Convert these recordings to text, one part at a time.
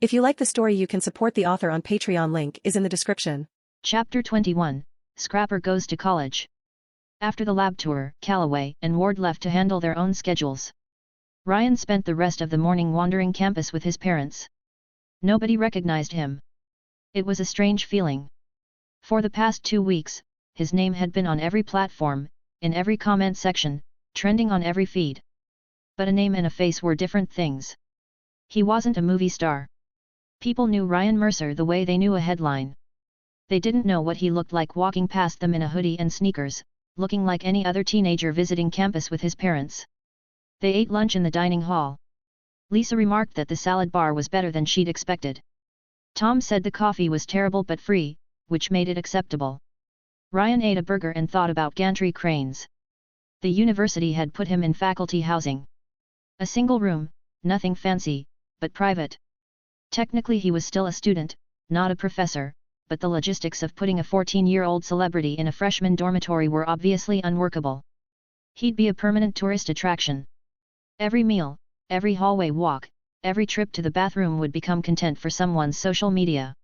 If you like the story, you can support the author on Patreon. Link is in the description. Chapter 21, Scrapper Goes to College. After the lab tour, Calloway and Ward left to handle their own schedules. Ryan spent the rest of the morning wandering campus with his parents. Nobody recognized him. It was a strange feeling. For the past 2 weeks, his name had been on every platform, in every comment section, trending on every feed. But a name and a face were different things. He wasn't a movie star. People knew Ryan Mercer the way they knew a headline. They didn't know what he looked like walking past them in a hoodie and sneakers, looking like any other teenager visiting campus with his parents. They ate lunch in the dining hall. Lisa remarked that the salad bar was better than she'd expected. Tom said the coffee was terrible but free, which made it acceptable. Ryan ate a burger and thought about gantry cranes. The university had put him in faculty housing. A single room, nothing fancy, but private. Technically he was still a student, not a professor, but the logistics of putting a 14-year-old celebrity in a freshman dormitory were obviously unworkable. He'd be a permanent tourist attraction. Every meal, every hallway walk, every trip to the bathroom would become content for someone's social media.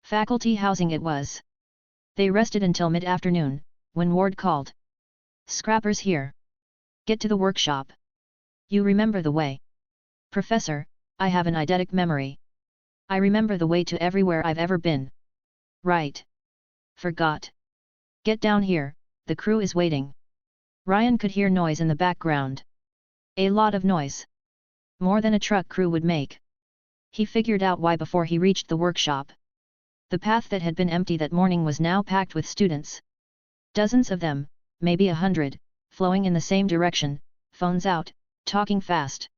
Faculty housing it was. They rested until mid-afternoon, when Ward called. "Scrapper's here. Get to the workshop. You remember the way?" "Professor, I have an eidetic memory. I remember the way to everywhere I've ever been." "Right. Forgot. Get down here, the crew is waiting." Ryan could hear noise in the background. A lot of noise. More than a truck crew would make. He figured out why before he reached the workshop. The path that had been empty that morning was now packed with students. Dozens of them, maybe 100, flowing in the same direction, phones out, talking fast.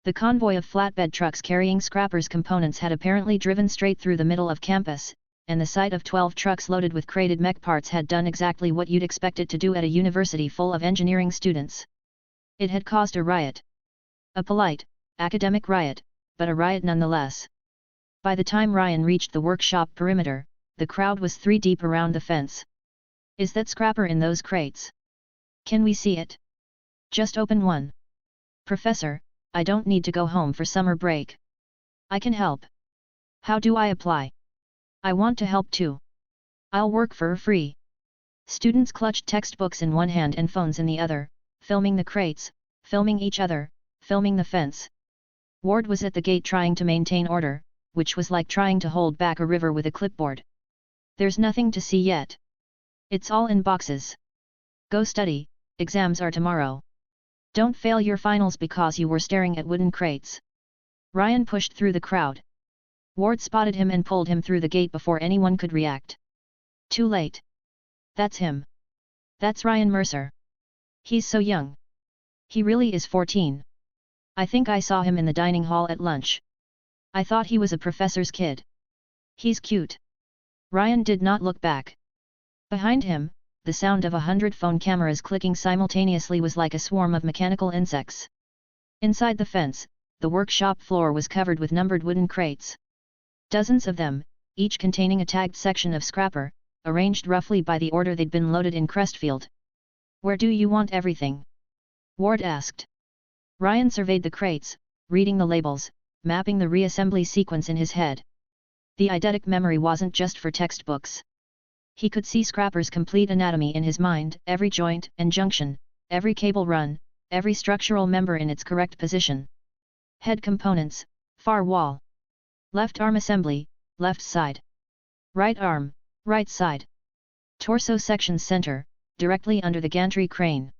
The convoy of flatbed trucks carrying Scrapper's components had apparently driven straight through the middle of campus, and the sight of 12 trucks loaded with crated mech parts had done exactly what you'd expect it to do at a university full of engineering students. It had caused a riot. A polite, academic riot, but a riot nonetheless. By the time Ryan reached the workshop perimeter, the crowd was 3 deep around the fence. "Is that Scrapper in those crates? Can we see it? Just open one." "Professor, I don't need to go home for summer break. I can help. How do I apply? I want to help too. I'll work for free." Students clutched textbooks in one hand and phones in the other, filming the crates, filming each other, filming the fence. Ward was at the gate trying to maintain order, which was like trying to hold back a river with a clipboard. "There's nothing to see yet. It's all in boxes. Go study, exams are tomorrow. Don't fail your finals because you were staring at wooden crates." Ryan pushed through the crowd. Ward spotted him and pulled him through the gate before anyone could react. Too late. "That's him. That's Ryan Mercer. He's so young. He really is 14. I think I saw him in the dining hall at lunch. I thought he was a professor's kid. He's cute." Ryan did not look back. Behind him, the sound of 100 phone cameras clicking simultaneously was like a swarm of mechanical insects. Inside the fence, the workshop floor was covered with numbered wooden crates. Dozens of them, each containing a tagged section of Scrapper, arranged roughly by the order they'd been loaded in Crestfield. "Where do you want everything?" Ward asked. Ryan surveyed the crates, reading the labels, mapping the reassembly sequence in his head. The eidetic memory wasn't just for textbooks. He could see Scrapper's complete anatomy in his mind, every joint and junction, every cable run, every structural member in its correct position. Head components, far wall. Left arm assembly, left side. Right arm, right side. Torso section center, directly under the gantry crane.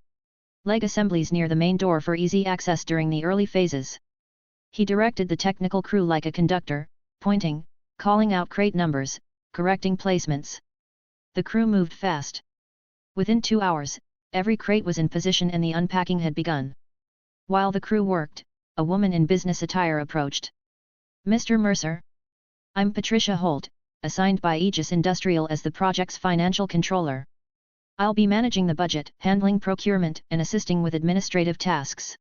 Leg assemblies near the main door for easy access during the early phases. He directed the technical crew like a conductor, pointing, calling out crate numbers, correcting placements. The crew moved fast. Within 2 hours, every crate was in position and the unpacking had begun. While the crew worked, a woman in business attire approached. "Mr. Mercer? I'm Patricia Holt, assigned by Aegis Industrial as the project's financial controller. I'll be managing the budget, handling procurement, and assisting with administrative tasks."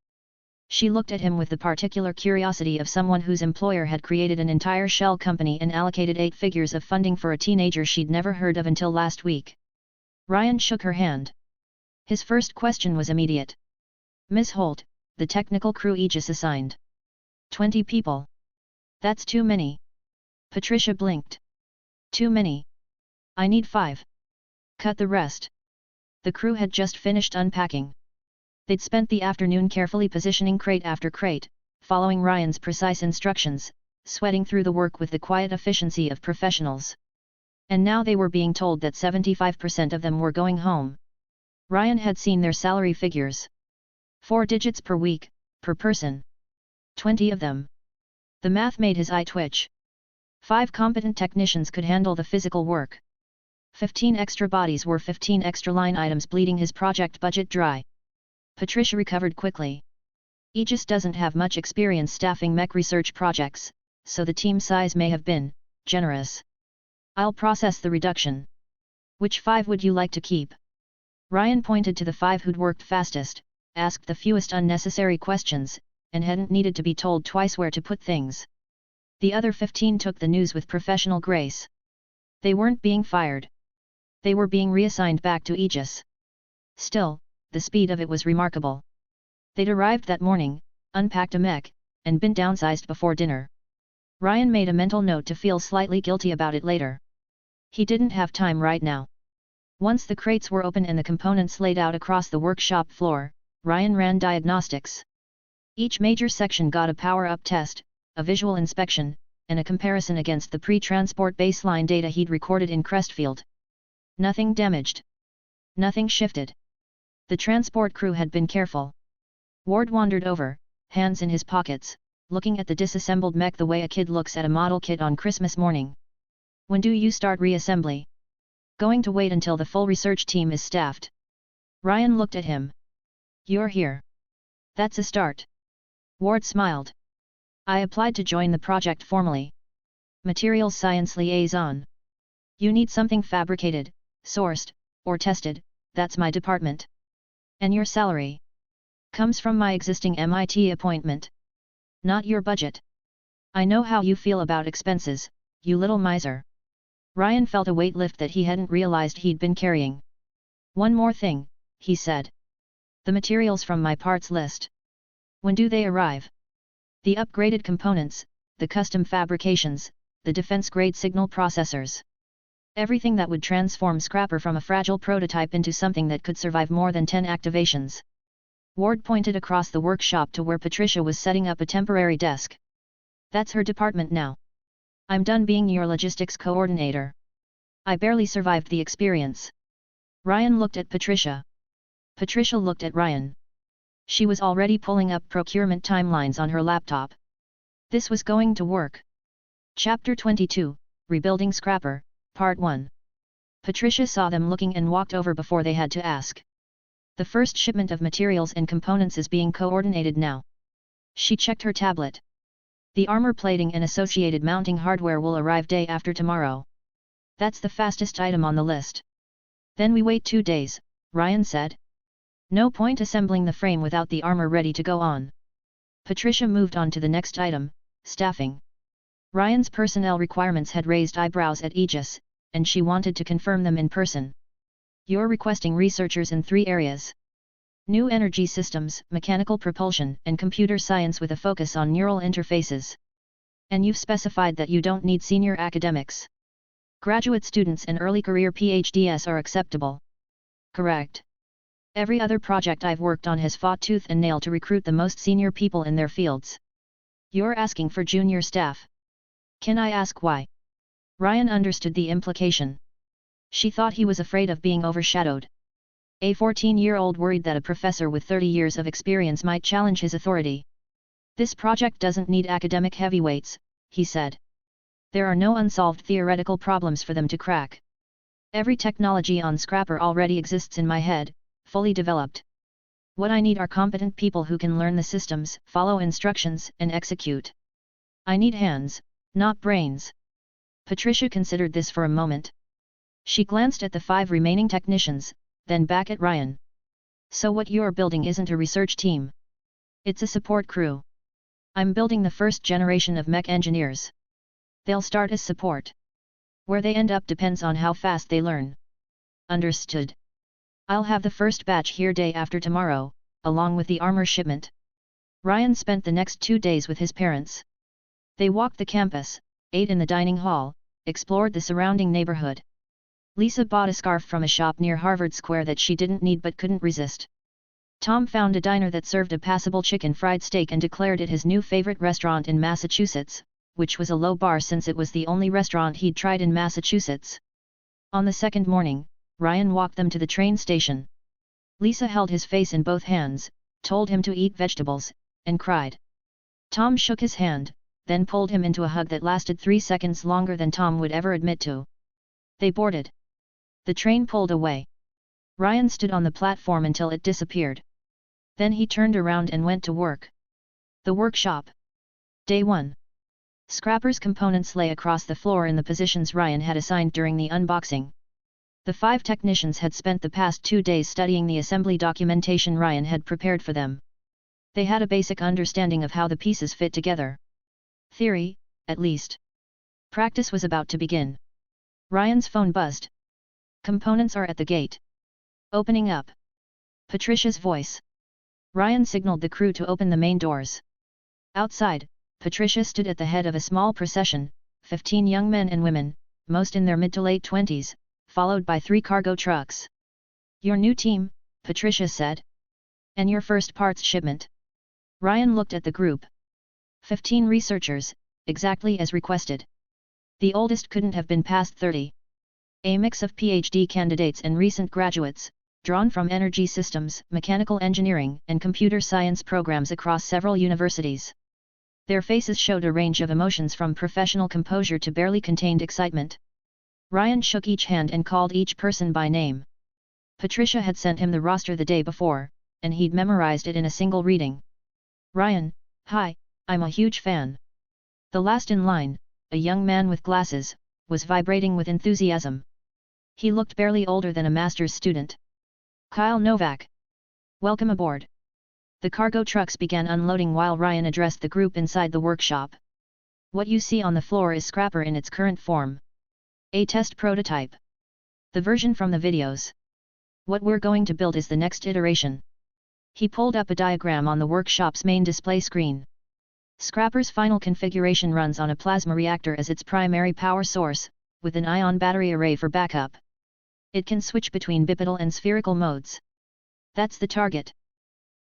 She looked at him with the particular curiosity of someone whose employer had created an entire shell company and allocated 8 figures of funding for a teenager she'd never heard of until last week. Ryan shook her hand. His first question was immediate. "Ms. Holt, the technical crew Aegis assigned. 20 people. That's too many. Patricia blinked. Too many. I need 5. Cut the rest. The crew had just finished unpacking. They'd spent the afternoon carefully positioning crate after crate, following Ryan's precise instructions, sweating through the work with the quiet efficiency of professionals. And now they were being told that 75% of them were going home. Ryan had seen their salary figures. 4 digits per week, per person. 20 of them. The math made his eye twitch. 5 competent technicians could handle the physical work. 15 extra bodies were 15 extra line items, bleeding his project budget dry. Patricia recovered quickly. Aegis doesn't have much experience staffing mech research projects, so the team size may have been generous. I'll process the reduction. Which 5 would you like to keep? Ryan pointed to the 5 who'd worked fastest, asked the fewest unnecessary questions, and hadn't needed to be told twice where to put things. The other 15 took the news with professional grace. They weren't being fired. They were being reassigned back to Aegis. Still, the speed of it was remarkable. They'd arrived that morning, unpacked a mech, and been downsized before dinner. Ryan made a mental note to feel slightly guilty about it later. He didn't have time right now. Once the crates were open and the components laid out across the workshop floor, Ryan ran diagnostics. Each major section got a power-up test, a visual inspection, and a comparison against the pre-transport baseline data he'd recorded in Crestfield. Nothing damaged. Nothing shifted. The transport crew had been careful. Ward wandered over, hands in his pockets, looking at the disassembled mech the way a kid looks at a model kit on Christmas morning. When do you start reassembly? Going to wait until the full research team is staffed. Ryan looked at him. You're here. That's a start. Ward smiled. I applied to join the project formally. Materials Science Liaison. You need something fabricated, sourced, or tested, that's my department. And your salary? Comes from my existing MIT appointment. Not your budget. I know how you feel about expenses, you little miser. Ryan felt a weight lift that he hadn't realized he'd been carrying. One more thing, he said. The materials from my parts list. When do they arrive? The upgraded components, the custom fabrications, the defense-grade signal processors. Everything that would transform Scrapper from a fragile prototype into something that could survive more than 10 activations. Ward pointed across the workshop to where Patricia was setting up a temporary desk. That's her department now. I'm done being your logistics coordinator. I barely survived the experience. Ryan looked at Patricia. Patricia looked at Ryan. She was already pulling up procurement timelines on her laptop. This was going to work. Chapter 22, Rebuilding Scrapper, Part 1. Patricia saw them looking and walked over before they had to ask. The first shipment of materials and components is being coordinated now. She checked her tablet. The armor plating and associated mounting hardware will arrive day after tomorrow. That's the fastest item on the list. Then we wait 2 days, Ryan said. No point assembling the frame without the armor ready to go on. Patricia moved on to the next item, staffing. Ryan's personnel requirements had raised eyebrows at Aegis, and she wanted to confirm them in person. You're requesting researchers in 3 areas. New energy systems, mechanical propulsion, and computer science with a focus on neural interfaces. And you've specified that you don't need senior academics. Graduate students and early career PhDs are acceptable. Correct. Every other project I've worked on has fought tooth and nail to recruit the most senior people in their fields. You're asking for junior staff. Can I ask why? Ryan understood the implication. She thought he was afraid of being overshadowed. A 14-year-old worried that a professor with 30 years of experience might challenge his authority. This project doesn't need academic heavyweights, he said. There are no unsolved theoretical problems for them to crack. Every technology on Scrapper already exists in my head, fully developed. What I need are competent people who can learn the systems, follow instructions, and execute. I need hands, not brains. Patricia considered this for a moment. She glanced at the 5 remaining technicians, then back at Ryan. So what you're building isn't a research team. It's a support crew. I'm building the first generation of mech engineers. They'll start as support. Where they end up depends on how fast they learn. Understood. I'll have the first batch here day after tomorrow, along with the armor shipment. Ryan spent the next 2 days with his parents. They walked the campus, ate in the dining hall, explored the surrounding neighborhood. Lisa bought a scarf from a shop near Harvard Square that she didn't need but couldn't resist. Tom found a diner that served a passable chicken fried steak and declared it his new favorite restaurant in Massachusetts, which was a low bar since it was the only restaurant he'd tried in Massachusetts. On the second morning, Ryan walked them to the train station. Lisa held his face in both hands, told him to eat vegetables, and cried. Tom shook his hand, then pulled him into a hug that lasted 3 seconds longer than Tom would ever admit to. They boarded. The train pulled away. Ryan stood on the platform until it disappeared. Then he turned around and went to work. The workshop. Day 1. Scrapper's components lay across the floor in the positions Ryan had assigned during the unboxing. The 5 technicians had spent the past 2 days studying the assembly documentation Ryan had prepared for them. They had a basic understanding of how the pieces fit together. Theory, at least. Practice was about to begin. Ryan's phone buzzed. Components are at the gate. Opening up. Patricia's voice. Ryan signaled the crew to open the main doors. Outside, Patricia stood at the head of a small procession, 15 young men and women, most in their mid to late 20s, followed by 3 cargo trucks. Your new team, Patricia said. And your first parts shipment. Ryan looked at the group. 15 researchers, exactly as requested. The oldest couldn't have been past 30. A mix of PhD candidates and recent graduates, drawn from energy systems, mechanical engineering, and computer science programs across several universities. Their faces showed a range of emotions from professional composure to barely contained excitement. Ryan shook each hand and called each person by name. Patricia had sent him the roster the day before, and he'd memorized it in a single reading. Ryan, hi, I'm a huge fan. The last in line, a young man with glasses, was vibrating with enthusiasm. He looked barely older than a master's student. Kyle Novak. Welcome aboard. The cargo trucks began unloading while Ryan addressed the group inside the workshop. What you see on the floor is Scrapper in its current form. A test prototype. The version from the videos. What we're going to build is the next iteration. He pulled up a diagram on the workshop's main display screen. Scrapper's final configuration runs on a plasma reactor as its primary power source, with an ion battery array for backup. It can switch between bipedal and spherical modes. That's the target.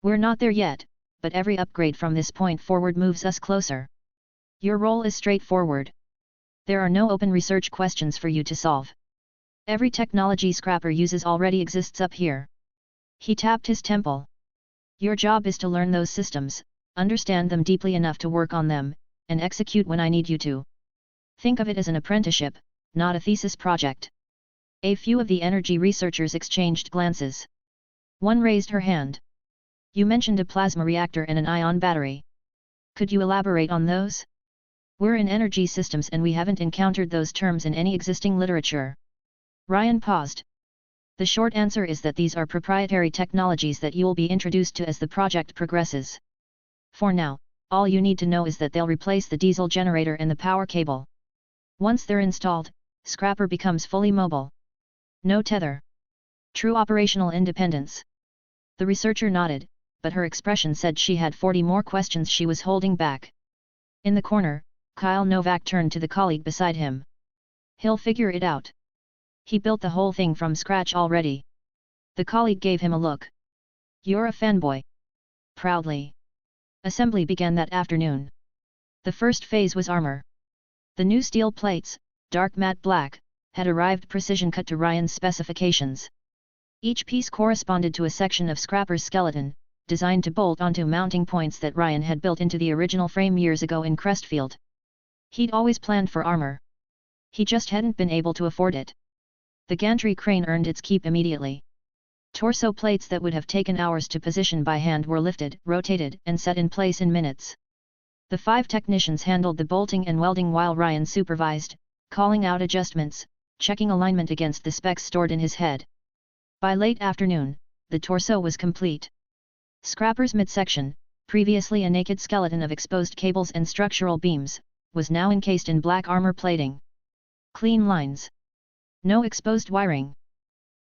We're not there yet, but every upgrade from this point forward moves us closer. Your role is straightforward. There are no open research questions for you to solve. Every technology Scrapper uses already exists up here. He tapped his temple. Your job is to learn those systems, understand them deeply enough to work on them, and execute when I need you to. Think of it as an apprenticeship, not a thesis project. A few of the energy researchers exchanged glances. One raised her hand. You mentioned a plasma reactor and an ion battery. Could you elaborate on those? We're in energy systems and we haven't encountered those terms in any existing literature. Ryan paused. The short answer is that these are proprietary technologies that you will be introduced to as the project progresses. For now, all you need to know is that they'll replace the diesel generator and the power cable. Once they're installed, Scrapper becomes fully mobile. No tether. True operational independence. The researcher nodded, but her expression said she had 40 more questions she was holding back. In the corner, Kyle Novak turned to the colleague beside him. He'll figure it out. He built the whole thing from scratch already. The colleague gave him a look. You're a fanboy. Proudly. Assembly began that afternoon. The first phase was armor. The new steel plates, dark matte black, had arrived precision cut to Ryan's specifications. Each piece corresponded to a section of Scrapper's skeleton, designed to bolt onto mounting points that Ryan had built into the original frame years ago in Crestfield. He'd always planned for armor. He just hadn't been able to afford it. The gantry crane earned its keep immediately. Torso plates that would have taken hours to position by hand were lifted, rotated, and set in place in minutes. The 5 technicians handled the bolting and welding while Ryan supervised, calling out adjustments, checking alignment against the specs stored in his head. By late afternoon, the torso was complete. Scrapper's midsection, previously a naked skeleton of exposed cables and structural beams, was now encased in black armor plating. Clean lines. No exposed wiring.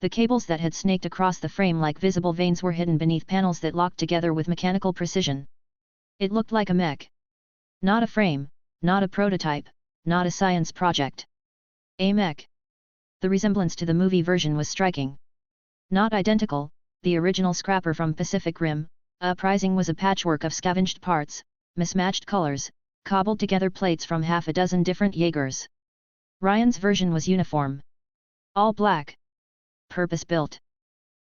The cables that had snaked across the frame like visible veins were hidden beneath panels that locked together with mechanical precision. It looked like a mech. Not a frame, not a prototype, not a science project. A mech. The resemblance to the movie version was striking. Not identical, the original Scrapper from Pacific Rim, Uprising was a patchwork of scavenged parts, mismatched colors, cobbled together plates from half a dozen different Jaegers. Ryan's version was uniform. All black. Purpose-built.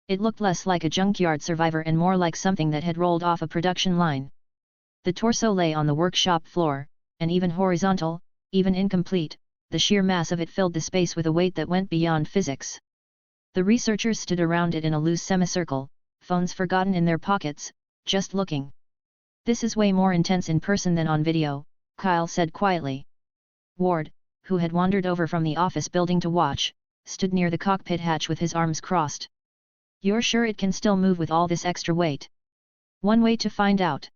It looked less like a junkyard survivor and more like something that had rolled off a production line. The torso lay on the workshop floor, and even horizontal, even incomplete, the sheer mass of it filled the space with a weight that went beyond physics. The researchers stood around it in a loose semicircle, phones forgotten in their pockets, just looking. "This is way more intense in person than on video," Kyle said quietly. Ward, who had wandered over from the office building to watch, stood near the cockpit hatch with his arms crossed. "You're sure it can still move with all this extra weight?" "One way to find out."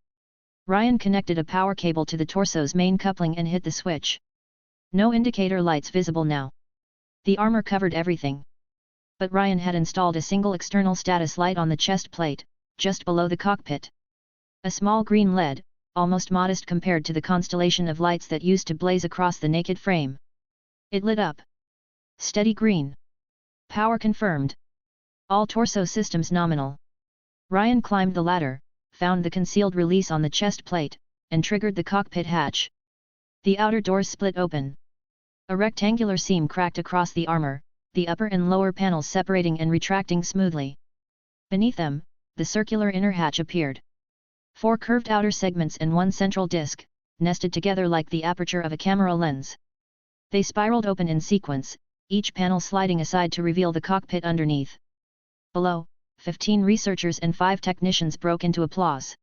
Ryan connected a power cable to the torso's main coupling and hit the switch. No indicator lights visible now. The armor covered everything. But Ryan had installed a single external status light on the chest plate, just below the cockpit. A small green LED, almost modest compared to the constellation of lights that used to blaze across the naked frame. It lit up. Steady green. Power confirmed. All torso systems nominal. Ryan climbed the ladder, found the concealed release on the chest plate, and triggered the cockpit hatch. The outer doors split open. A rectangular seam cracked across the armor, the upper and lower panels separating and retracting smoothly. Beneath them, the circular inner hatch appeared. 4 curved outer segments and 1 central disc, nested together like the aperture of a camera lens. They spiraled open in sequence, each panel sliding aside to reveal the cockpit underneath. Below, 15 researchers and 5 technicians broke into applause.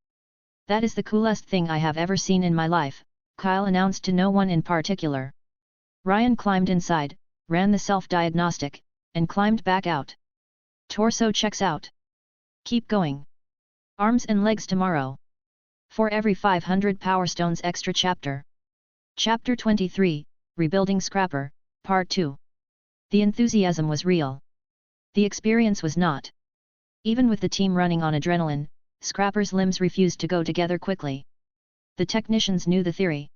"That is the coolest thing I have ever seen in my life," Kyle announced to no one in particular. Ryan climbed inside, ran the self-diagnostic, and climbed back out. "Torso checks out. Keep going. Arms and legs tomorrow. For every 500 Power Stones extra chapter." Chapter 23, Rebuilding Scrapper, Part 2. The enthusiasm was real. The experience was not. Even with the team running on adrenaline, Scrapper's limbs refused to go together quickly. The technicians knew the theory.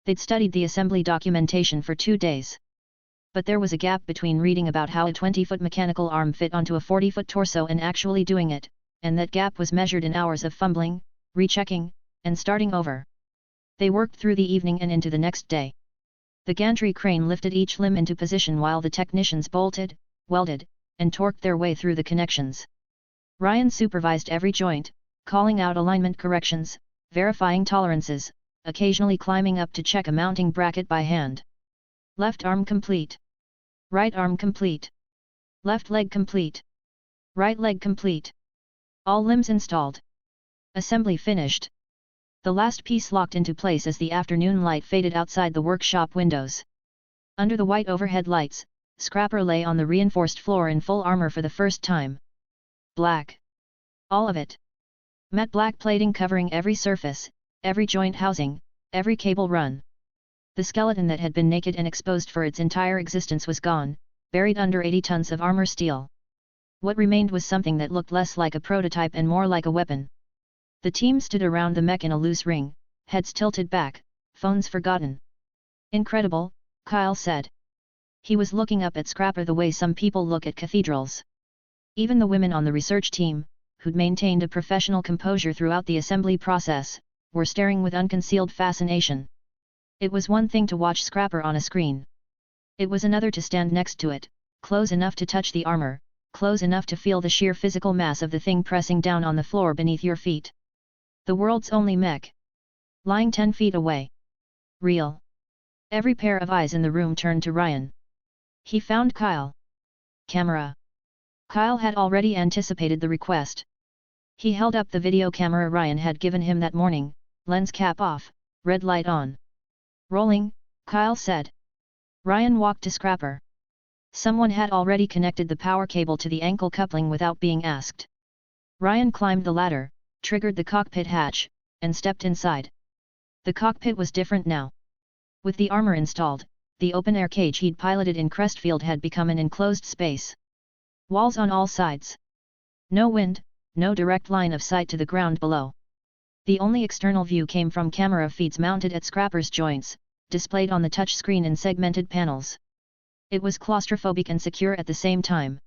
They'd studied the assembly documentation for 2 days. But there was a gap between reading about how a 20-foot mechanical arm fit onto a 40-foot torso and actually doing it, and that gap was measured in hours of fumbling, rechecking, and starting over. They worked through the evening and into the next day. The gantry crane lifted each limb into position while the technicians bolted, welded, and torqued their way through the connections. Ryan supervised every joint, calling out alignment corrections, verifying tolerances, occasionally climbing up to check a mounting bracket by hand. Left arm complete. Right arm complete. Left leg complete. Right leg complete. All limbs installed. Assembly finished. The last piece locked into place as the afternoon light faded outside the workshop windows. Under the white overhead lights, Scrapper lay on the reinforced floor in full armor for the first time. Black. All of it. Matte black plating covering every surface, every joint housing, every cable run. The skeleton that had been naked and exposed for its entire existence was gone, buried under 80 tons of armor steel. What remained was something that looked less like a prototype and more like a weapon. The team stood around the mech in a loose ring, heads tilted back, phones forgotten. "Incredible," Kyle said. He was looking up at Scrapper the way some people look at cathedrals. Even the women on the research team, who'd maintained a professional composure throughout the assembly process, were staring with unconcealed fascination. It was one thing to watch Scrapper on a screen. It was another to stand next to it, close enough to touch the armor, close enough to feel the sheer physical mass of the thing pressing down on the floor beneath your feet. The world's only mech. Lying 10 feet away. Real. Every pair of eyes in the room turned to Ryan. He found Kyle. Camera. Kyle had already anticipated the request. He held up the video camera Ryan had given him that morning, lens cap off, red light on. "Rolling," Kyle said. Ryan walked to Scrapper. Someone had already connected the power cable to the ankle coupling without being asked. Ryan climbed the ladder, triggered the cockpit hatch, and stepped inside. The cockpit was different now. With the armor installed, the open-air cage he'd piloted in Crestfield had become an enclosed space. Walls on all sides. No wind, no direct line of sight to the ground below. The only external view came from camera feeds mounted at Scrapper's joints, displayed on the touch screen in segmented panels. It was claustrophobic and secure at the same time.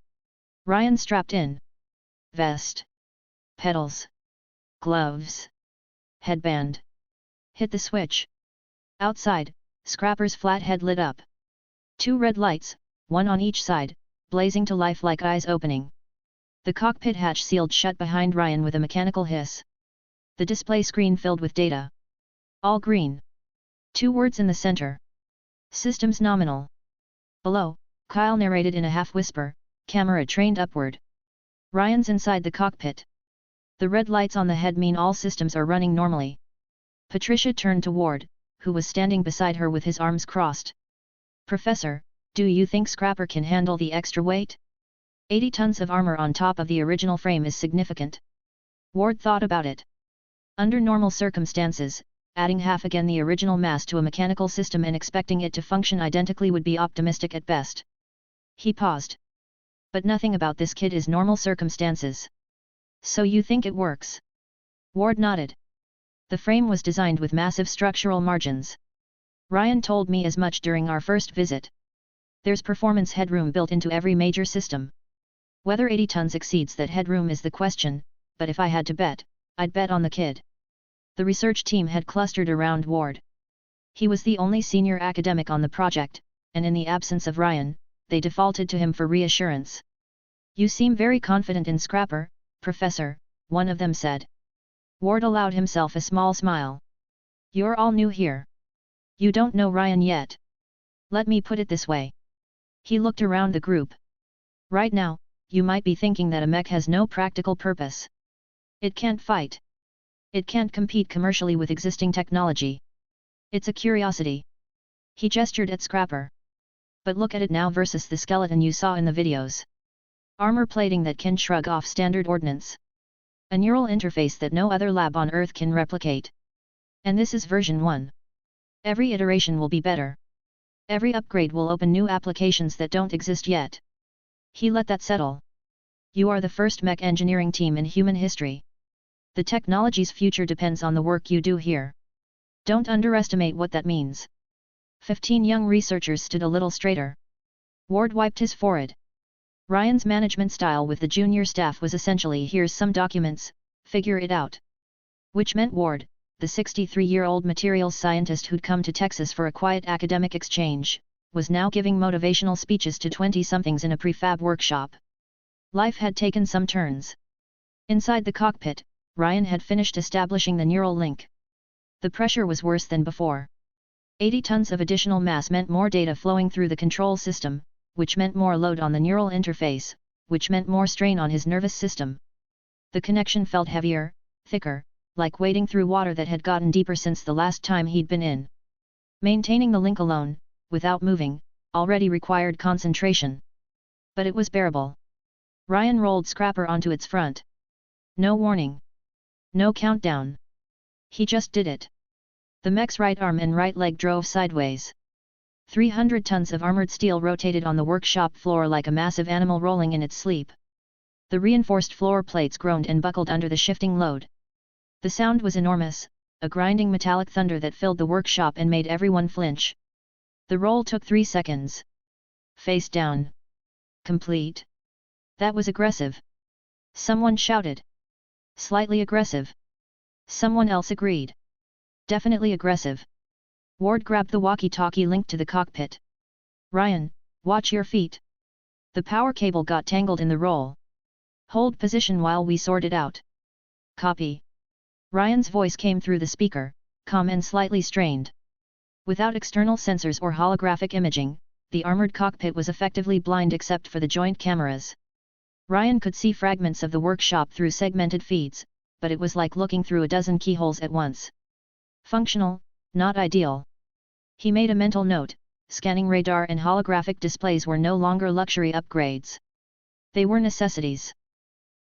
Ryan strapped in. Vest. Pedals. Gloves. Headband. Hit the switch. Outside, Scrapper's flat head lit up. 2 red lights, one on each side, blazing to life like eyes opening. The cockpit hatch sealed shut behind Ryan with a mechanical hiss. The display screen filled with data. All green. 2 words in the center. Systems nominal. Below, Kyle narrated in a half-whisper, camera trained upward. Ryan's inside the cockpit. The red lights on the head mean all systems are running normally. Patricia turned to Ward, who was standing beside her with his arms crossed. Professor, do you think Scrapper can handle the extra weight? 80 tons of armor on top of the original frame is significant. Ward thought about it. Under normal circumstances, adding half again the original mass to a mechanical system and expecting it to function identically would be optimistic at best. He paused. But nothing about this kid is normal circumstances. So you think it works? Ward nodded. The frame was designed with massive structural margins. Ryan told me as much during our first visit. There's performance headroom built into every major system. Whether 80 tons exceeds that headroom is the question, but if I had to bet, I'd bet on the kid. The research team had clustered around Ward. He was the only senior academic on the project, and in the absence of Ryan, they defaulted to him for reassurance. You seem very confident in Scrapper, Professor, one of them said. Ward allowed himself a small smile. You're all new here. You don't know Ryan yet. Let me put it this way. He looked around the group. Right now, you might be thinking that a mech has no practical purpose. It can't fight. It can't compete commercially with existing technology. It's a curiosity. He gestured at Scrapper. But look at it now versus the skeleton you saw in the videos. Armor plating that can shrug off standard ordnance. A neural interface that no other lab on Earth can replicate. And this is version 1. Every iteration will be better. Every upgrade will open new applications that don't exist yet. He let that settle. You are the first mech engineering team in human history. The technology's future depends on the work you do here. Don't underestimate what that means. 15 young researchers stood a little straighter. Ward wiped his forehead. Ryan's management style with the junior staff was essentially here's some documents, figure it out. Which meant Ward, the 63-year-old materials scientist who'd come to Texas for a quiet academic exchange, was now giving motivational speeches to 20-somethings in a prefab workshop. Life had taken some turns. Inside the cockpit, Ryan had finished establishing the neural link. The pressure was worse than before. 80 tons of additional mass meant more data flowing through the control system, which meant more load on the neural interface, which meant more strain on his nervous system. The connection felt heavier, thicker, like wading through water that had gotten deeper since the last time he'd been in. Maintaining the link alone, without moving, already required concentration. But it was bearable. Ryan rolled Scrapper onto its front. No warning. No countdown. He just did it. The mech's right arm and right leg drove sideways. 300 tons of armored steel rotated on the workshop floor like a massive animal rolling in its sleep. The reinforced floor plates groaned and buckled under the shifting load. The sound was enormous, a grinding metallic thunder that filled the workshop and made everyone flinch. The roll took 3 seconds. Face down. Complete. That was aggressive. Someone shouted. Slightly aggressive. Someone else agreed. Definitely aggressive. Ward grabbed the walkie-talkie linked to the cockpit. Ryan, watch your feet. The power cable got tangled in the roll. Hold position while we sort it out. Copy. Ryan's voice came through the speaker, calm and slightly strained. Without external sensors or holographic imaging, the armored cockpit was effectively blind except for the joint cameras. Ryan could see fragments of the workshop through segmented feeds, but it was like looking through a dozen keyholes at once. Functional, not ideal. He made a mental note, scanning radar and holographic displays were no longer luxury upgrades. They were necessities.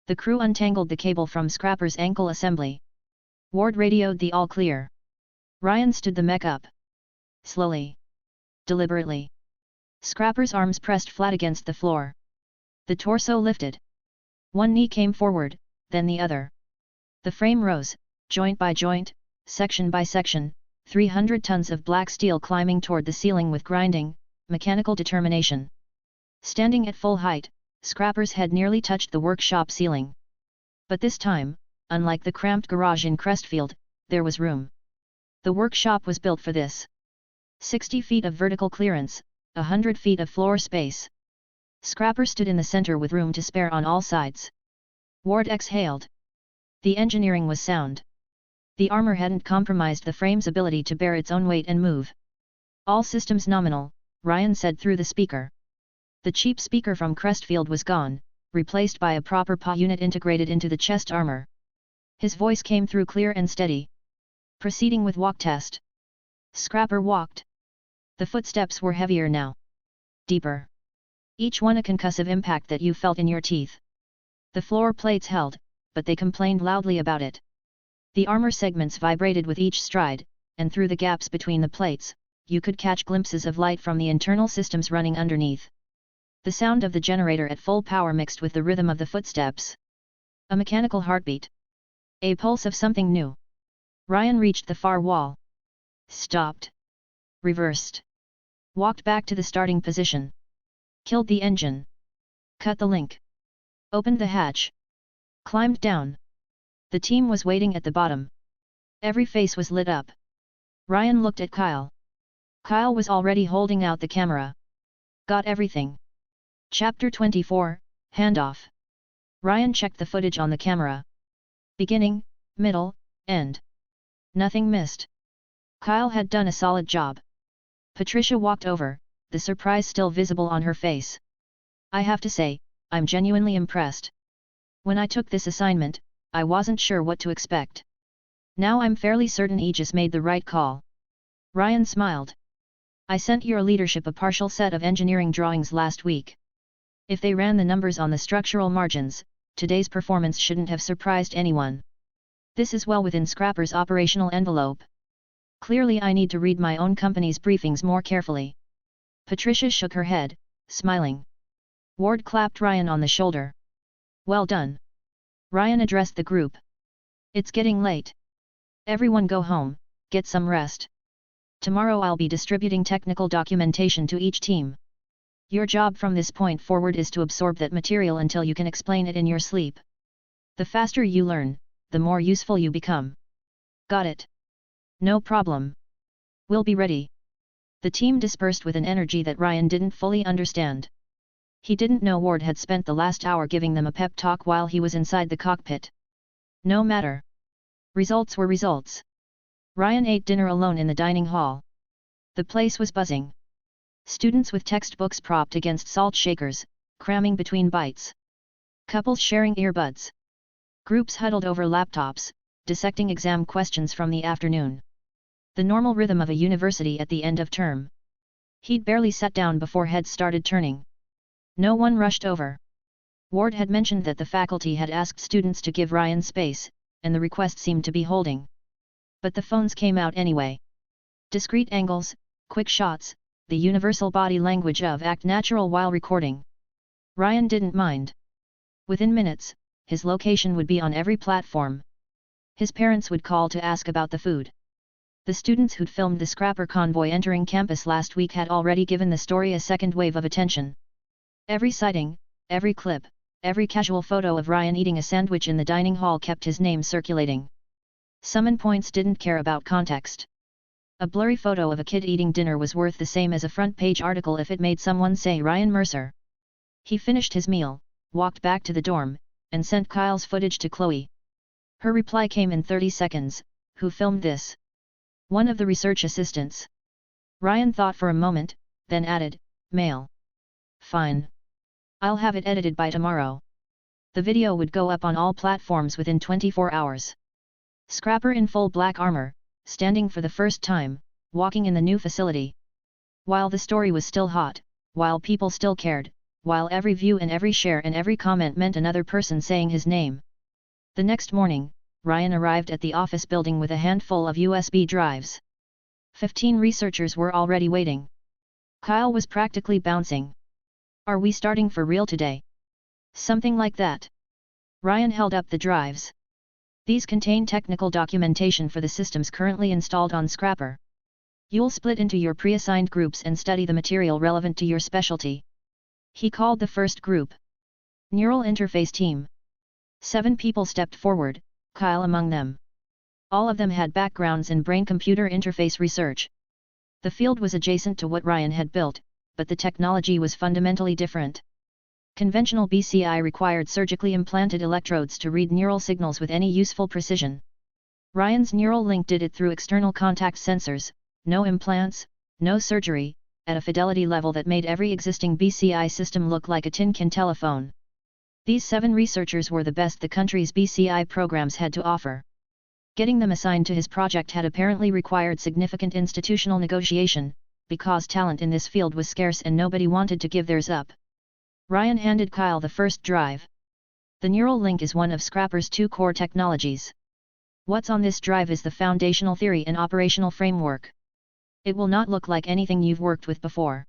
The crew untangled the cable from Scrapper's ankle assembly. Ward radioed the all clear. Ryan stood the mech up. Slowly. Deliberately. Scrapper's arms pressed flat against the floor. The torso lifted. One knee came forward, then the other. The frame rose, Joint by joint, section by section, 300 tons of black steel climbing toward the ceiling with grinding, mechanical determination. Standing at full height, Scrapper's head nearly touched the workshop ceiling. But this time, unlike the cramped garage in Crestfield, there was room. The workshop was built for this. 60 feet of vertical clearance, 100 feet of floor space. Scrapper stood in the center with room to spare on all sides. Ward exhaled. The engineering was sound. The armor hadn't compromised the frame's ability to bear its own weight and move. All systems nominal, Ryan said through the speaker. The cheap speaker from Crestfield was gone, replaced by a proper PA unit integrated into the chest armor. His voice came through clear and steady. Proceeding with walk test. Scrapper walked. The footsteps were heavier now. Deeper. Each one a concussive impact that you felt in your teeth. The floor plates held, but they complained loudly about it. The armor segments vibrated with each stride, and through the gaps between the plates, you could catch glimpses of light from the internal systems running underneath. The sound of the generator at full power mixed with the rhythm of the footsteps. A mechanical heartbeat. A pulse of something new. Ryan reached the far wall. Stopped. Reversed. Walked back to the starting position. Killed the engine. Cut the link. Opened the hatch. Climbed down. The team was waiting at the bottom. Every face was lit up. Ryan looked at Kyle. Kyle was already holding out the camera. Got everything. Chapter 24, Handoff. Ryan checked the footage on the camera. Beginning, middle, end. Nothing missed. Kyle had done a solid job. Patricia walked over, the surprise still visible on her face. I have to say, I'm genuinely impressed. When I took this assignment, I wasn't sure what to expect. Now I'm fairly certain Aegis made the right call. Ryan smiled. I sent your leadership a partial set of engineering drawings last week. If they ran the numbers on the structural margins, today's performance shouldn't have surprised anyone. This is well within Scrapper's operational envelope. Clearly I need to read my own company's briefings more carefully. Patricia shook her head, smiling. Ward clapped Ryan on the shoulder. Well done. Ryan addressed the group. It's getting late. Everyone go home, get some rest. Tomorrow I'll be distributing technical documentation to each team. Your job from this point forward is to absorb that material until you can explain it in your sleep. The faster you learn, the more useful you become. Got it. No problem. We'll be ready. The team dispersed with an energy that Ryan didn't fully understand. He didn't know Ward had spent the last hour giving them a pep talk while he was inside the cockpit. No matter. Results were results. Ryan ate dinner alone in the dining hall. The place was buzzing. Students with textbooks propped against salt shakers, cramming between bites. Couples sharing earbuds. Groups huddled over laptops, dissecting exam questions from the afternoon. The normal rhythm of a university at the end of term. He'd barely sat down before heads started turning. No one rushed over. Ward had mentioned that the faculty had asked students to give Ryan space, and the request seemed to be holding. But the phones came out anyway. Discrete angles, quick shots, the universal body language of act natural while recording. Ryan didn't mind. Within minutes, his location would be on every platform. His parents would call to ask about the food. The students who'd filmed the Scrapper convoy entering campus last week had already given the story a second wave of attention. Every sighting, every clip, every casual photo of Ryan eating a sandwich in the dining hall kept his name circulating. Summon points didn't care about context. A blurry photo of a kid eating dinner was worth the same as a front-page article if it made someone say Ryan Mercer. He finished his meal, walked back to the dorm, and sent Kyle's footage to Chloe. Her reply came in 30 seconds, who filmed this? One of the research assistants. Ryan thought for a moment, then added, male. Fine. I'll have it edited by tomorrow. The video would go up on all platforms within 24 hours. Scrapper in full black armor, standing for the first time, walking in the new facility. While the story was still hot, while people still cared, while every view and every share and every comment meant another person saying his name. The next morning, Ryan arrived at the office building with a handful of USB drives. 15 researchers were already waiting. Kyle was practically bouncing. Are we starting for real today? Something like that. Ryan held up the drives. These contain technical documentation for the systems currently installed on Scrapper. You'll split into your pre-assigned groups and study the material relevant to your specialty. He called the first group Neural Interface Team. 7 people stepped forward, Kyle among them. All of them had backgrounds in brain-computer interface research. The field was adjacent to what Ryan had built, but the technology was fundamentally different. Conventional BCI required surgically implanted electrodes to read neural signals with any useful precision. Ryan's neural link did it through external contact sensors, no implants, no surgery, at a fidelity level that made every existing BCI system look like a tin can telephone. These 7 researchers were the best the country's BCI programs had to offer. Getting them assigned to his project had apparently required significant institutional negotiation, because talent in this field was scarce and nobody wanted to give theirs up. Ryan handed Kyle the first drive. The neural link is one of Scrapper's 2 core technologies. What's on this drive is the foundational theory and operational framework. It will not look like anything you've worked with before.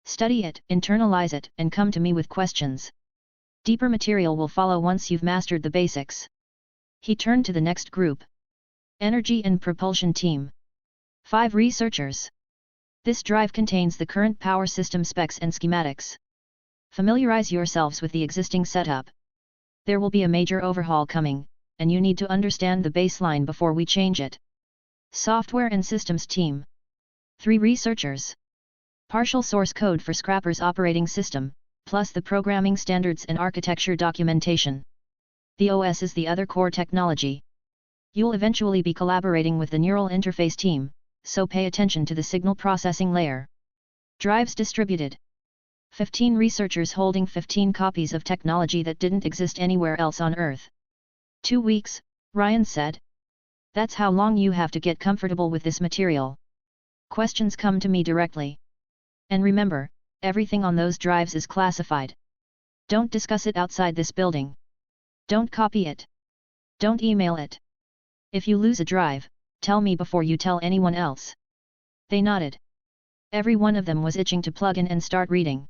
Study it, internalize it, and come to me with questions. Deeper material will follow once you've mastered the basics. He turned to the next group. Energy and Propulsion Team. 5 researchers. This drive contains the current power system specs and schematics. Familiarize yourselves with the existing setup. There will be a major overhaul coming, and you need to understand the baseline before we change it. Software and Systems Team. 3 researchers. Partial source code for Scrapper's operating system, plus the programming standards and architecture documentation. The OS is the other core technology. You'll eventually be collaborating with the neural interface team, so pay attention to the signal processing layer. Drives distributed. 15 researchers holding 15 copies of technology that didn't exist anywhere else on Earth. 2 weeks, Ryan said. That's how long you have to get comfortable with this material. Questions come to me directly. And remember, everything on those drives is classified. Don't discuss it outside this building. Don't copy it. Don't email it. If you lose a drive, tell me before you tell anyone else. They nodded. Every one of them was itching to plug in and start reading.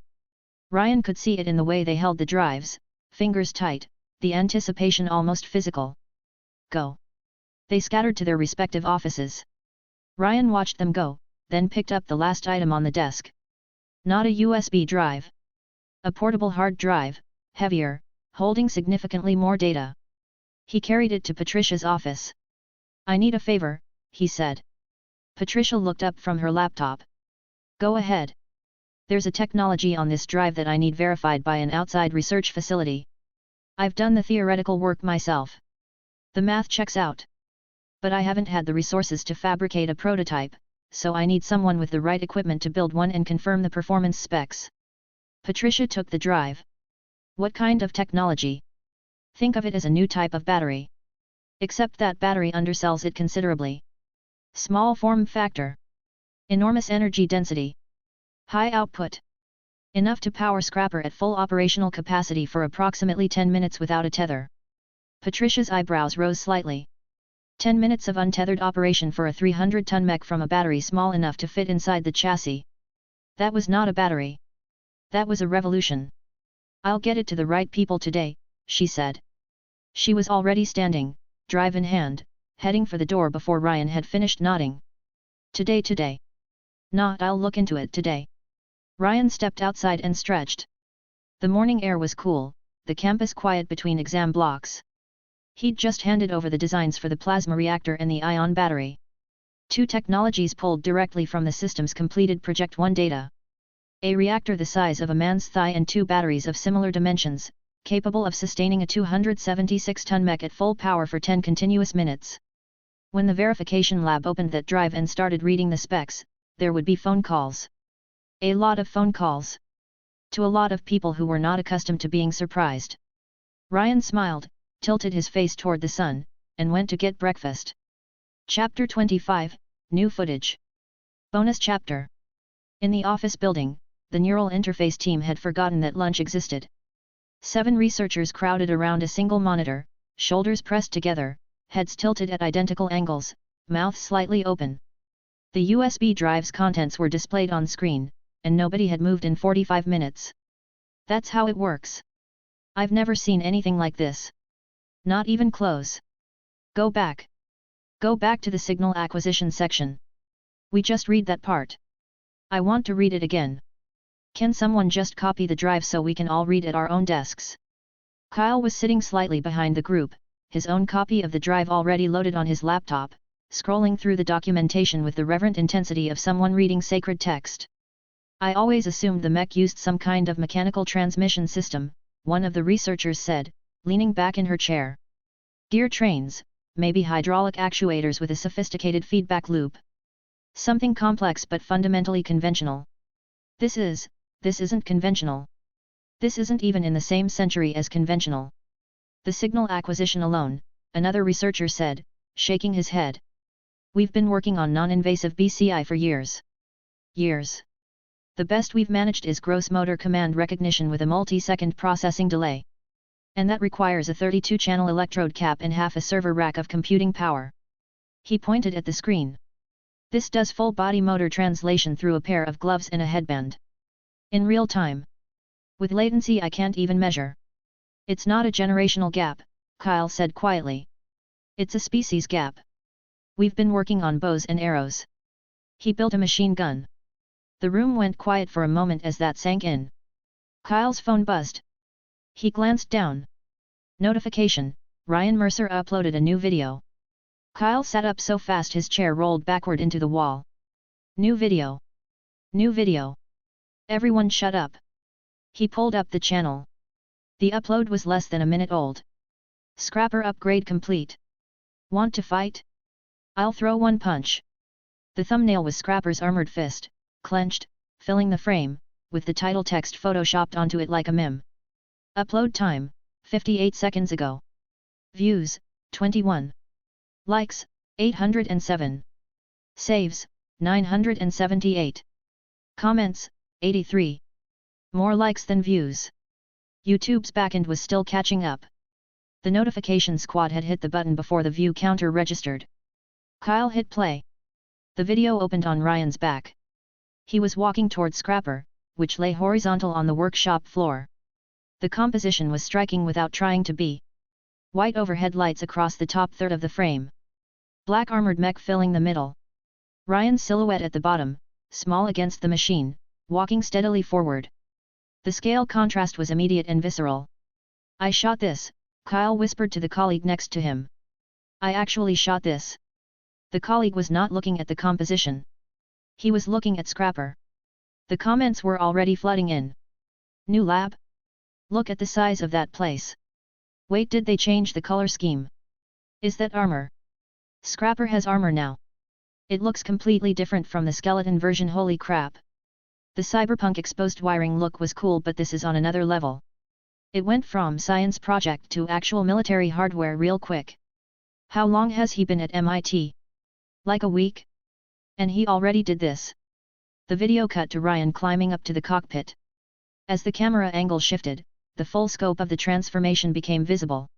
Ryan could see it in the way they held the drives, fingers tight, the anticipation almost physical. Go. They scattered to their respective offices. Ryan watched them go, then picked up the last item on the desk. Not a USB drive. A portable hard drive, heavier, holding significantly more data. He carried it to Patricia's office. I need a favor, he said. Patricia looked up from her laptop. Go ahead. There's a technology on this drive that I need verified by an outside research facility. I've done the theoretical work myself. The math checks out. But I haven't had the resources to fabricate a prototype, so I need someone with the right equipment to build one and confirm the performance specs. Patricia took the drive. What kind of technology? Think of it as a new type of battery. Except that battery undersells it considerably. Small form factor. Enormous energy density. High output. Enough to power Scrapper at full operational capacity for approximately 10 minutes without a tether. Patricia's eyebrows rose slightly. 10 minutes of untethered operation for a 300-ton mech from a battery small enough to fit inside the chassis. That was not a battery. That was a revolution. I'll get it to the right people today, she said. She was already standing, drive in hand, heading for the door before Ryan had finished nodding. Today. Not I'll look into it today. Ryan stepped outside and stretched. The morning air was cool, the campus quiet between exam blocks. He'd just handed over the designs for the plasma reactor and the ion battery. 2 technologies pulled directly from the system's completed Project 1 data. A reactor the size of a man's thigh and 2 batteries of similar dimensions, capable of sustaining a 276-ton mech at full power for 10 continuous minutes. When the verification lab opened that drive and started reading the specs, there would be phone calls. A lot of phone calls. To a lot of people who were not accustomed to being surprised. Ryan smiled, tilted his face toward the sun, and went to get breakfast. Chapter 25, New Footage. Bonus Chapter. In the office building, the neural interface team had forgotten that lunch existed. 7 researchers crowded around a single monitor, shoulders pressed together, heads tilted at identical angles, mouths slightly open. The USB drive's contents were displayed on screen, and nobody had moved in 45 minutes. That's how it works. I've never seen anything like this. Not even close. Go back. Go back to the signal acquisition section. We just read that part. I want to read it again. Can someone just copy the drive so we can all read at our own desks? Kyle was sitting slightly behind the group, his own copy of the drive already loaded on his laptop, scrolling through the documentation with the reverent intensity of someone reading sacred text. I always assumed the mech used some kind of mechanical transmission system, one of the researchers said, leaning back in her chair. Gear trains, maybe hydraulic actuators with a sophisticated feedback loop. Something complex but fundamentally conventional. This isn't conventional. This isn't even in the same century as conventional. The signal acquisition alone, another researcher said, shaking his head. We've been working on non-invasive BCI for years. Years. The best we've managed is gross motor command recognition with a multi-second processing delay. And that requires a 32-channel electrode cap and half a server rack of computing power. He pointed at the screen. This does full-body motor translation through a pair of gloves and a headband. In real time. With latency I can't even measure. It's not a generational gap, Kyle said quietly. It's a species gap. We've been working on bows and arrows. He built a machine gun. The room went quiet for a moment as that sank in. Kyle's phone buzzed. He glanced down. Notification, Ryan Mercer uploaded a new video. Kyle sat up so fast his chair rolled backward into the wall. New video. New video. Everyone shut up. He pulled up the channel. The upload was less than a minute old. Scrapper upgrade complete. Want to fight? I'll throw one punch. The thumbnail was Scrapper's armored fist, clenched, filling the frame, with the title text photoshopped onto it like a meme. Upload time, 58 seconds ago. Views, 21. Likes, 807. Saves, 978. Comments, 83. More likes than views. YouTube's backend was still catching up. The notification squad had hit the button before the view counter registered. Kyle hit play. The video opened on Ryan's back. He was walking toward Scrapper, which lay horizontal on the workshop floor. The composition was striking without trying to be. White overhead lights across the top third of the frame. Black armored mech filling the middle. Ryan's silhouette at the bottom, small against the machine, walking steadily forward. The scale contrast was immediate and visceral. I shot this, Kyle whispered to the colleague next to him. I actually shot this. The colleague was not looking at the composition. He was looking at Scrapper. The comments were already flooding in. New lab? Look at the size of that place. Wait, did they change the color scheme? Is that armor? Scrapper has armor now. It looks completely different from the skeleton version, holy crap. The cyberpunk exposed wiring look was cool, but this is on another level. It went from science project to actual military hardware real quick. How long has he been at MIT? Like a week? And he already did this. The video cut to Ryan climbing up to the cockpit. As the camera angle shifted, the full scope of the transformation became visible.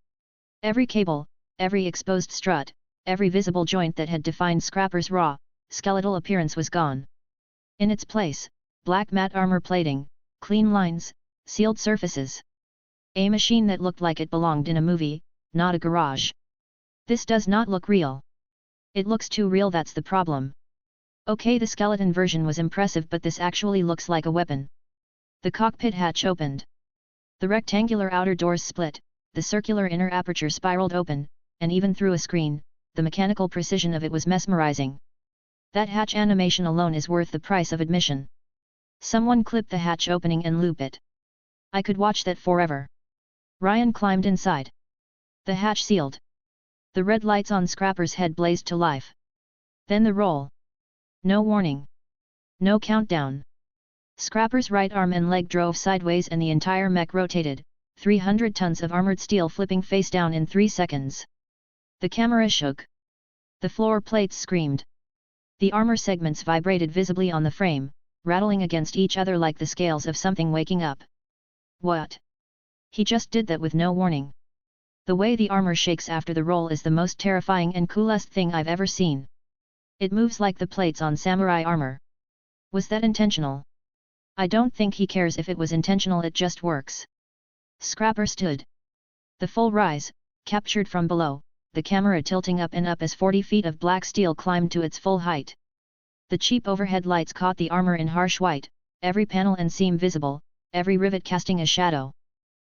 Every cable, every exposed strut, every visible joint that had defined Scrapper's raw, skeletal appearance was gone. In its place, black matte armor plating, clean lines, sealed surfaces. A machine that looked like it belonged in a movie, not a garage. This does not look real. It looks too real, that's the problem. Okay, the skeleton version was impressive, but this actually looks like a weapon. The cockpit hatch opened. The rectangular outer doors split, the circular inner aperture spiraled open, and even through a screen, the mechanical precision of it was mesmerizing. That hatch animation alone is worth the price of admission. Someone clip the hatch opening and loop it. I could watch that forever. Ryan climbed inside. The hatch sealed. The red lights on Scrapper's head blazed to life. Then the roll. No warning. No countdown. Scrapper's right arm and leg drove sideways and the entire mech rotated, 300 tons of armored steel flipping face down in 3 seconds. The camera shook. The floor plates screamed. The armor segments vibrated visibly on the frame, rattling against each other like the scales of something waking up. What? He just did that with no warning. The way the armor shakes after the roll is the most terrifying and coolest thing I've ever seen. It moves like the plates on samurai armor. Was that intentional? I don't think he cares if it was intentional, it just works. Scrapper stood. The full rise, captured from below, the camera tilting up and up as 40 feet of black steel climbed to its full height. The cheap overhead lights caught the armor in harsh white, every panel and seam visible, every rivet casting a shadow.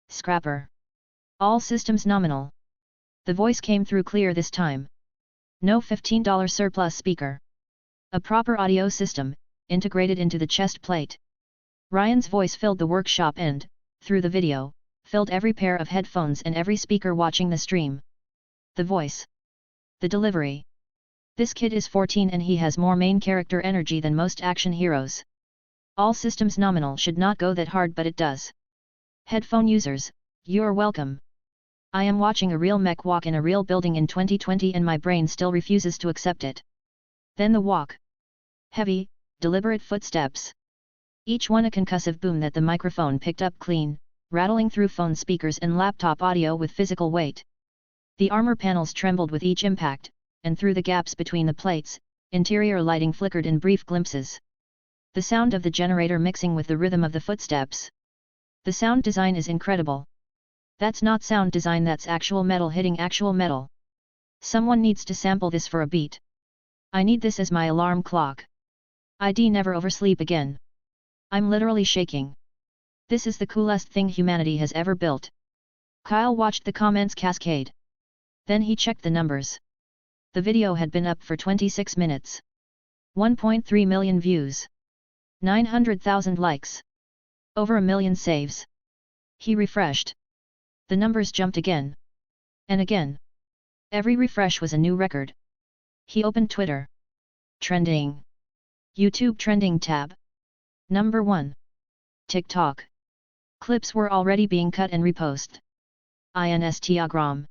Scrapper. All systems nominal. The voice came through clear this time. No $15 surplus speaker. A proper audio system, integrated into the chest plate. Ryan's voice filled the workshop and, through the video, filled every pair of headphones and every speaker watching the stream. The voice. The delivery. This kid is 14 and he has more main character energy than most action heroes. All systems nominal should not go that hard, but it does. Headphone users, you're welcome. I am watching a real mech walk in a real building in 2020 and my brain still refuses to accept it. Then the walk. Heavy, deliberate footsteps. Each one a concussive boom that the microphone picked up clean, rattling through phone speakers and laptop audio with physical weight. The armor panels trembled with each impact, and through the gaps between the plates, interior lighting flickered in brief glimpses. The sound of the generator mixing with the rhythm of the footsteps. The sound design is incredible. That's not sound design, that's actual metal hitting actual metal. Someone needs to sample this for a beat. I need this as my alarm clock. I'd never oversleep again. I'm literally shaking. This is the coolest thing humanity has ever built. Kyle watched the comments cascade. Then he checked the numbers. The video had been up for 26 minutes. 1.3 million views. 900,000 likes. Over 1 million saves. He refreshed. The numbers jumped again. And again. Every refresh was a new record. He opened Twitter. Trending. YouTube trending tab. Number 1. TikTok. Clips were already being cut and reposted. Instagram.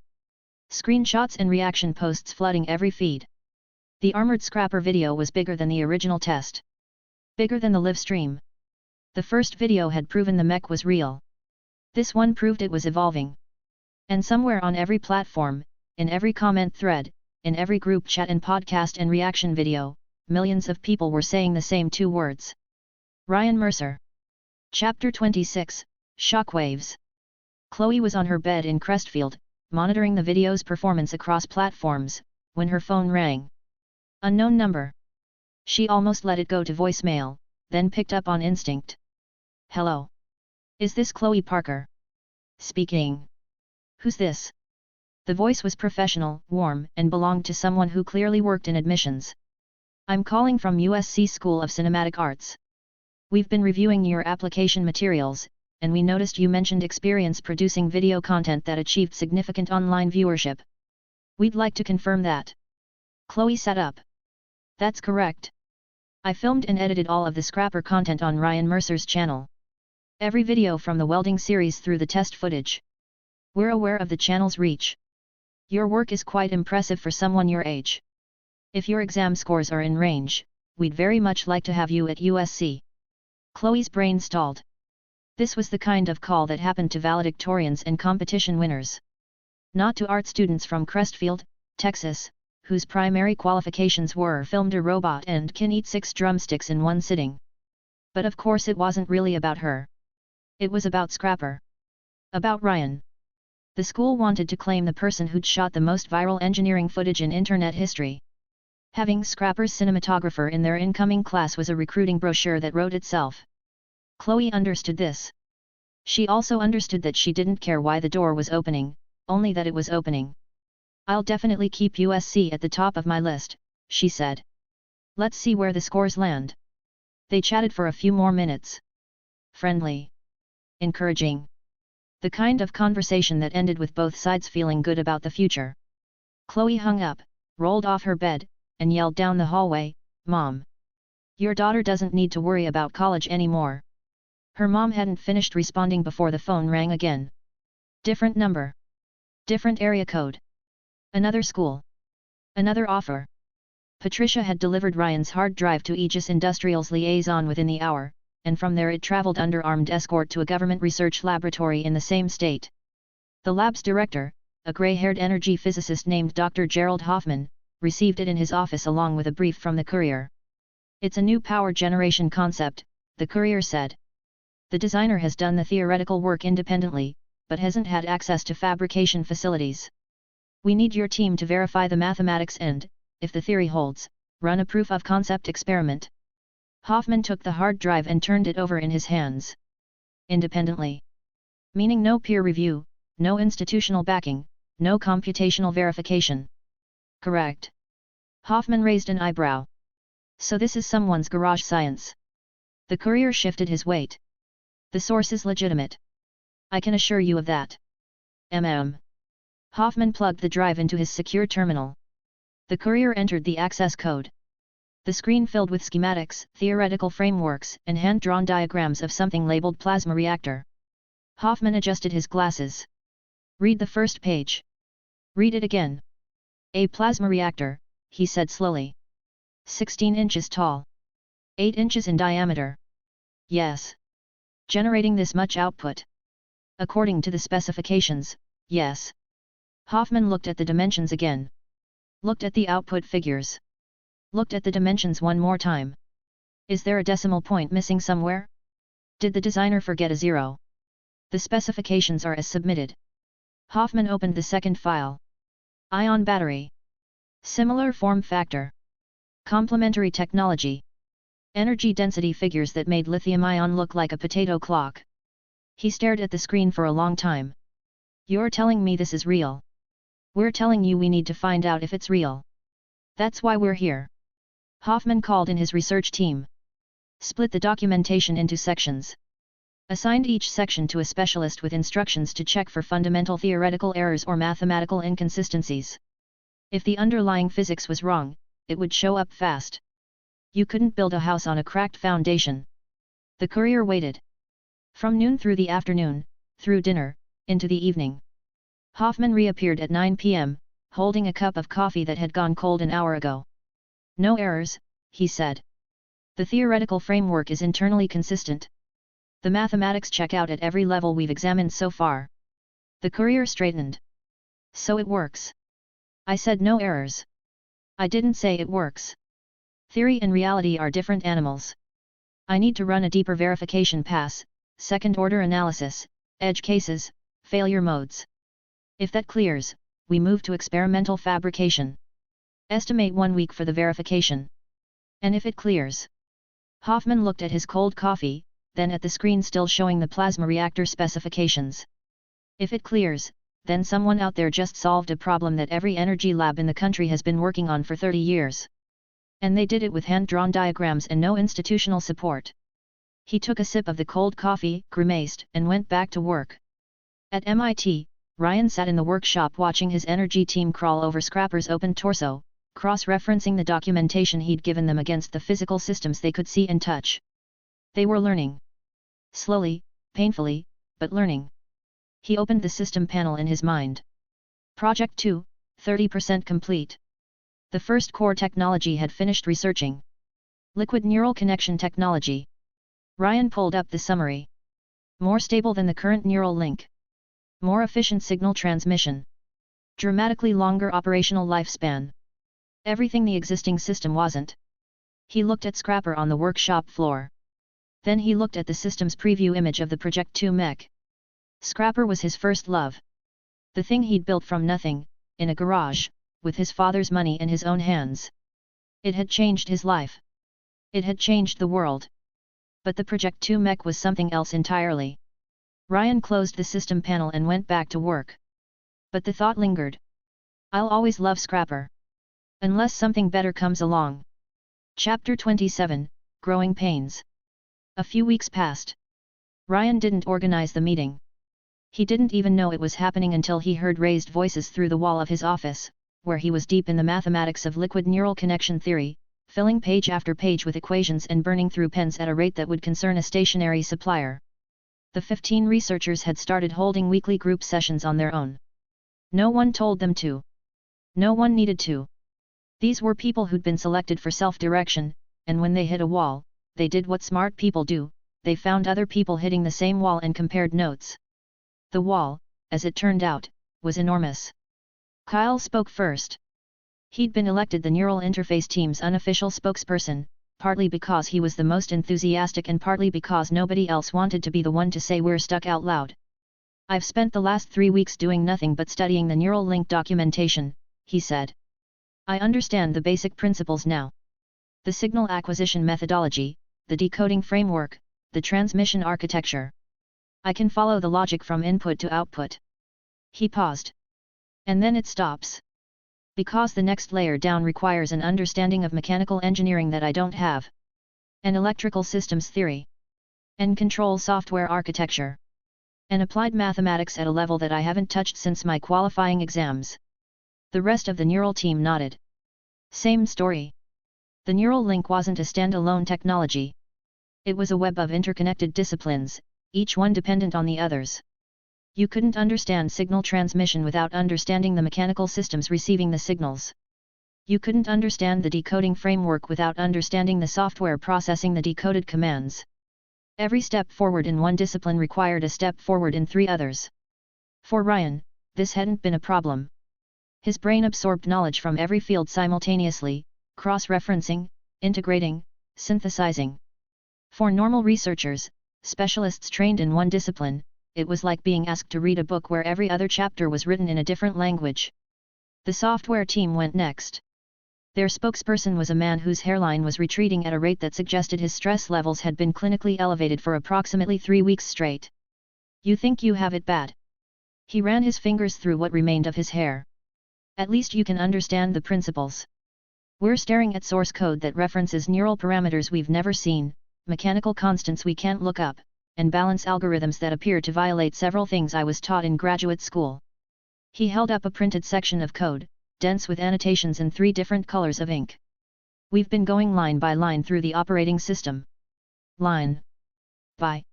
Screenshots and reaction posts flooding every feed. The Armored Scrapper video was bigger than the original test. Bigger than the live stream. The first video had proven the mech was real. This one proved it was evolving. And somewhere on every platform, in every comment thread, in every group chat and podcast and reaction video, millions of people were saying the same 2 words. Ryan Mercer. Chapter 26, Shockwaves. Chloe was on her bed in Crestfield, monitoring the video's performance across platforms, when her phone rang. Unknown number. She almost let it go to voicemail, then picked up on instinct. Hello. Is this Chloe Parker? Speaking. Who's this? The voice was professional, warm, and belonged to someone who clearly worked in admissions. I'm calling from USC School of Cinematic Arts. We've been reviewing your application materials, and we noticed you mentioned experience producing video content that achieved significant online viewership. We'd like to confirm that. Chloe sat up. That's correct. I filmed and edited all of the Scrapper content on Ryan Mercer's channel. Every video from the welding series through the test footage. We're aware of the channel's reach. Your work is quite impressive for someone your age. If your exam scores are in range, we'd very much like to have you at USC. Chloe's brain stalled. This was the kind of call that happened to valedictorians and competition winners. Not to art students from Crestfield, Texas, whose primary qualifications were filmed a robot and can eat 6 drumsticks in one sitting. But of course it wasn't really about her. It was about Scrapper. About Ryan. The school wanted to claim the person who'd shot the most viral engineering footage in internet history. Having Scrapper's cinematographer in their incoming class was a recruiting brochure that wrote itself. Chloe understood this. She also understood that she didn't care why the door was opening, only that it was opening. I'll definitely keep USC at the top of my list, she said. Let's see where the scores land. They chatted for a few more minutes. Friendly. Encouraging. The kind of conversation that ended with both sides feeling good about the future. Chloe hung up, rolled off her bed, and yelled down the hallway, Mom! Your daughter doesn't need to worry about college anymore. Her mom hadn't finished responding before the phone rang again. Different number. Different area code. Another school. Another offer. Patricia had delivered Ryan's hard drive to Aegis Industrial's liaison within the hour, and from there it traveled under armed escort to a government research laboratory in the same state. The lab's director, a gray-haired energy physicist named Dr. Gerald Hoffman, received it in his office along with a brief from the courier. It's a new power generation concept, the courier said. The designer has done the theoretical work independently, but hasn't had access to fabrication facilities. We need your team to verify the mathematics and, if the theory holds, run a proof of concept experiment. Hoffman took the hard drive and turned it over in his hands. Independently. Meaning no peer review, no institutional backing, no computational verification. Correct. Hoffman raised an eyebrow. So this is someone's garage science. The courier shifted his weight. The source is legitimate. I can assure you of that. Hoffman plugged the drive into his secure terminal. The courier entered the access code. The screen filled with schematics, theoretical frameworks, and hand-drawn diagrams of something labeled plasma reactor. Hoffman adjusted his glasses. Read the first page. Read it again. A plasma reactor, he said slowly. 16 inches tall. 8 inches in diameter. Yes. Generating this much output. According to the specifications, yes. Hoffman looked at the dimensions again. Looked at the output figures. Looked at the dimensions one more time. Is there a decimal point missing somewhere? Did the designer forget a zero? The specifications are as submitted. Hoffman opened the second file. Ion battery. Similar form factor. Complementary technology. Energy density figures that made lithium-ion look like a potato clock. He stared at the screen for a long time. You're telling me this is real? We're telling you we need to find out if it's real. That's why we're here. Hoffman called in his research team. Split the documentation into sections. Assigned each section to a specialist with instructions to check for fundamental theoretical errors or mathematical inconsistencies. If the underlying physics was wrong, it would show up fast. You couldn't build a house on a cracked foundation. The courier waited. From noon through the afternoon, through dinner, into the evening. Hoffman reappeared at 9 p.m., holding a cup of coffee that had gone cold an hour ago. No errors, he said. The theoretical framework is internally consistent. The mathematics check out at every level we've examined so far. The courier straightened. So it works. I said no errors. I didn't say it works. Theory and reality are different animals. I need to run a deeper verification pass, second-order analysis, edge cases, failure modes. If that clears, we move to experimental fabrication. Estimate 1 week for the verification. And if it clears? Hoffman looked at his cold coffee, then at the screen still showing the plasma reactor specifications. If it clears, then someone out there just solved a problem that every energy lab in the country has been working on for 30 years. And they did it with hand-drawn diagrams and no institutional support. He took a sip of the cold coffee, grimaced, and went back to work. At MIT, Ryan sat in the workshop watching his energy team crawl over Scrapper's open torso, cross-referencing the documentation he'd given them against the physical systems they could see and touch. They were learning. Slowly, painfully, but learning. He opened the system panel in his mind. Project 2, 30% complete. The first core technology had finished researching. Liquid neural connection technology. Ryan pulled up the summary. More stable than the current neural link. More efficient signal transmission. Dramatically longer operational lifespan. Everything the existing system wasn't. He looked at Scrapper on the workshop floor. Then he looked at the system's preview image of the Project 2 mech. Scrapper was his first love. The thing he'd built from nothing, in a garage, with his father's money in his own hands. It had changed his life. It had changed the world. But the Project 2 mech was something else entirely. Ryan closed the system panel and went back to work. But the thought lingered. I'll always love Scrapper. Unless something better comes along. Chapter 27, Growing Pains. A few weeks passed. Ryan didn't organize the meeting. He didn't even know it was happening until he heard raised voices through the wall of his office, where he was deep in the mathematics of liquid neural connection theory, filling page after page with equations and burning through pens at a rate that would concern a stationary supplier. The 15 researchers had started holding weekly group sessions on their own. No one told them to. No one needed to. These were people who'd been selected for self-direction, and when they hit a wall, they did what smart people do, they found other people hitting the same wall and compared notes. The wall, as it turned out, was enormous. Kyle spoke first. He'd been elected the neural interface team's unofficial spokesperson, partly because he was the most enthusiastic and partly because nobody else wanted to be the one to say "we're stuck" out loud. I've spent the last 3 weeks doing nothing but studying the neural link documentation, he said. I understand the basic principles now. The signal acquisition methodology, the decoding framework, the transmission architecture. I can follow the logic from input to output. He paused. And then it stops. Because the next layer down requires an understanding of mechanical engineering that I don't have. And electrical systems theory. And control software architecture. And applied mathematics at a level that I haven't touched since my qualifying exams. The rest of the neural team nodded. Same story. The neural link wasn't a standalone technology. It was a web of interconnected disciplines, each one dependent on the others. You couldn't understand signal transmission without understanding the mechanical systems receiving the signals. You couldn't understand the decoding framework without understanding the software processing the decoded commands. Every step forward in one discipline required a step forward in 3 others. For Ryan, this hadn't been a problem. His brain absorbed knowledge from every field simultaneously, cross-referencing, integrating, synthesizing. For normal researchers, specialists trained in one discipline, it was like being asked to read a book where every other chapter was written in a different language. The software team went next. Their spokesperson was a man whose hairline was retreating at a rate that suggested his stress levels had been clinically elevated for approximately 3 weeks straight. You think you have it bad? He ran his fingers through what remained of his hair. At least you can understand the principles. We're staring at source code that references neural parameters we've never seen, mechanical constants we can't look up, and balance algorithms that appear to violate several things I was taught in graduate school. He held up a printed section of code, dense with annotations in 3 different colors of ink. We've been going line by line through the operating system. Line by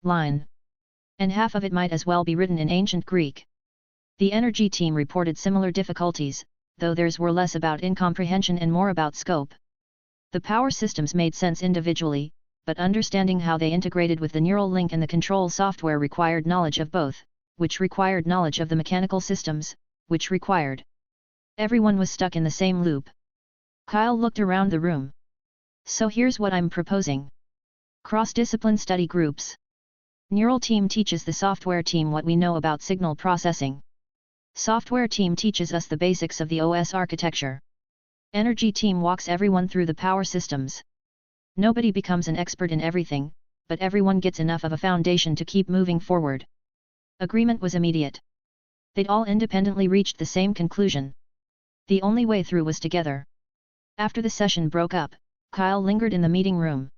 line. And half of it might as well be written in ancient Greek. The energy team reported similar difficulties, though theirs were less about incomprehension and more about scope. The power systems made sense individually, but understanding how they integrated with the neural link and the control software required knowledge of both, which required knowledge of the mechanical systems, which required. Everyone was stuck in the same loop. Kyle looked around the room. So here's what I'm proposing. Cross-discipline study groups. Neural team teaches the software team what we know about signal processing. Software team teaches us the basics of the OS architecture. Energy team walks everyone through the power systems. Nobody becomes an expert in everything, but everyone gets enough of a foundation to keep moving forward. Agreement was immediate. They'd all independently reached the same conclusion. The only way through was together. After the session broke up, Kyle lingered in the meeting room.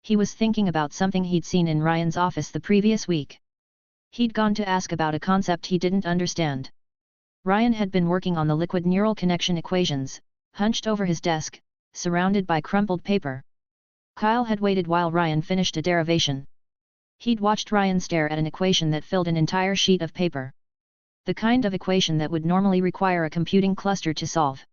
He was thinking about something he'd seen in Ryan's office the previous week. He'd gone to ask about a concept he didn't understand. Ryan had been working on the liquid neural connection equations, hunched over his desk, surrounded by crumpled paper. Kyle had waited while Ryan finished a derivation. He'd watched Ryan stare at an equation that filled an entire sheet of paper. The kind of equation that would normally require a computing cluster to solve.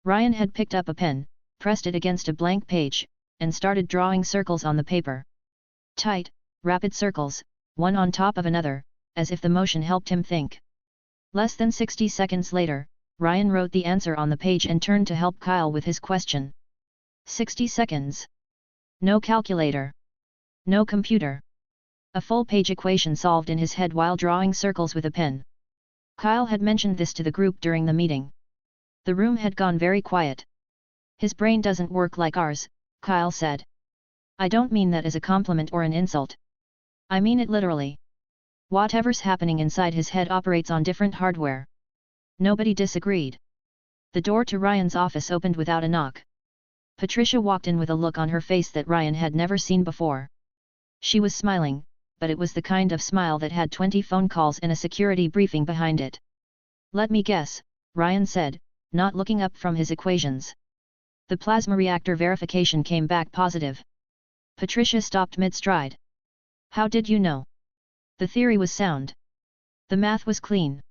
Ryan had picked up a pen, pressed it against a blank page, and started drawing circles on the paper. Tight, rapid circles, one on top of another, as if the motion helped him think. Less than 60 seconds later, Ryan wrote the answer on the page and turned to help Kyle with his question. 60 seconds. No calculator. No computer. A full-page equation solved in his head while drawing circles with a pen. Kyle had mentioned this to the group during the meeting. The room had gone very quiet. His brain doesn't work like ours, Kyle said. I don't mean that as a compliment or an insult. I mean it literally. Whatever's happening inside his head operates on different hardware. Nobody disagreed. The door to Ryan's office opened without a knock. Patricia walked in with a look on her face that Ryan had never seen before. She was smiling, but it was the kind of smile that had 20 phone calls and a security briefing behind it. Let me guess, Ryan said, not looking up from his equations. The plasma reactor verification came back positive. Patricia stopped mid-stride. How did you know? The theory was sound. The math was clean.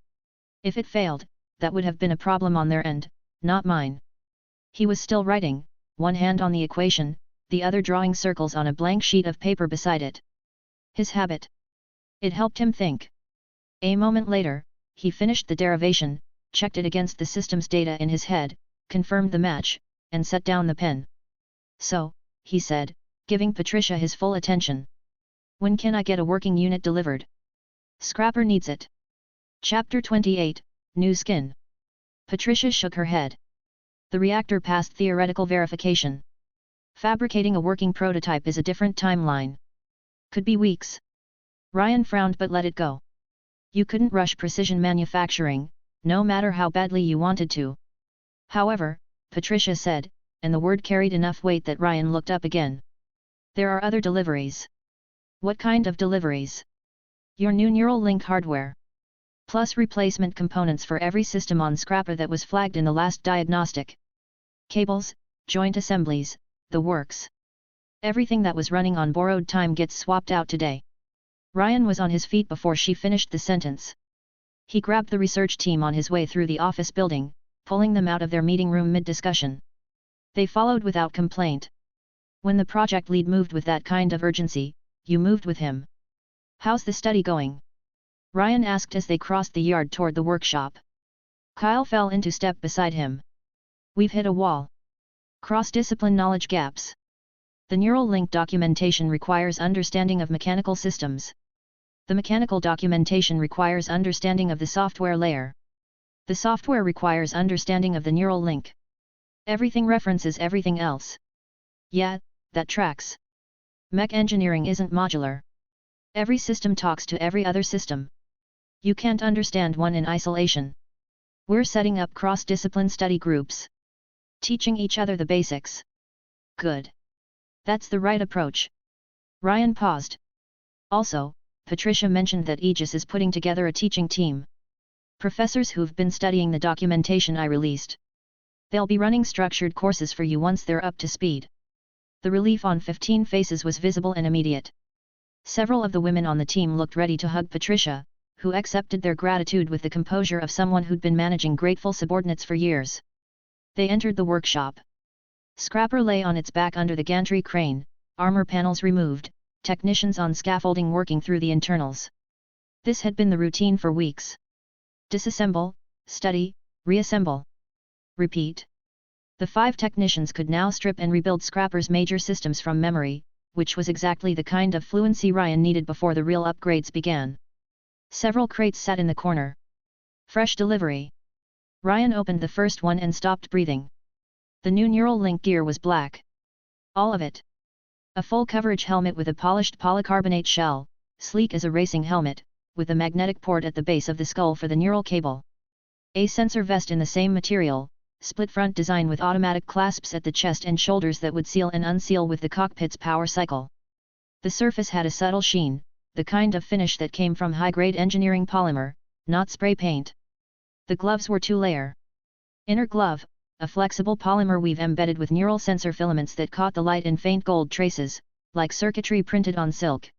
If it failed, that would have been a problem on their end, not mine. He was still writing, one hand on the equation, the other drawing circles on a blank sheet of paper beside it. His habit. It helped him think. A moment later, he finished the derivation, checked it against the system's data in his head, confirmed the match, and set down the pen. So, he said, giving Patricia his full attention. When can I get a working unit delivered? Scrapper needs it. Chapter 28, New Skin. Patricia shook her head. The reactor passed theoretical verification. Fabricating a working prototype is a different timeline. Could be weeks. Ryan frowned but let it go. You couldn't rush precision manufacturing, no matter how badly you wanted to. However, Patricia said, and the word carried enough weight that Ryan looked up again. There are other deliveries. What kind of deliveries? Your new neural link hardware. Plus replacement components for every system on Scrapper that was flagged in the last diagnostic. Cables, joint assemblies, the works. Everything that was running on borrowed time gets swapped out today. Ryan was on his feet before she finished the sentence. He grabbed the research team on his way through the office building, pulling them out of their meeting room mid-discussion. They followed without complaint. When the project lead moved with that kind of urgency, you moved with him. How's the study going? Ryan asked as they crossed the yard toward the workshop. Kyle fell into step beside him. We've hit a wall. Cross-discipline knowledge gaps. The neural link documentation requires understanding of mechanical systems. The mechanical documentation requires understanding of the software layer. The software requires understanding of the neural link. Everything references everything else. Yeah, that tracks. Mech engineering isn't modular. Every system talks to every other system. You can't understand one in isolation. We're setting up cross-discipline study groups. Teaching each other the basics. Good. That's the right approach. Ryan paused. Also, Patricia mentioned that Aegis is putting together a teaching team. Professors who've been studying the documentation I released. They'll be running structured courses for you once they're up to speed. The relief on 15 faces was visible and immediate. Several of the women on the team looked ready to hug Patricia, who accepted their gratitude with the composure of someone who'd been managing grateful subordinates for years. They entered the workshop. Scrapper lay on its back under the gantry crane, armor panels removed, technicians on scaffolding working through the internals. This had been the routine for weeks. Disassemble, study, reassemble. Repeat. The 5 technicians could now strip and rebuild Scrapper's major systems from memory, which was exactly the kind of fluency Ryan needed before the real upgrades began. Several crates sat in the corner. Fresh delivery. Ryan opened the first one and stopped breathing. The new neural link gear was black. All of it. A full coverage helmet with a polished polycarbonate shell, sleek as a racing helmet, with a magnetic port at the base of the skull for the neural cable. A sensor vest in the same material, split front design with automatic clasps at the chest and shoulders that would seal and unseal with the cockpit's power cycle. The surface had a subtle sheen, the kind of finish that came from high-grade engineering polymer, not spray paint. The gloves were 2-layer. Inner glove, a flexible polymer weave embedded with neural sensor filaments that caught the light in faint gold traces, like circuitry printed on silk.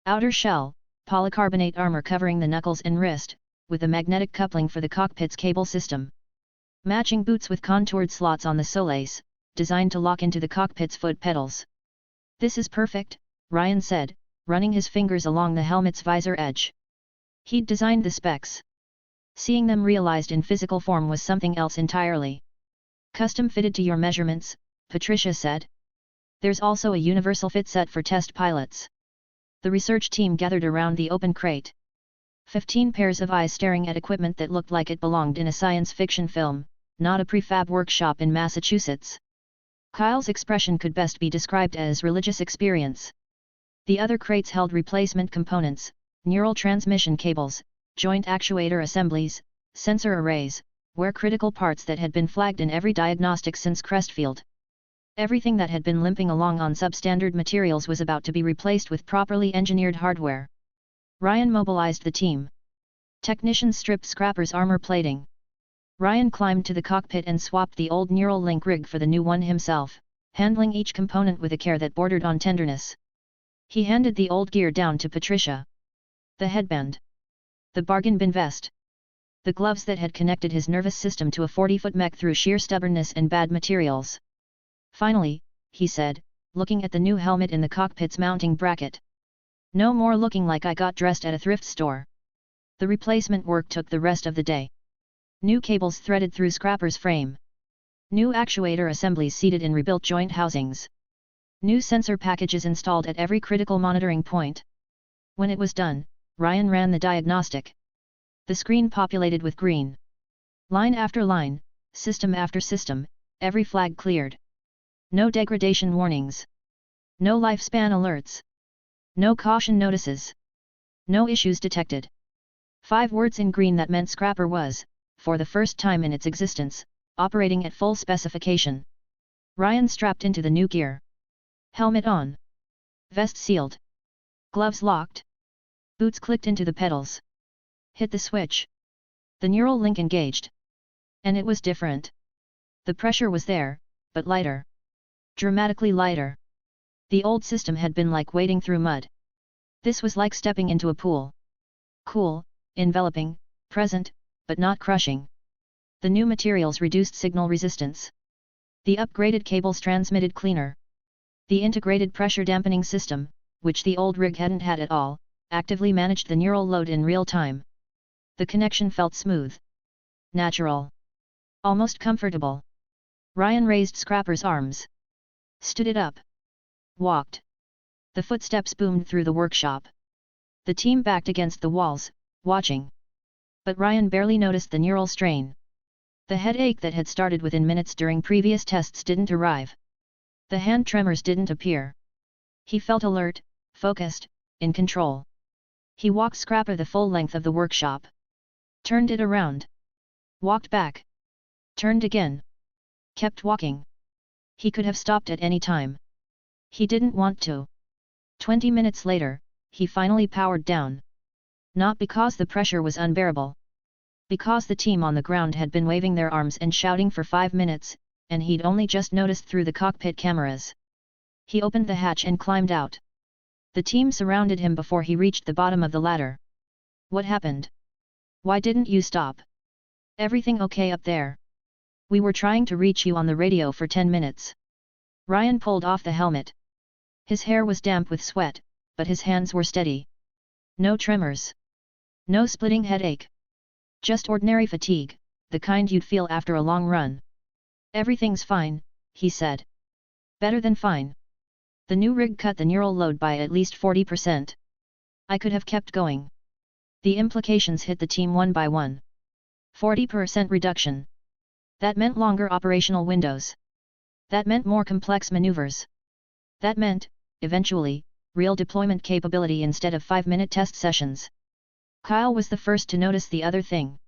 Outer shell, polycarbonate armor covering the knuckles and wrist, with a magnetic coupling for the cockpit's cable system. Matching boots with contoured slots on the soles, designed to lock into the cockpit's foot pedals. This is perfect, Ryan said, running his fingers along the helmet's visor edge. He'd designed the specs. Seeing them realized in physical form was something else entirely. Custom fitted to your measurements, Patricia said. There's also a universal fit set for test pilots. The research team gathered around the open crate. 15 pairs of eyes staring at equipment that looked like it belonged in a science fiction film, not a prefab workshop in Massachusetts. Kyle's expression could best be described as religious experience. The other crates held replacement components, neural transmission cables, joint actuator assemblies, sensor arrays, were critical parts that had been flagged in every diagnostic since Crestfield. Everything that had been limping along on substandard materials was about to be replaced with properly engineered hardware. Ryan mobilized the team. Technicians stripped Scrapper's armor plating. Ryan climbed to the cockpit and swapped the old neural link rig for the new one himself, handling each component with a care that bordered on tenderness. He handed the old gear down to Patricia. The headband. The bargain bin vest. The gloves that had connected his nervous system to a 40-foot mech through sheer stubbornness and bad materials. Finally, he said, looking at the new helmet in the cockpit's mounting bracket. No more looking like I got dressed at a thrift store. The replacement work took the rest of the day. New cables threaded through Scrapper's frame. New actuator assemblies seated in rebuilt joint housings. New sensor packages installed at every critical monitoring point. When it was done, Ryan ran the diagnostic. The screen populated with green. Line after line, system after system, every flag cleared. No degradation warnings. No lifespan alerts. No caution notices. No issues detected. 5 words in green that meant Scrapper was, for the first time in its existence, operating at full specification. Ryan strapped into the new gear. Helmet on. Vest sealed. Gloves locked. Boots clicked into the pedals. Hit the switch. The neural link engaged. And it was different. The pressure was there, but lighter. Dramatically lighter. The old system had been like wading through mud. This was like stepping into a pool. Cool, enveloping, present, but not crushing. The new materials reduced signal resistance. The upgraded cables transmitted cleaner. The integrated pressure dampening system, which the old rig hadn't had at all, actively managed the neural load in real time. The connection felt smooth. Natural. Almost comfortable. Ryan raised Scrapper's arms. Stood it up. Walked. The footsteps boomed through the workshop. The team backed against the walls, watching. But Ryan barely noticed the neural strain. The headache that had started within minutes during previous tests didn't arrive. The hand tremors didn't appear. He felt alert, focused, in control. He walked Scrapper the full length of the workshop. Turned it around. Walked back. Turned again. Kept walking. He could have stopped at any time. He didn't want to. 20 minutes later, he finally powered down. Not because the pressure was unbearable. Because the team on the ground had been waving their arms and shouting for 5 minutes, and he'd only just noticed through the cockpit cameras. He opened the hatch and climbed out. The team surrounded him before he reached the bottom of the ladder. What happened? Why didn't you stop? Everything okay up there? We were trying to reach you on the radio for 10 minutes. Ryan pulled off the helmet. His hair was damp with sweat, but his hands were steady. No tremors. No splitting headache. Just ordinary fatigue, the kind you'd feel after a long run. Everything's fine, he said. Better than fine. The new rig cut the neural load by at least 40%. I could have kept going. The implications hit the team one by one. 40% reduction. That meant longer operational windows. That meant more complex maneuvers. That meant, eventually, real deployment capability instead of 5-minute test sessions. Kyle was the first to notice the other thing.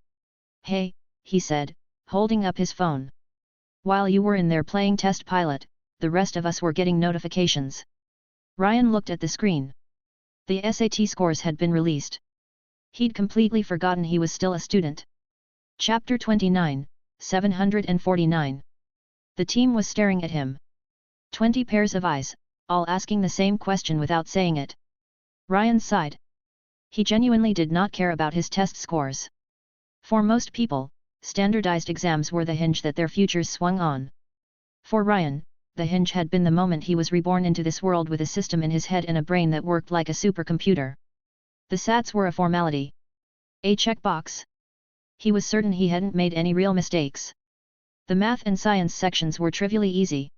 Hey, he said, holding up his phone. While you were in there playing test pilot, the rest of us were getting notifications. Ryan looked at the screen. The SAT scores had been released. He'd completely forgotten he was still a student. Chapter 29, 749. The team was staring at him. 20 pairs of eyes, all asking the same question without saying it. Ryan sighed. He genuinely did not care about his test scores. For most people, standardized exams were the hinge that their futures swung on. For Ryan, the hinge had been the moment he was reborn into this world with a system in his head and a brain that worked like a supercomputer. The SATs were a formality. A checkbox. He was certain he hadn't made any real mistakes. The math and science sections were trivially easy.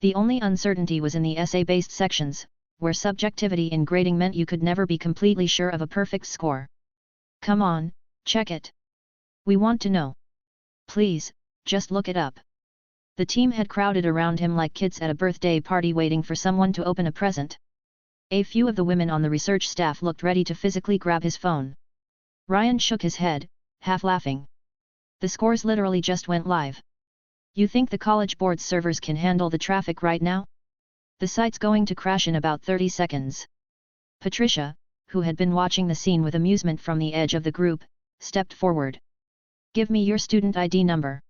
The only uncertainty was in the essay-based sections, where subjectivity in grading meant you could never be completely sure of a perfect score. Come on, check it. We want to know. Please, just look it up. The team had crowded around him like kids at a birthday party waiting for someone to open a present. A few of the women on the research staff looked ready to physically grab his phone. Ryan shook his head, half laughing. The scores literally just went live. You think the College Board's servers can handle the traffic right now? The site's going to crash in about 30 seconds. Patricia, who had been watching the scene with amusement from the edge of the group, stepped forward. Give me your student ID number.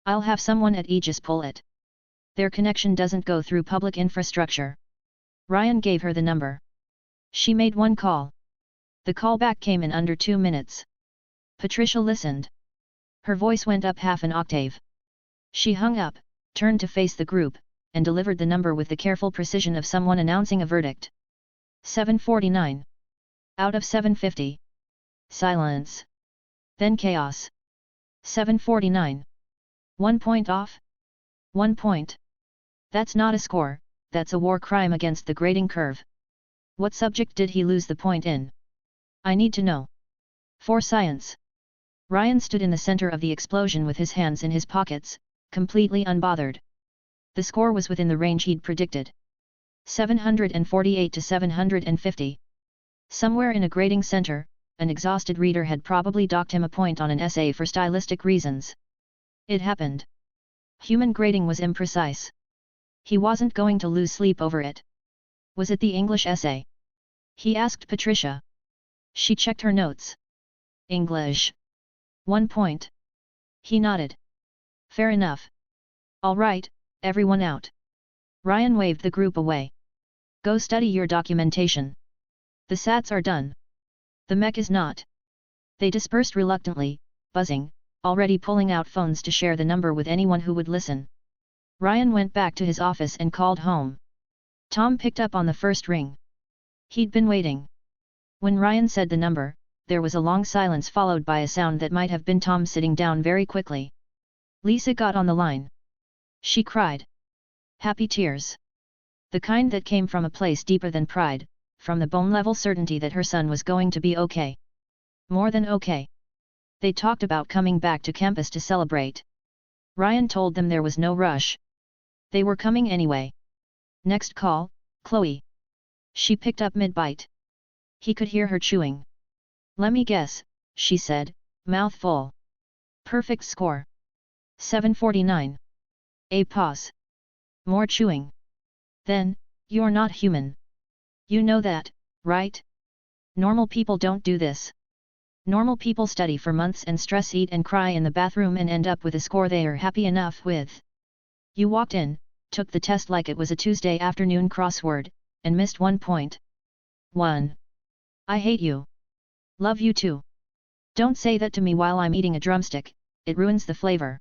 I'll have someone at Aegis pull it. Their connection doesn't go through public infrastructure. Ryan gave her the number. She made one call. The callback came in under 2 minutes. Patricia listened. Her voice went up half an octave. She hung up, turned to face the group, and delivered the number with the careful precision of someone announcing a verdict. 749. Out of 750. Silence. Then chaos. 749. 1 point off? 1 point. That's not a score, that's a war crime against the grading curve. What subject did he lose the point in? I need to know. For science. Ryan stood in the center of the explosion with his hands in his pockets, completely unbothered. The score was within the range he'd predicted. 748 to 750. Somewhere in a grading center, an exhausted reader had probably docked him a point on an essay for stylistic reasons. It happened. Human grading was imprecise. He wasn't going to lose sleep over it. Was it the English essay? He asked Patricia. She checked her notes. English. 1 point. He nodded. Fair enough. All right, everyone out. Ryan waved the group away. Go study your documentation. The SATs are done. The mech is not. They dispersed reluctantly, buzzing, already pulling out phones to share the number with anyone who would listen. Ryan went back to his office and called home. Tom picked up on the first ring. He'd been waiting. When Ryan said the number, there was a long silence followed by a sound that might have been Tom sitting down very quickly. Lisa got on the line. She cried. Happy tears. The kind that came from a place deeper than pride, from the bone-level certainty that her son was going to be okay. More than okay. They talked about coming back to campus to celebrate. Ryan told them there was no rush. They were coming anyway. Next call, Chloe. She picked up mid-bite. He could hear her chewing. Let me guess, she said, mouth full. Perfect score. 749. A pause. More chewing. Then, you're not human. You know that, right? Normal people don't do this. Normal people study for months and stress eat and cry in the bathroom and end up with a score they are happy enough with. You walked in, took the test like it was a Tuesday afternoon crossword, and missed 1 point. 1. I hate you. Love you too. Don't say that to me while I'm eating a drumstick, it ruins the flavor.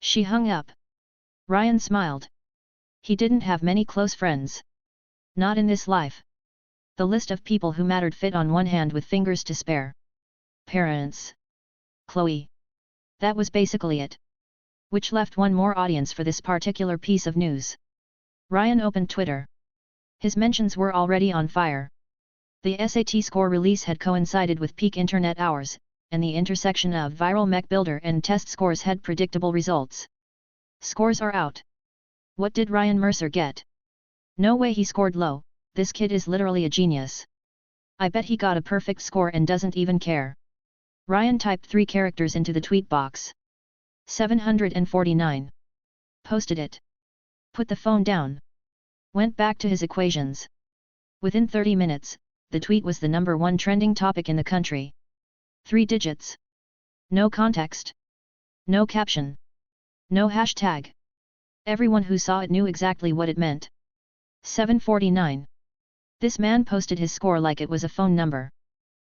She hung up. Ryan smiled. He didn't have many close friends. Not in this life. The list of people who mattered fit on one hand with fingers to spare. Parents. Chloe. That was basically it. Which left one more audience for this particular piece of news. Ryan opened Twitter. His mentions were already on fire. The SAT score release had coincided with peak internet hours, and the intersection of viral mech builder and test scores had predictable results. Scores are out. What did Ryan Mercer get? No way he scored low, this kid is literally a genius. I bet he got a perfect score and doesn't even care. Ryan typed 3 characters into the tweet box. 749. Posted it. Put the phone down. Went back to his equations. Within 30 minutes, the tweet was the #1 trending topic in the country. 3 digits. No context. No caption. No hashtag. Everyone who saw it knew exactly what it meant. 749. This man posted his score like it was a phone number.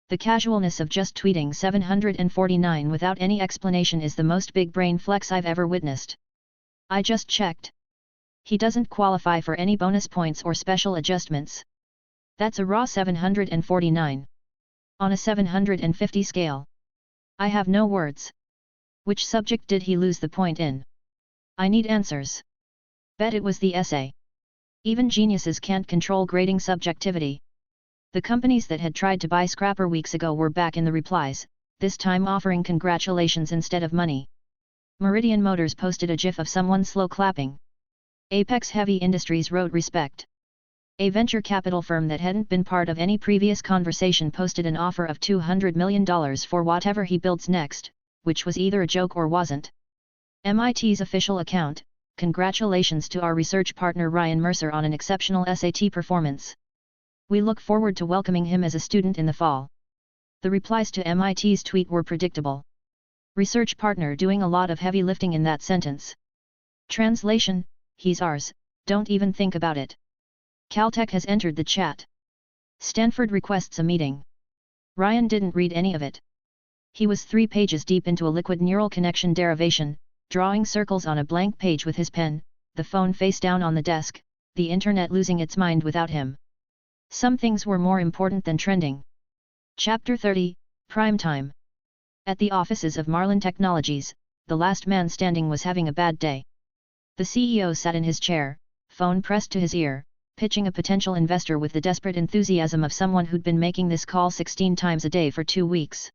The casualness of just tweeting 749 without any explanation is the most big brain flex I've ever witnessed. I just checked. He doesn't qualify for any bonus points or special adjustments. That's a raw 749. On a 750 scale. I have no words. Which subject did he lose the point in? I need answers. Bet it was the essay. Even geniuses can't control grading subjectivity. The companies that had tried to buy Scrapper weeks ago were back in the replies, this time offering congratulations instead of money. Meridian Motors posted a gif of someone slow clapping. Apex Heavy Industries wrote respect. A venture capital firm that hadn't been part of any previous conversation posted an offer of $200 million for whatever he builds next, which was either a joke or wasn't. MIT's official account, congratulations to our research partner Ryan Mercer on an exceptional SAT performance. We look forward to welcoming him as a student in the fall. The replies to MIT's tweet were predictable. Research partner doing a lot of heavy lifting in that sentence. Translation, he's ours, don't even think about it. Caltech has entered the chat. Stanford requests a meeting. Ryan didn't read any of it. He was 3 pages deep into a liquid neural connection derivation, drawing circles on a blank page with his pen, the phone face down on the desk, the internet losing its mind without him. Some things were more important than trending. Chapter 30, Prime Time. At the offices of Marlin Technologies, the last man standing was having a bad day. The CEO sat in his chair, phone pressed to his ear, pitching a potential investor with the desperate enthusiasm of someone who'd been making this call 16 times a day for 2 weeks.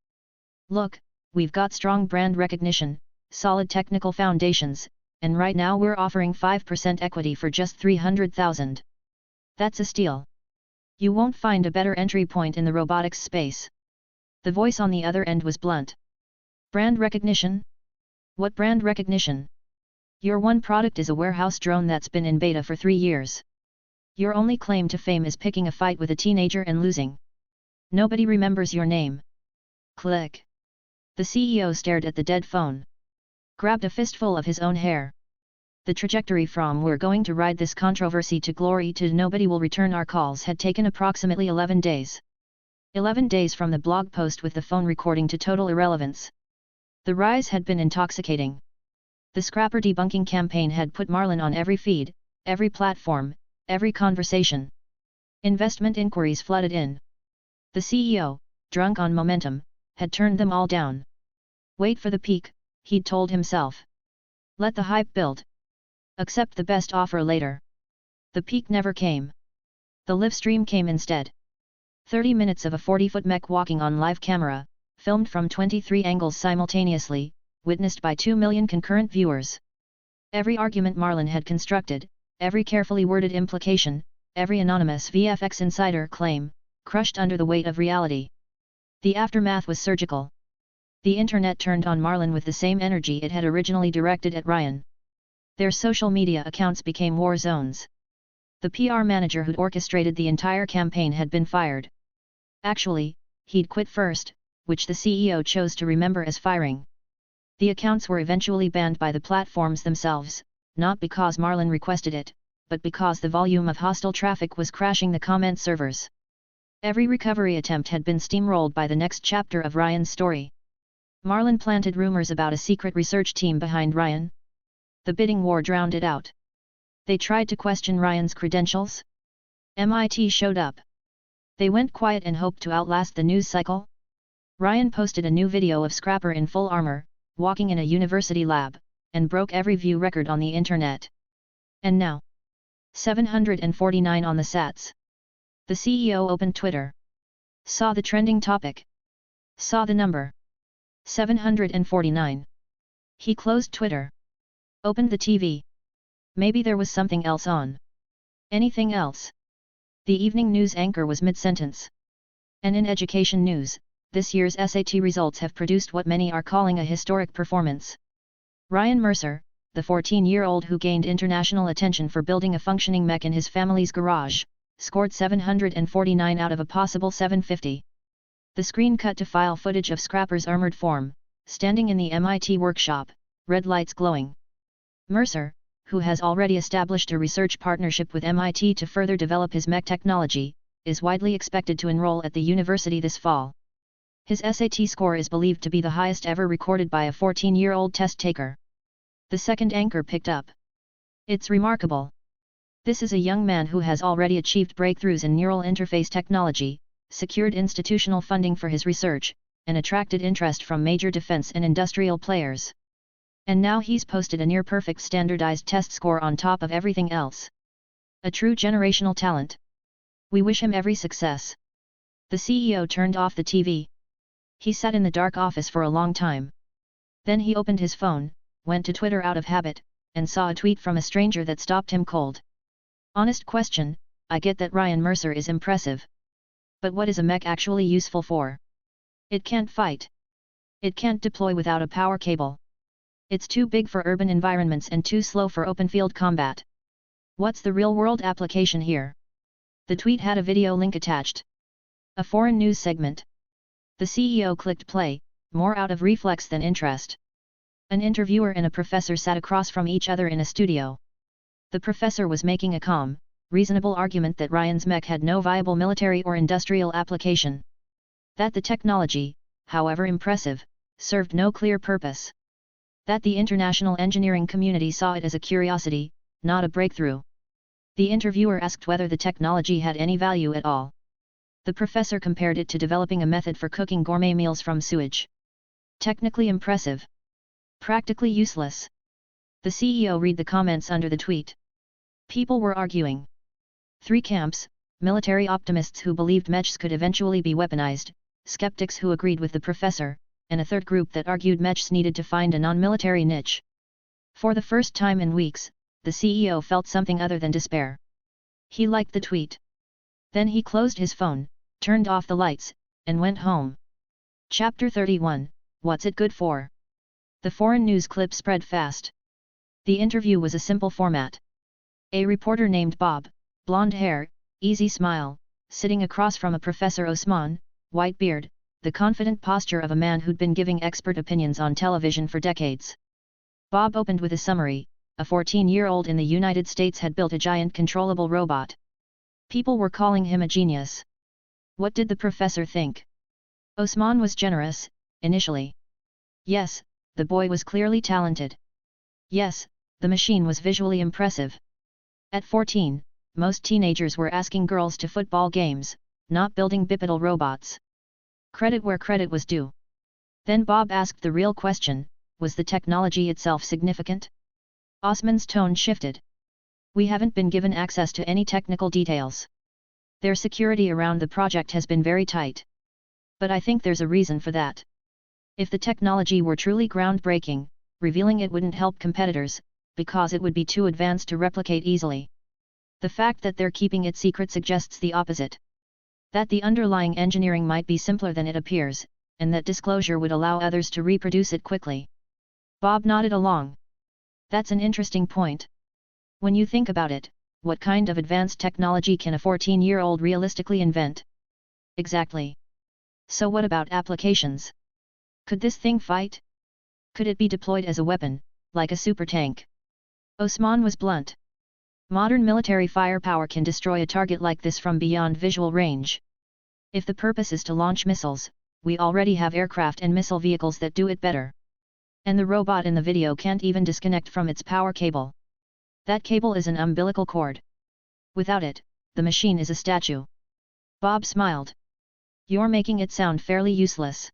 "Look, we've got strong brand recognition, solid technical foundations, and right now we're offering 5% equity for just $300,000. That's a steal. You won't find a better entry point in the robotics space." The voice on the other end was blunt. "Brand recognition? What brand recognition? Your one product is a warehouse drone that's been in beta for 3 years. Your only claim to fame is picking a fight with a teenager and losing. Nobody remembers your name." Click. The CEO stared at the dead phone. Grabbed a fistful of his own hair. The trajectory from "we're going to ride this controversy to glory" to "nobody will return our calls" had taken approximately 11 days. 11 days from the blog post with the phone recording to total irrelevance. The rise had been intoxicating. The scrapper debunking campaign had put Marlin on every feed, every platform, every conversation. Investment inquiries flooded in. The CEO, drunk on momentum, had turned them all down. Wait for the peak, he'd told himself. Let the hype build. Accept the best offer later. The peak never came. The live stream came instead. 30 minutes of a 40-foot mech walking on live camera, filmed from 23 angles simultaneously, witnessed by 2 million concurrent viewers. Every argument Marlin had constructed, every carefully worded implication, every anonymous VFX insider claim, crushed under the weight of reality. The aftermath was surgical. The internet turned on Marlin with the same energy it had originally directed at Ryan. Their social media accounts became war zones. The PR manager who'd orchestrated the entire campaign had been fired. Actually, he'd quit first, which the CEO chose to remember as firing. The accounts were eventually banned by the platforms themselves, not because Marlin requested it, but because the volume of hostile traffic was crashing the comment servers. Every recovery attempt had been steamrolled by the next chapter of Ryan's story. Marlin planted rumors about a secret research team behind Ryan. The bidding war drowned it out. They tried to question Ryan's credentials. MIT showed up. They went quiet and hoped to outlast the news cycle. Ryan posted a new video of Scrapper in full armor, walking in a university lab, and broke every view record on the internet. And now? 749 on the sats. The CEO opened Twitter. Saw the trending topic. Saw the number. 749. He closed Twitter. Opened the TV. Maybe there was something else on. Anything else? The evening news anchor was mid-sentence. And in education news, this year's SAT results have produced what many are calling a historic performance. Ryan Mercer, the 14-year-old who gained international attention for building a functioning mech in his family's garage, scored 749 out of a possible 750. The screen cut to file footage of Scrapper's armored form, standing in the MIT workshop, red lights glowing. Mercer, who has already established a research partnership with MIT to further develop his mech technology, is widely expected to enroll at the university this fall. His SAT score is believed to be the highest ever recorded by a 14-year-old test taker. The second anchor picked up. It's remarkable. This is a young man who has already achieved breakthroughs in neural interface technology, secured institutional funding for his research, and attracted interest from major defense and industrial players. And now he's posted a near-perfect standardized test score on top of everything else. A true generational talent. We wish him every success. The CEO turned off the TV. He sat in the dark office for a long time. Then he opened his phone, went to Twitter out of habit, and saw a tweet from a stranger that stopped him cold. Honest question, I get that Ryan Mercer is impressive. But what is a mech actually useful for? It can't fight. It can't deploy without a power cable. It's too big for urban environments and too slow for open field combat. What's the real-world application here? The tweet had a video link attached. A foreign news segment. The CEO clicked play, more out of reflex than interest. An interviewer and a professor sat across from each other in a studio. The professor was making a calm, reasonable argument that Ryan's mech had no viable military or industrial application. That the technology, however impressive, served no clear purpose. That the international engineering community saw it as a curiosity, not a breakthrough. The interviewer asked whether the technology had any value at all. The professor compared it to developing a method for cooking gourmet meals from sewage. Technically impressive. Practically useless. The CEO read the comments under the tweet. People were arguing. Three camps: military optimists who believed mechs could eventually be weaponized, skeptics who agreed with the professor, and a third group that argued mechs needed to find a non-military niche. For the first time in weeks, the CEO felt something other than despair. He liked the tweet. Then he closed his phone, turned off the lights, and went home. Chapter 31, What's it good for? The foreign news clip spread fast. The interview was a simple format. A reporter named Bob, blonde hair, easy smile, sitting across from a Professor Osman, white beard, the confident posture of a man who'd been giving expert opinions on television for decades. Bob opened with a summary. A 14-year-old in the United States had built a giant controllable robot. People were calling him a genius. What did the professor think? Osman was generous, initially. Yes, the boy was clearly talented. Yes, the machine was visually impressive. At 14, most teenagers were asking girls to football games, not building bipedal robots. Credit where credit was due. Then Bob asked the real question: was the technology itself significant? Osman's tone shifted. We haven't been given access to any technical details. Their security around the project has been very tight. But I think there's a reason for that. If the technology were truly groundbreaking, revealing it wouldn't help competitors, because it would be too advanced to replicate easily. The fact that they're keeping it secret suggests the opposite. That the underlying engineering might be simpler than it appears, and that disclosure would allow others to reproduce it quickly. Bob nodded along. That's an interesting point. When you think about it, what kind of advanced technology can a 14-year-old realistically invent? Exactly. So what about applications? Could this thing fight? Could it be deployed as a weapon, like a super tank? Osman was blunt. Modern military firepower can destroy a target like this from beyond visual range. If the purpose is to launch missiles, we already have aircraft and missile vehicles that do it better. And the robot in the video can't even disconnect from its power cable. That cable is an umbilical cord. Without it, the machine is a statue. Bob smiled. You're making it sound fairly useless.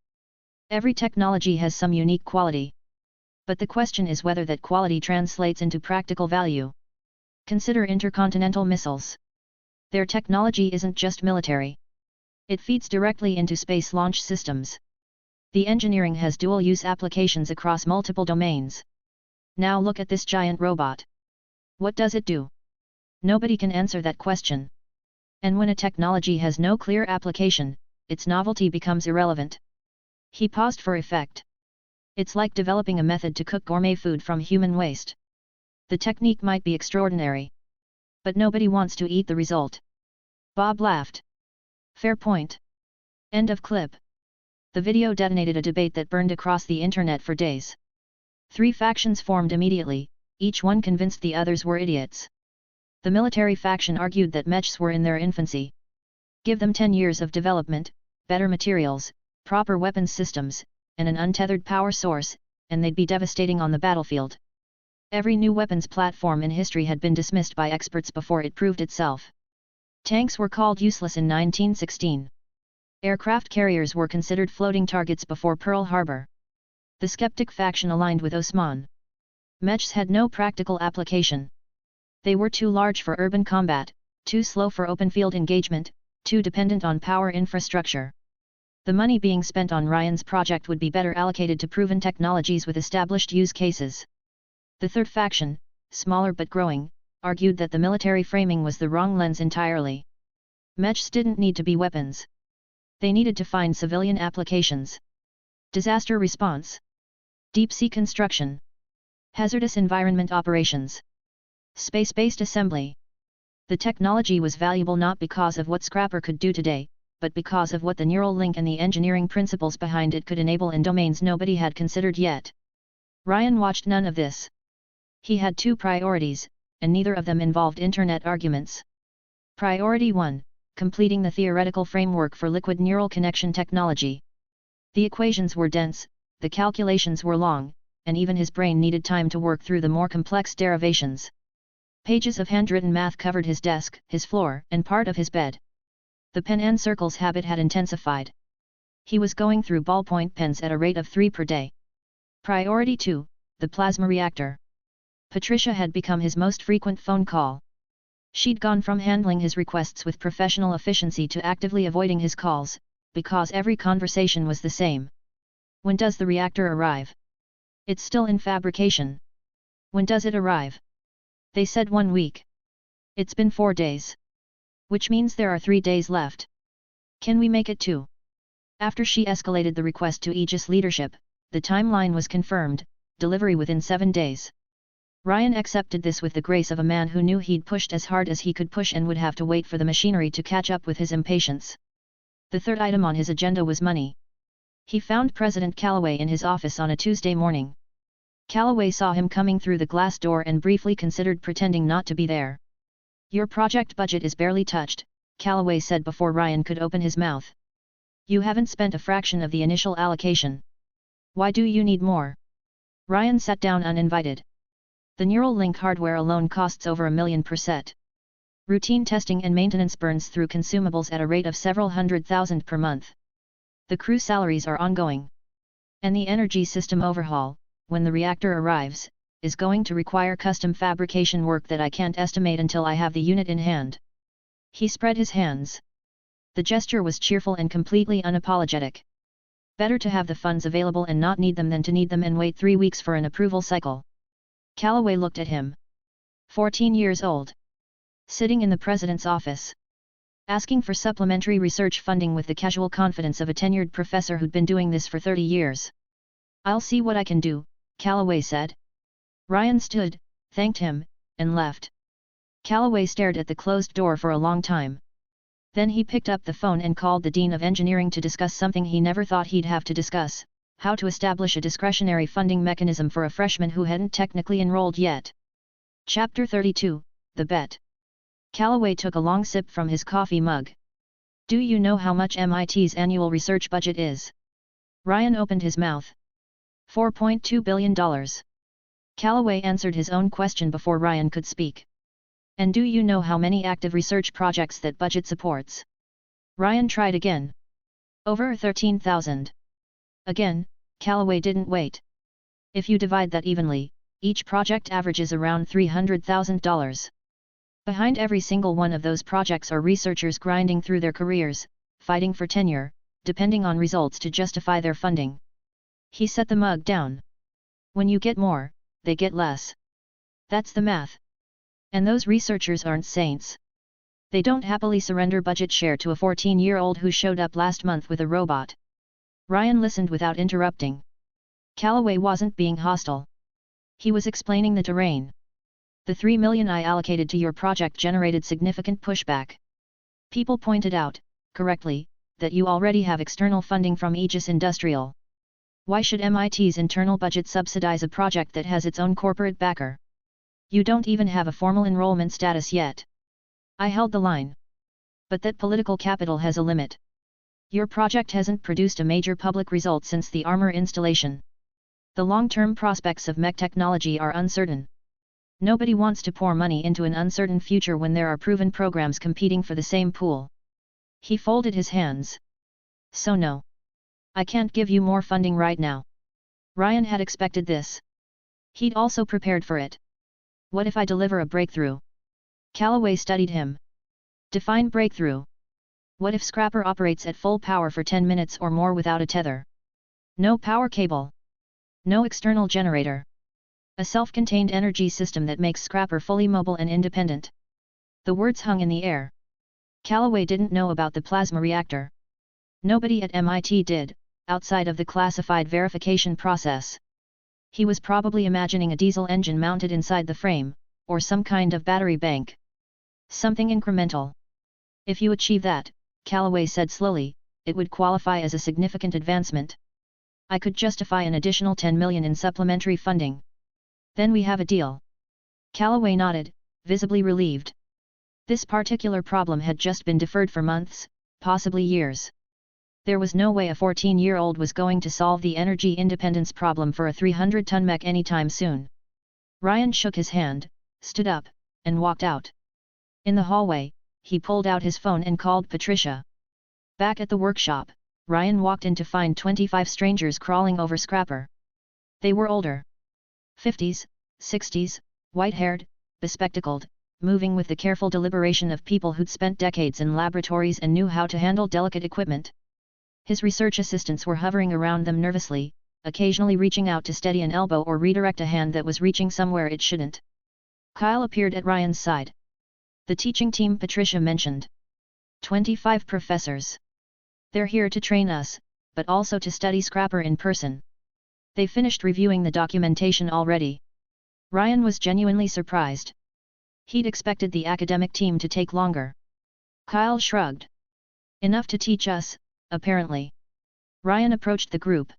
Every technology has some unique quality. But the question is whether that quality translates into practical value. Consider intercontinental missiles. Their technology isn't just military. It feeds directly into space launch systems. The engineering has dual-use applications across multiple domains. Now look at this giant robot. What does it do? Nobody can answer that question. And when a technology has no clear application, its novelty becomes irrelevant. He paused for effect. It's like developing a method to cook gourmet food from human waste. The technique might be extraordinary. But nobody wants to eat the result. Bob laughed. Fair point. End of clip. The video detonated a debate that burned across the internet for days. Three factions formed immediately, each one convinced the others were idiots. The military faction argued that mechs were in their infancy. Give them 10 years of development, better materials, proper weapons systems, and an untethered power source, and they'd be devastating on the battlefield. Every new weapons platform in history had been dismissed by experts before it proved itself. Tanks were called useless in 1916. Aircraft carriers were considered floating targets before Pearl Harbor. The skeptic faction aligned with Osman. Mechs had no practical application. They were too large for urban combat, too slow for open field engagement, too dependent on power infrastructure. The money being spent on Ryan's project would be better allocated to proven technologies with established use cases. The third faction, smaller but growing, argued that the military framing was the wrong lens entirely. Mechs didn't need to be weapons. They needed to find civilian applications. Disaster response. Deep-sea construction. Hazardous environment operations. Space-based assembly. The technology was valuable not because of what Scrapper could do today, but because of what the neural link and the engineering principles behind it could enable in domains nobody had considered yet. Ryan watched none of this. He had two priorities, and neither of them involved internet arguments. Priority 1, completing the theoretical framework for liquid neural connection technology. The equations were dense, the calculations were long, and even his brain needed time to work through the more complex derivations. Pages of handwritten math covered his desk, his floor, and part of his bed. The pen and circles habit had intensified. He was going through ballpoint pens at a rate of 3 per day. Priority 2, the plasma reactor. Patricia had become his most frequent phone call. She'd gone from handling his requests with professional efficiency to actively avoiding his calls, because every conversation was the same. When does the reactor arrive? It's still in fabrication. When does it arrive? They said 1 week. It's been 4 days. Which means there are 3 days left. Can we make it 2? After she escalated the request to Aegis leadership, the timeline was confirmed, delivery within 7 days. Ryan accepted this with the grace of a man who knew he'd pushed as hard as he could push and would have to wait for the machinery to catch up with his impatience. The third item on his agenda was money. He found President Calloway in his office on a Tuesday morning. Calloway saw him coming through the glass door and briefly considered pretending not to be there. "Your project budget is barely touched," Calloway said before Ryan could open his mouth. "You haven't spent a fraction of the initial allocation. Why do you need more?" Ryan sat down uninvited. "The neural link hardware alone costs over $1 million per set. Routine testing and maintenance burns through consumables at a rate of several $100,000 per month. The crew salaries are ongoing. And the energy system overhaul, when the reactor arrives, is going to require custom fabrication work that I can't estimate until I have the unit in hand." He spread his hands. The gesture was cheerful and completely unapologetic. Better to have the funds available and not need them than to need them and wait 3 weeks for an approval cycle. Calloway looked at him. 14 years old. Sitting in the president's office. Asking for supplementary research funding with the casual confidence of a tenured professor who'd been doing this for 30 years. "I'll see what I can do," Calloway said. Ryan stood, thanked him, and left. Calloway stared at the closed door for a long time. Then he picked up the phone and called the Dean of Engineering to discuss something he never thought he'd have to discuss: how to establish a discretionary funding mechanism for a freshman who hadn't technically enrolled yet. Chapter 32, The Bet. Calloway took a long sip from his coffee mug. "Do you know how much MIT's annual research budget is?" Ryan opened his mouth. $4.2 billion. Calloway answered his own question before Ryan could speak. "And do you know how many active research projects that budget supports?" Ryan tried again. "Over 13,000. Again, Calloway didn't wait. "If you divide that evenly, each project averages around $300,000. Behind every single one of those projects are researchers grinding through their careers, fighting for tenure, depending on results to justify their funding." He set the mug down. "When you get more, they get less. That's the math. And those researchers aren't saints. They don't happily surrender budget share to a 14-year-old who showed up last month with a robot." Ryan listened without interrupting. Calloway wasn't being hostile. He was explaining the terrain. "The $3 million I allocated to your project generated significant pushback. People pointed out, correctly, that you already have external funding from Aegis Industrial. Why should MIT's internal budget subsidize a project that has its own corporate backer? You don't even have a formal enrollment status yet." I held the line. "But that political capital has a limit. Your project hasn't produced a major public result since the armor installation. The long-term prospects of mech technology are uncertain. Nobody wants to pour money into an uncertain future when there are proven programs competing for the same pool." He folded his hands. "So no. I can't give you more funding right now." Ryan had expected this. He'd also prepared for it. "What if I deliver a breakthrough?" Calloway studied him. "Define breakthrough. What if Scrapper operates at full power for 10 minutes or more without a tether? No power cable. No external generator. A self-contained energy system that makes Scrapper fully mobile and independent." The words hung in the air. Calloway didn't know about the plasma reactor. Nobody at MIT did, outside of the classified verification process. He was probably imagining a diesel engine mounted inside the frame, or some kind of battery bank. Something incremental. "If you achieve that," Calloway said slowly, "it would qualify as a significant advancement. I could justify an additional $10 million in supplementary funding. Then we have a deal." Calloway nodded, visibly relieved. This particular problem had just been deferred for months, possibly years. There was no way a 14-year-old was going to solve the energy independence problem for a 300-ton mech anytime soon. Ryan shook his hand, stood up, and walked out. In the hallway, he pulled out his phone and called Patricia. Back at the workshop, Ryan walked in to find 25 strangers crawling over Scrapper. They were older. 50s, 60s, white-haired, bespectacled, moving with the careful deliberation of people who'd spent decades in laboratories and knew how to handle delicate equipment. His research assistants were hovering around them nervously, occasionally reaching out to steady an elbow or redirect a hand that was reaching somewhere it shouldn't. Kyle appeared at Ryan's side. The teaching team Patricia mentioned. 25 professors. They're here to train us, but also to study Scrapper in person. They finished reviewing the documentation already. Ryan was genuinely surprised. He'd expected the academic team to take longer. Kyle shrugged. Enough to teach us, apparently. Ryan approached the group.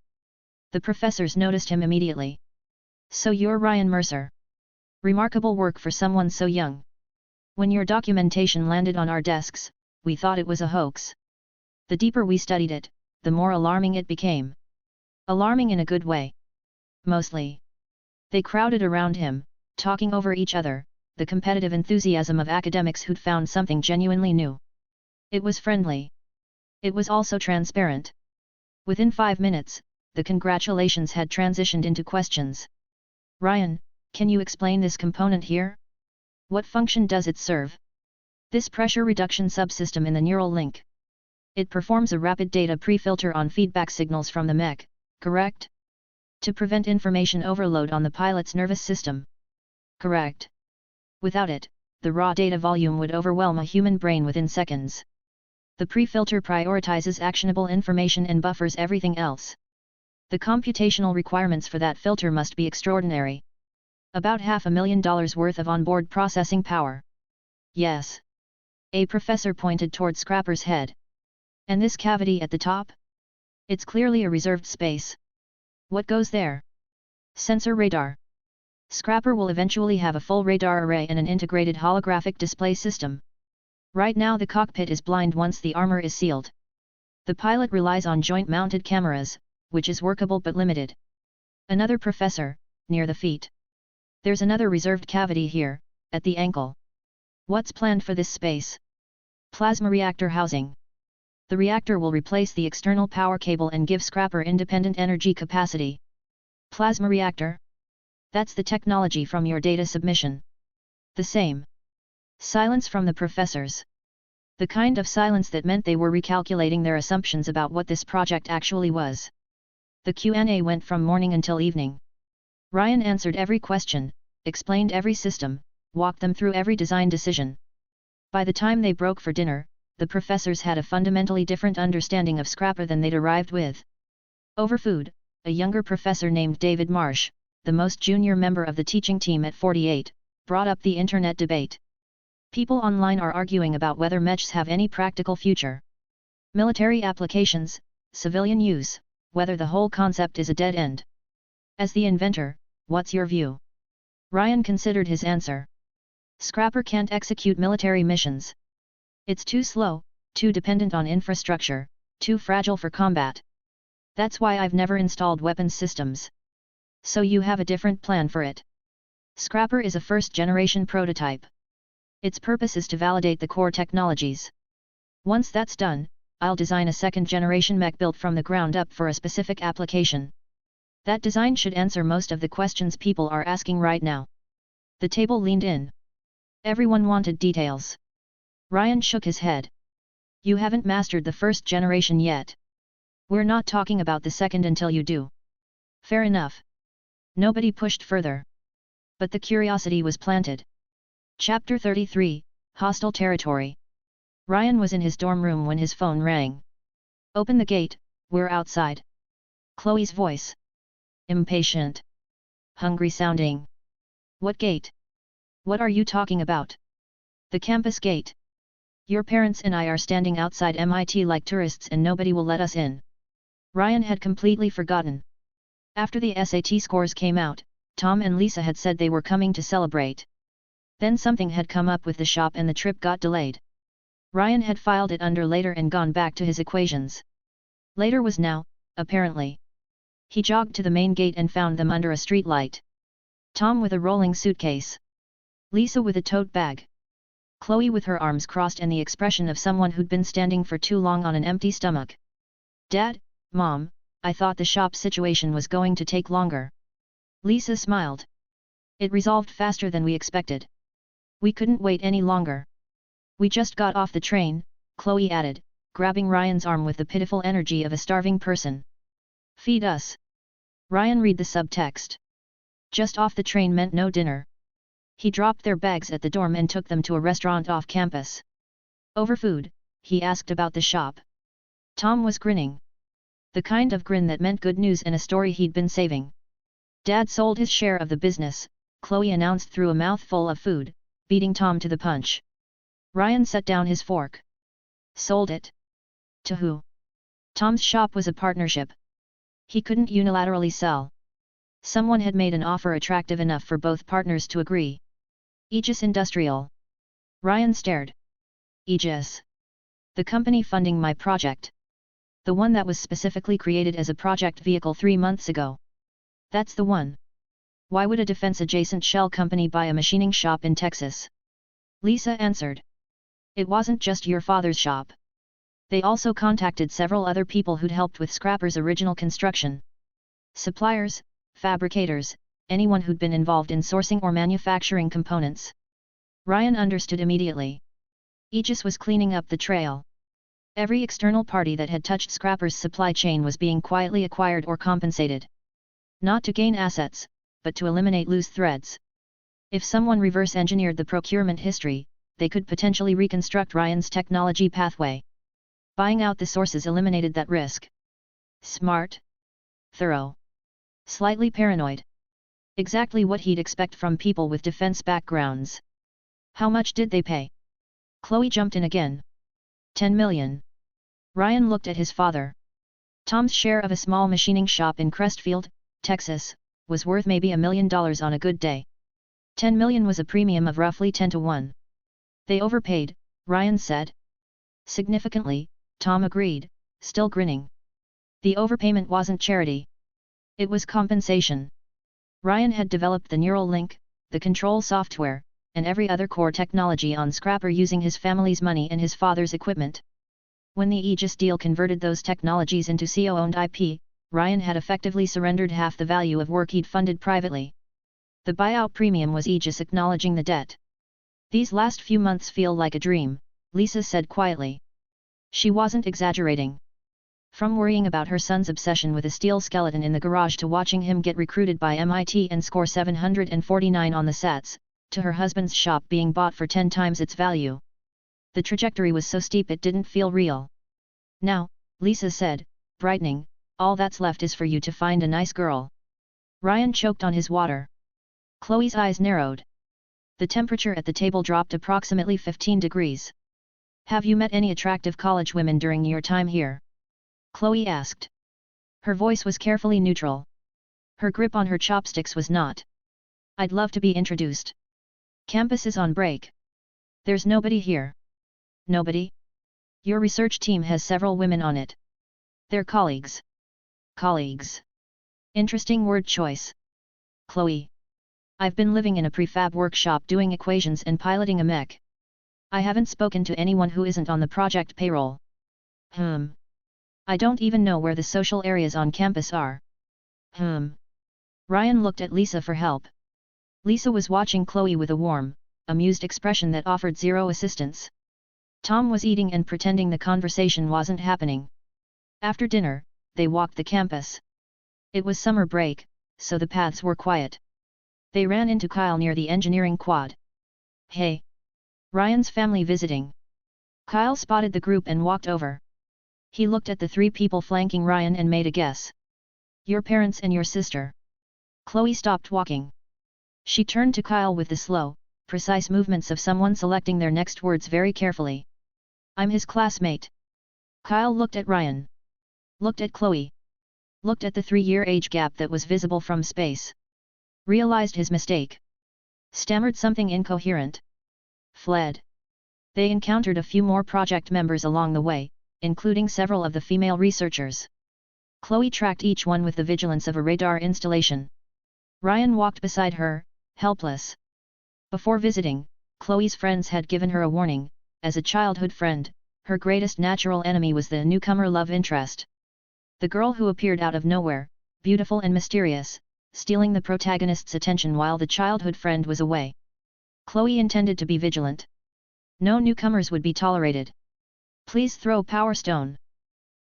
The professors noticed him immediately. So you're Ryan Mercer. Remarkable work for someone so young. When your documentation landed on our desks, we thought it was a hoax. The deeper we studied it, the more alarming it became. Alarming in a good way. Mostly. They crowded around him, talking over each other, the competitive enthusiasm of academics who'd found something genuinely new. It was friendly. It was also transparent. Within 5 minutes, the congratulations had transitioned into questions. Ryan, can you explain this component here? What function does it serve? This pressure reduction subsystem in the neural link. It performs a rapid data pre-filter on feedback signals from the mech, correct? To prevent information overload on the pilot's nervous system. Correct. Without it, the raw data volume would overwhelm a human brain within seconds. The pre-filter prioritizes actionable information and buffers everything else. The computational requirements for that filter must be extraordinary. About $500,000 worth of onboard processing power. Yes. A professor pointed toward Scrapper's head. And this cavity at the top? It's clearly a reserved space. What goes there? Sensor radar. Scrapper will eventually have a full radar array and an integrated holographic display system. Right now the cockpit is blind once the armor is sealed. The pilot relies on joint-mounted cameras, which is workable but limited. Another professor, near the feet. There's another reserved cavity here, at the ankle. What's planned for this space? Plasma reactor housing. The reactor will replace the external power cable and give Scrapper independent energy capacity. Plasma reactor? That's the technology from your data submission. The same. Silence from the professors. The kind of silence that meant they were recalculating their assumptions about what this project actually was. The Q&A went from morning until evening. Ryan answered every question, explained every system, walked them through every design decision. By the time they broke for dinner, the professors had a fundamentally different understanding of Scrapper than they'd arrived with. Over food, a younger professor named David Marsh, the most junior member of the teaching team at 48, brought up the internet debate. People online are arguing about whether mechs have any practical future. Military applications, civilian use, whether the whole concept is a dead end. As the inventor, what's your view? Ryan considered his answer. Scrapper can't execute military missions. It's too slow, too dependent on infrastructure, too fragile for combat. That's why I've never installed weapons systems. So you have a different plan for it. Scrapper is a first-generation prototype. Its purpose is to validate the core technologies. Once that's done, I'll design a second-generation mech built from the ground up for a specific application. That design should answer most of the questions people are asking right now. The table leaned in. Everyone wanted details. Ryan shook his head. You haven't mastered the first generation yet. We're not talking about the second until you do. Fair enough. Nobody pushed further. But the curiosity was planted. Chapter 33, Hostile Territory. Ryan was in his dorm room when his phone rang. Open the gate, we're outside. Chloe's voice. Impatient. Hungry sounding. What gate? What are you talking about? The campus gate. Your parents and I are standing outside MIT like tourists and nobody will let us in. Ryan had completely forgotten. After the SAT scores came out, Tom and Lisa had said they were coming to celebrate. Then something had come up with the shop and the trip got delayed. Ryan had filed it under later and gone back to his equations. Later was now, apparently. He jogged to the main gate and found them under a street light. Tom with a rolling suitcase. Lisa with a tote bag. Chloe with her arms crossed and the expression of someone who'd been standing for too long on an empty stomach. Dad, Mom, I thought the shop situation was going to take longer. Lisa smiled. It resolved faster than we expected. We couldn't wait any longer. We just got off the train, Chloe added, grabbing Ryan's arm with the pitiful energy of a starving person. Feed us. Ryan read the subtext. Just off the train meant no dinner. He dropped their bags at the dorm and took them to a restaurant off campus. Over food, he asked about the shop. Tom was grinning. The kind of grin that meant good news and a story he'd been saving. Dad sold his share of the business, Chloe announced through a mouthful of food, beating Tom to the punch. Ryan set down his fork. Sold it? To who? Tom's shop was a partnership. He couldn't unilaterally sell. Someone had made an offer attractive enough for both partners to agree. Aegis Industrial. Ryan stared. Aegis. The company funding my project. The one that was specifically created as a project vehicle 3 months ago. That's the one. Why would a defense-adjacent shell company buy a machining shop in Texas? Lisa answered. It wasn't just your father's shop. They also contacted several other people who'd helped with Scrapper's original construction. Suppliers, fabricators, anyone who'd been involved in sourcing or manufacturing components. Ryan understood immediately. Aegis was cleaning up the trail. Every external party that had touched Scrapper's supply chain was being quietly acquired or compensated. Not to gain assets, but to eliminate loose threads. If someone reverse-engineered the procurement history, they could potentially reconstruct Ryan's technology pathway. Buying out the sources eliminated that risk. Smart. Thorough. Slightly paranoid. Exactly what he'd expect from people with defense backgrounds. How much did they pay? Chloe jumped in again. 10 million. Ryan looked at his father. Tom's share of a small machining shop in Crestfield, Texas, was worth maybe $1 million on a good day. 10 million was a premium of roughly 10 to 1. They overpaid, Ryan said. Significantly, Tom agreed, still grinning. The overpayment wasn't charity. It was compensation. Ryan had developed the neural link, the control software, and every other core technology on Scrapper using his family's money and his father's equipment. When the Aegis deal converted those technologies into CO-owned IP, Ryan had effectively surrendered half the value of work he'd funded privately. The buyout premium was Aegis acknowledging the debt. These last few months feel like a dream, Lisa said quietly. She wasn't exaggerating. From worrying about her son's obsession with a steel skeleton in the garage to watching him get recruited by MIT and score 749 on the SATs, to her husband's shop being bought for 10 times its value. The trajectory was so steep it didn't feel real. Now, Lisa said, brightening, all that's left is for you to find a nice girl. Ryan choked on his water. Chloe's eyes narrowed. The temperature at the table dropped approximately 15 degrees. Have you met any attractive college women during your time here? Chloe asked. Her voice was carefully neutral. Her grip on her chopsticks was not. I'd love to be introduced. Campus is on break. There's nobody here. Nobody? Your research team has several women on it. They're colleagues. Colleagues. Interesting word choice. Chloe. I've been living in a prefab workshop doing equations and piloting a mech. I haven't spoken to anyone who isn't on the project payroll. I don't even know where the social areas on campus are. Ryan looked at Lisa for help. Lisa was watching Chloe with a warm, amused expression that offered zero assistance. Tom was eating and pretending the conversation wasn't happening. After dinner, they walked the campus. It was summer break, so the paths were quiet. They ran into Kyle near the engineering quad. Hey! Ryan's family visiting. Kyle spotted the group and walked over. He looked at the 3 people flanking Ryan and made a guess. Your parents and your sister. Chloe stopped walking. She turned to Kyle with the slow, precise movements of someone selecting their next words very carefully. I'm his classmate. Kyle looked at Ryan. Looked at Chloe. Looked at the 3-year age gap that was visible from space. Realized his mistake. Stammered something incoherent. Fled. They encountered a few more project members along the way, including several of the female researchers. Chloe tracked each one with the vigilance of a radar installation. Ryan walked beside her, helpless. Before visiting, Chloe's friends had given her a warning. As a childhood friend, her greatest natural enemy was the newcomer love interest. The girl who appeared out of nowhere, beautiful and mysterious, stealing the protagonist's attention while the childhood friend was away. Chloe intended to be vigilant. No newcomers would be tolerated. Please throw Power Stone.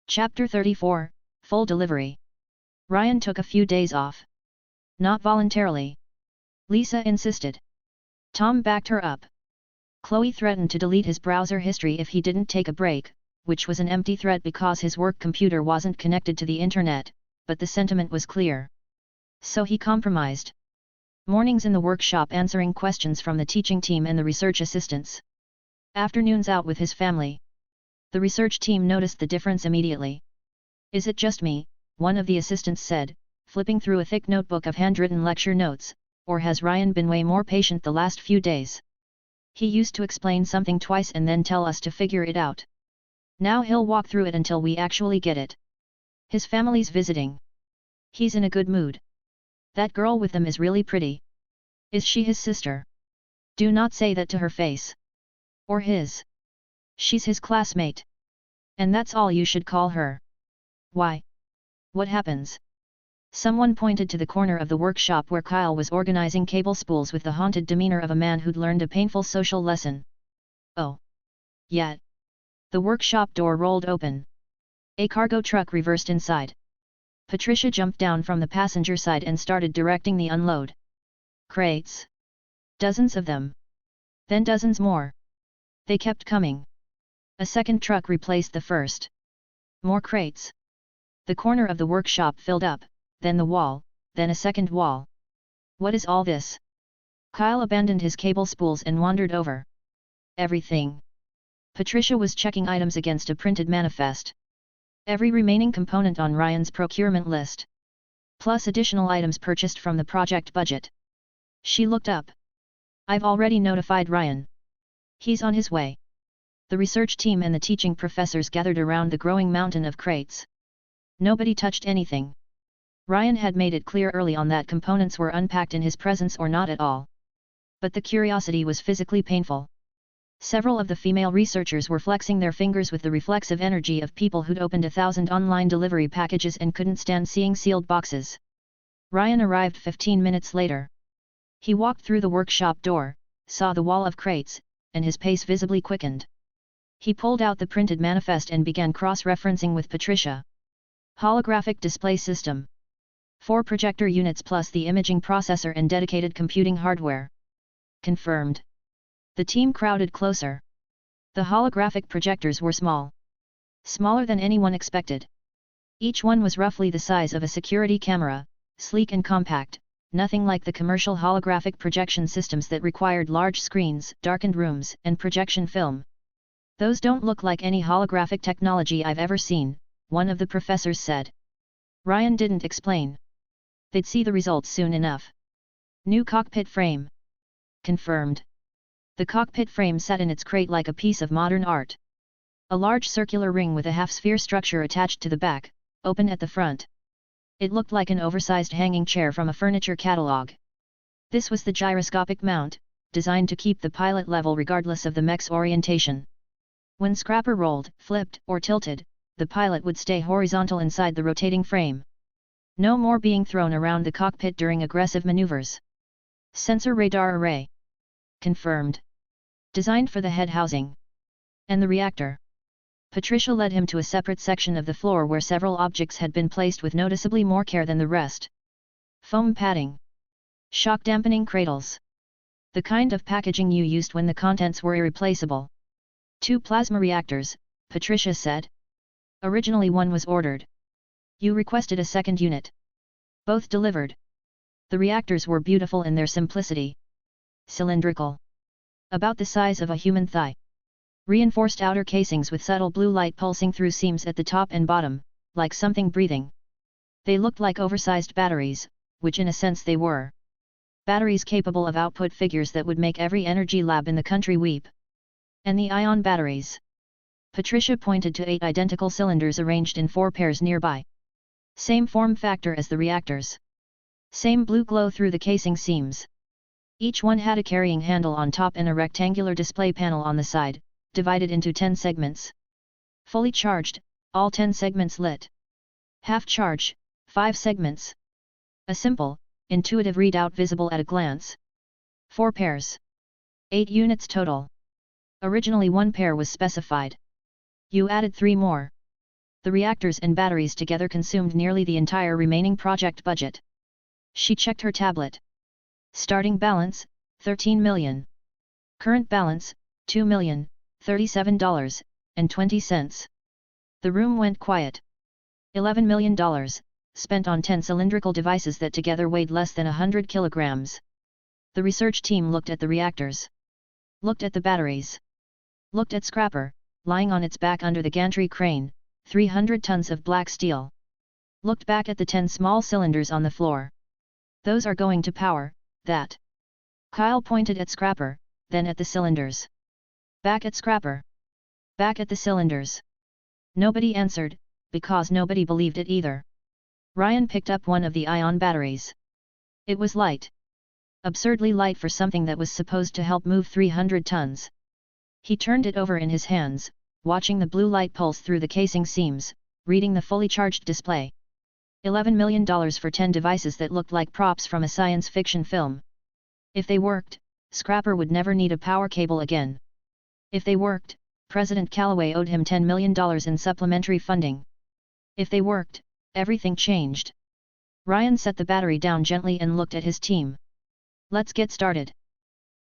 Chapter 34, Full Delivery. Ryan took a few days off. Not voluntarily. Lisa insisted. Tom backed her up. Chloe threatened to delete his browser history if he didn't take a break, which was an empty threat because his work computer wasn't connected to the internet, but the sentiment was clear. So he compromised. Mornings in the workshop answering questions from the teaching team and the research assistants. Afternoons out with his family. The research team noticed the difference immediately. Is it just me, one of the assistants said, flipping through a thick notebook of handwritten lecture notes, or has Ryan been way more patient the last few days? He used to explain something twice and then tell us to figure it out. Now he'll walk through it until we actually get it. His family's visiting. He's in a good mood. That girl with them is really pretty. Is she his sister? Do not say that to her face. Or his. She's his classmate. And that's all you should call her. Why? What happens? Someone pointed to the corner of the workshop where Kyle was organizing cable spools with the haunted demeanor of a man who'd learned a painful social lesson. Oh. Yeah. The workshop door rolled open. A cargo truck reversed inside. Patricia jumped down from the passenger side and started directing the unload. Crates. Dozens of them. Then dozens more. They kept coming. A second truck replaced the first. More crates. The corner of the workshop filled up, then the wall, then a second wall. What is all this? Kyle abandoned his cable spools and wandered over. Everything. Patricia was checking items against a printed manifest. Every remaining component on Ryan's procurement list. Plus additional items purchased from the project budget. She looked up. I've already notified Ryan. He's on his way. The research team and the teaching professors gathered around the growing mountain of crates. Nobody touched anything. Ryan had made it clear early on that components were unpacked in his presence or not at all. But the curiosity was physically painful. Several of the female researchers were flexing their fingers with the reflexive energy of people who'd opened 1,000 online delivery packages and couldn't stand seeing sealed boxes. Ryan arrived 15 minutes later. He walked through the workshop door, saw the wall of crates, and his pace visibly quickened. He pulled out the printed manifest and began cross-referencing with Patricia. Holographic display system. 4 projector units plus the imaging processor and dedicated computing hardware. Confirmed. The team crowded closer. The holographic projectors were small. Smaller than anyone expected. Each one was roughly the size of a security camera, sleek and compact, nothing like the commercial holographic projection systems that required large screens, darkened rooms, and projection film. Those don't look like any holographic technology I've ever seen, one of the professors said. Ryan didn't explain. They'd see the results soon enough. New cockpit frame. Confirmed. The cockpit frame sat in its crate like a piece of modern art. A large circular ring with a half-sphere structure attached to the back, open at the front. It looked like an oversized hanging chair from a furniture catalog. This was the gyroscopic mount, designed to keep the pilot level regardless of the mech's orientation. When Scrapper rolled, flipped, or tilted, the pilot would stay horizontal inside the rotating frame. No more being thrown around the cockpit during aggressive maneuvers. Sensor radar array. Confirmed. Designed for the head housing. And the reactor. Patricia led him to a separate section of the floor where several objects had been placed with noticeably more care than the rest. Foam padding. Shock dampening cradles. The kind of packaging you used when the contents were irreplaceable. 2 plasma reactors, Patricia said. Originally one was ordered. You requested a second unit. Both delivered. The reactors were beautiful in their simplicity. Cylindrical. About the size of a human thigh. Reinforced outer casings with subtle blue light pulsing through seams at the top and bottom, like something breathing. They looked like oversized batteries, which in a sense they were. Batteries capable of output figures that would make every energy lab in the country weep. And the ion batteries. Patricia pointed to 8 identical cylinders arranged in 4 pairs nearby. Same form factor as the reactors. Same blue glow through the casing seams. Each one had a carrying handle on top and a rectangular display panel on the side, divided into 10 segments. Fully charged, all 10 segments lit. Half charge, 5 segments. A simple, intuitive readout visible at a glance. 4 pairs. 8 units total. Originally 1 pair was specified. You added 3 more. The reactors and batteries together consumed nearly the entire remaining project budget. She checked her tablet. Starting balance, 13 million. Current balance, $2,037.20. The room went quiet. $11 million, spent on 10 cylindrical devices that together weighed less than 100 kilograms. The research team looked at the reactors. Looked at the batteries. Looked at Scrapper, lying on its back under the gantry crane, 300 tons of black steel. Looked back at the 10 small cylinders on the floor. Those are going to power that. Kyle pointed at Scrapper, then at the cylinders. Back at Scrapper. Back at the cylinders. Nobody answered, because nobody believed it either. Ryan picked up one of the ion batteries. It was light. Absurdly light for something that was supposed to help move 300 tons. He turned it over in his hands, watching the blue light pulse through the casing seams, reading the fully charged display. $11 million for 10 devices that looked like props from a science fiction film. If they worked, Scrapper would never need a power cable again. If they worked, President Callaway owed him $10 million in supplementary funding. If they worked, everything changed. Ryan set the battery down gently and looked at his team. Let's get started.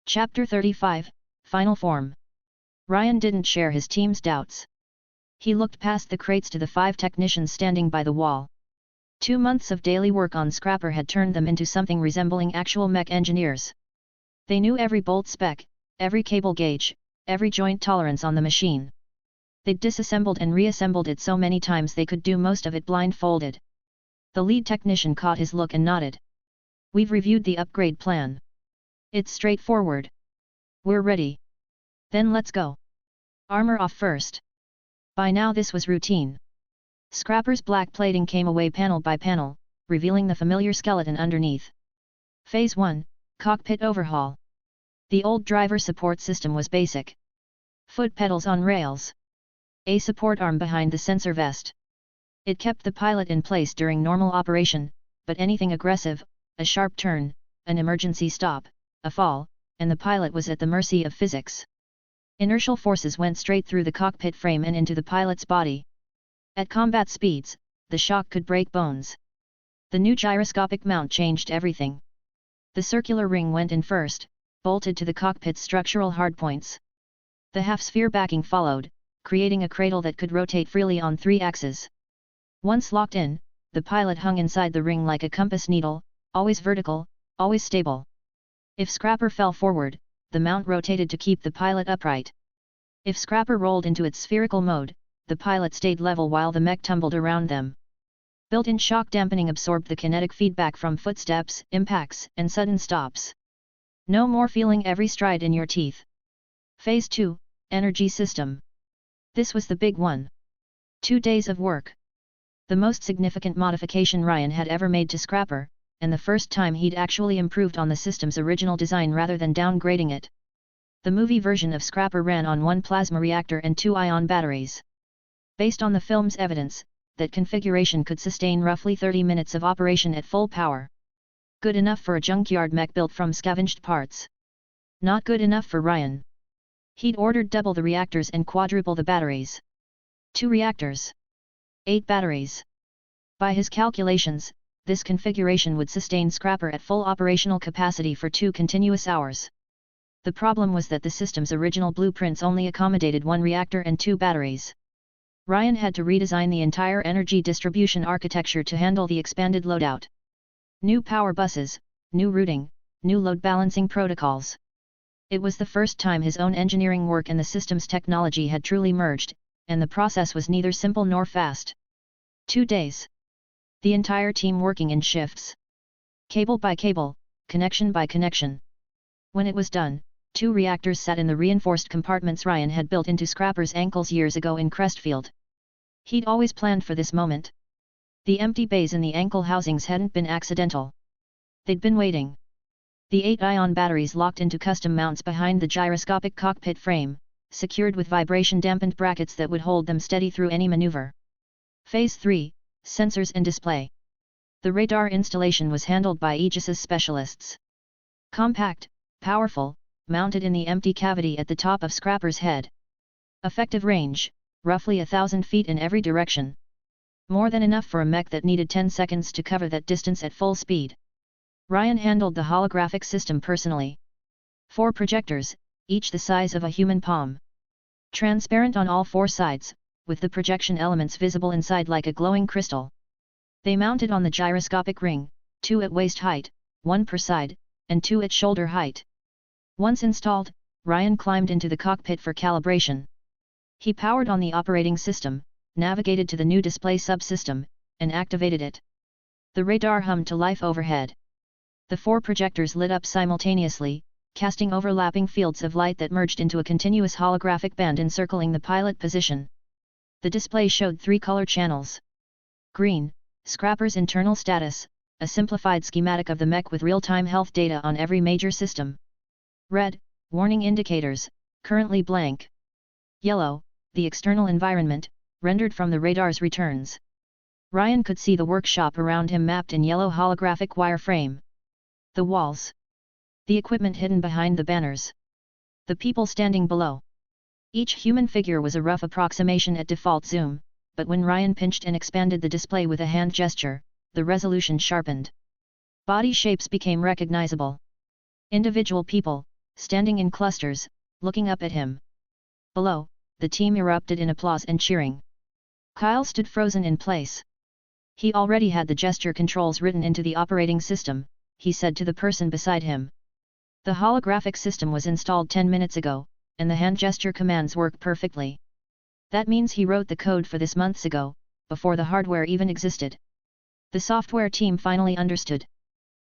Chapter 35, Final Form. Ryan didn't share his team's doubts. He looked past the crates to the 5 technicians standing by the wall. 2 months of daily work on Scrapper had turned them into something resembling actual mech engineers. They knew every bolt spec, every cable gauge, every joint tolerance on the machine. They'd disassembled and reassembled it so many times they could do most of it blindfolded. The lead technician caught his look and nodded. We've reviewed the upgrade plan. It's straightforward. We're ready. Then let's go. Armor off first. By now this was routine. Scrapper's black plating came away panel by panel, revealing the familiar skeleton underneath. Phase 1, Cockpit Overhaul. The old driver support system was basic. Foot pedals on rails. A support arm behind the sensor vest. It kept the pilot in place during normal operation, but anything aggressive, a sharp turn, an emergency stop, a fall, and the pilot was at the mercy of physics. Inertial forces went straight through the cockpit frame and into the pilot's body. At combat speeds, the shock could break bones. The new gyroscopic mount changed everything. The circular ring went in first, bolted to the cockpit's structural hardpoints. The half-sphere backing followed, creating a cradle that could rotate freely on 3 axes. Once locked in, the pilot hung inside the ring like a compass needle, always vertical, always stable. If Scrapper fell forward, the mount rotated to keep the pilot upright. If Scrapper rolled into its spherical mode, the pilot stayed level while the mech tumbled around them. Built-in shock dampening absorbed the kinetic feedback from footsteps, impacts, and sudden stops. No more feeling every stride in your teeth. Phase 2, Energy System. This was the big one. 2 days of work. The most significant modification Ryan had ever made to Scrapper, and the first time he'd actually improved on the system's original design rather than downgrading it. The movie version of Scrapper ran on 1 plasma reactor and 2 ion batteries. Based on the film's evidence, that configuration could sustain roughly 30 minutes of operation at full power. Good enough for a junkyard mech built from scavenged parts. Not good enough for Ryan. He'd ordered double the reactors and quadruple the batteries. 2 reactors. 8 batteries. By his calculations, this configuration would sustain Scrapper at full operational capacity for 2 continuous hours. The problem was that the system's original blueprints only accommodated 1 reactor and 2 batteries. Ryan had to redesign the entire energy distribution architecture to handle the expanded loadout. New power buses, new routing, new load balancing protocols. It was the first time his own engineering work and the system's technology had truly merged, and the process was neither simple nor fast. 2 days. The entire team working in shifts. Cable by cable, connection by connection. When it was done, 2 reactors sat in the reinforced compartments Ryan had built into Scrapper's ankles years ago in Crestfield. He'd always planned for this moment. The empty bays in the ankle housings hadn't been accidental. They'd been waiting. The 8 ion batteries locked into custom mounts behind the gyroscopic cockpit frame, secured with vibration-dampened brackets that would hold them steady through any maneuver. Phase 3, Sensors and Display. The radar installation was handled by Aegis's specialists. Compact, powerful, mounted in the empty cavity at the top of Scrapper's head. Effective range, roughly 1,000 feet in every direction. More than enough for a mech that needed 10 seconds to cover that distance at full speed. Ryan handled the holographic system personally. 4 projectors, each the size of a human palm. Transparent on all 4 sides, with the projection elements visible inside like a glowing crystal. They mounted on the gyroscopic ring, 2 at waist height, 1 per side, and 2 at shoulder height. Once installed, Ryan climbed into the cockpit for calibration. He powered on the operating system, navigated to the new display subsystem, and activated it. The radar hummed to life overhead. The 4 projectors lit up simultaneously, casting overlapping fields of light that merged into a continuous holographic band encircling the pilot position. The display showed 3 color channels. Green, Scrapper's internal status, a simplified schematic of the mech with real-time health data on every major system. Red, warning indicators, currently blank. Yellow, the external environment, rendered from the radar's returns. Ryan could see the workshop around him mapped in yellow holographic wireframe. The walls. The equipment hidden behind the banners. The people standing below. Each human figure was a rough approximation at default zoom, but when Ryan pinched and expanded the display with a hand gesture, the resolution sharpened. Body shapes became recognizable. Individual people, standing in clusters, looking up at him. Below, the team erupted in applause and cheering. Kyle stood frozen in place. He already had the gesture controls written into the operating system, he said to the person beside him. The holographic system was installed 10 minutes ago, and the hand gesture commands work perfectly. That means he wrote the code for this months ago, before the hardware even existed. The software team finally understood.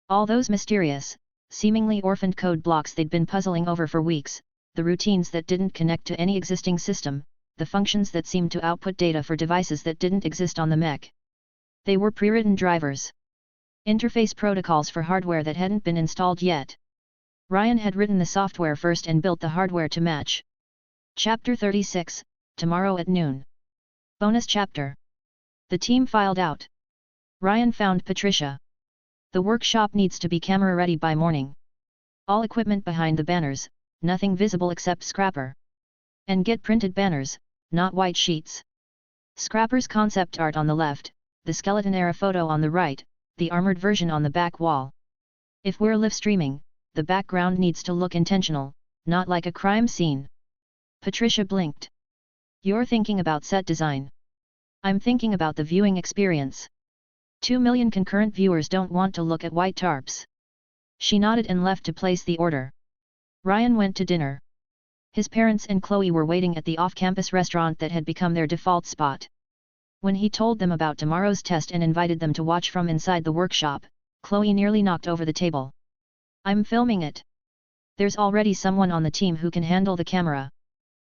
All those mysterious, seemingly orphaned code blocks they'd been puzzling over for weeks, the routines that didn't connect to any existing system, the functions that seemed to output data for devices that didn't exist on the mech. They were pre-written drivers. Interface protocols for hardware that hadn't been installed yet. Ryan had written the software first and built the hardware to match. Chapter 36, tomorrow at noon. Bonus chapter. The team filed out. Ryan found Patricia. The workshop needs to be camera ready by morning. All equipment behind the banners, nothing visible except Scrapper. And get printed banners, not white sheets. Scrapper's concept art on the left, the skeleton-era photo on the right, the armored version on the back wall. If we're live streaming, the background needs to look intentional, not like a crime scene. Patricia blinked. You're thinking about set design. I'm thinking about the viewing experience. 2 million concurrent viewers don't want to look at white tarps. She nodded and left to place the order. Ryan went to dinner. His parents and Chloe were waiting at the off-campus restaurant that had become their default spot. When he told them about tomorrow's test and invited them to watch from inside the workshop, Chloe nearly knocked over the table. I'm filming it. There's already someone on the team who can handle the camera.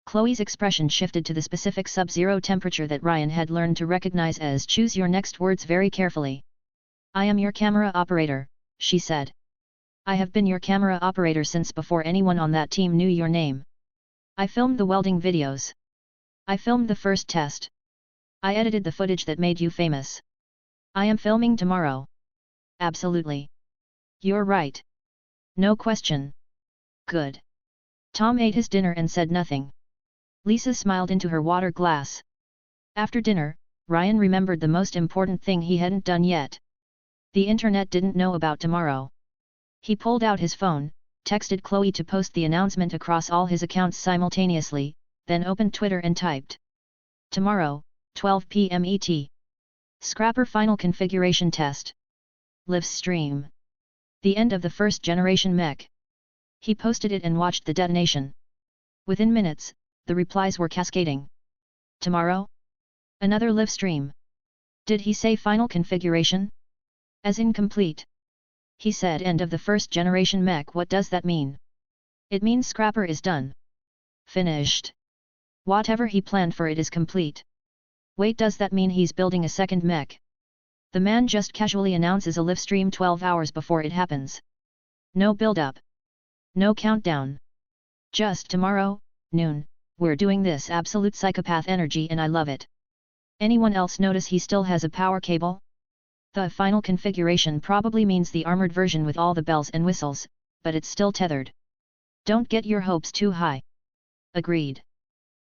Chloe's expression shifted to the specific sub-zero temperature that Ryan had learned to recognize as choose your next words very carefully. I am your camera operator, she said. I have been your camera operator since before anyone on that team knew your name. I filmed the welding videos. I filmed the first test. I edited the footage that made you famous. I am filming tomorrow. Absolutely. You're right. No question. Good. Tom ate his dinner and said nothing. Lisa smiled into her water glass. After dinner, Ryan remembered the most important thing he hadn't done yet. The internet didn't know about tomorrow. He pulled out his phone, texted Chloe to post the announcement across all his accounts simultaneously, then opened Twitter and typed. Tomorrow, 12 p.m. ET. Scrapper final configuration test. Live stream. The end of the first generation mech. He posted it and watched the detonation. Within minutes, the replies were cascading. Tomorrow? Another live stream. Did he say final configuration? As incomplete. He said end of the first generation mech. What does that mean? It means Scrapper is done. Finished. Whatever he planned for it is complete. Wait, does that mean he's building a second mech? The man just casually announces a live stream 12 hours before it happens. No build-up. No countdown. Just tomorrow, noon, we're doing this. Absolute psychopath energy and I love it. Anyone else notice he still has a power cable? The final configuration probably means the armored version with all the bells and whistles, but it's still tethered. Don't get your hopes too high. Agreed.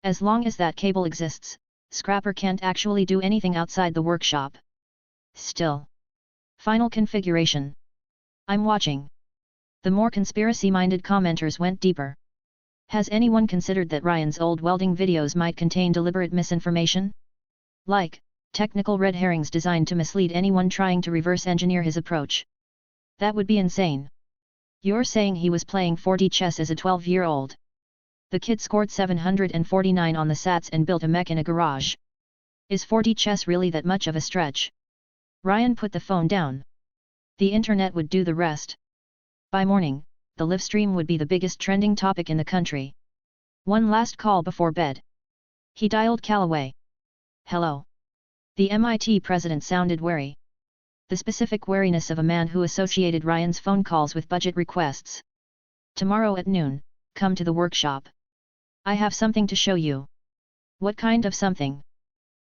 As long as that cable exists, Scrapper can't actually do anything outside the workshop. Still. Final configuration. I'm watching. The more conspiracy-minded commenters went deeper. Has anyone considered that Ryan's old welding videos might contain deliberate misinformation? Like, technical red herrings designed to mislead anyone trying to reverse engineer his approach. That would be insane. You're saying he was playing 4D chess as a 12-year-old? The kid scored 749 on the SATs and built a mech in a garage. Is 4D chess really that much of a stretch? Ryan put the phone down. The internet would do the rest. By morning, the live stream would be the biggest trending topic in the country. One last call before bed. He dialed Callaway. Hello. The MIT president sounded wary. The specific wariness of a man who associated Ryan's phone calls with budget requests. Tomorrow at noon, come to the workshop. I have something to show you. What kind of something?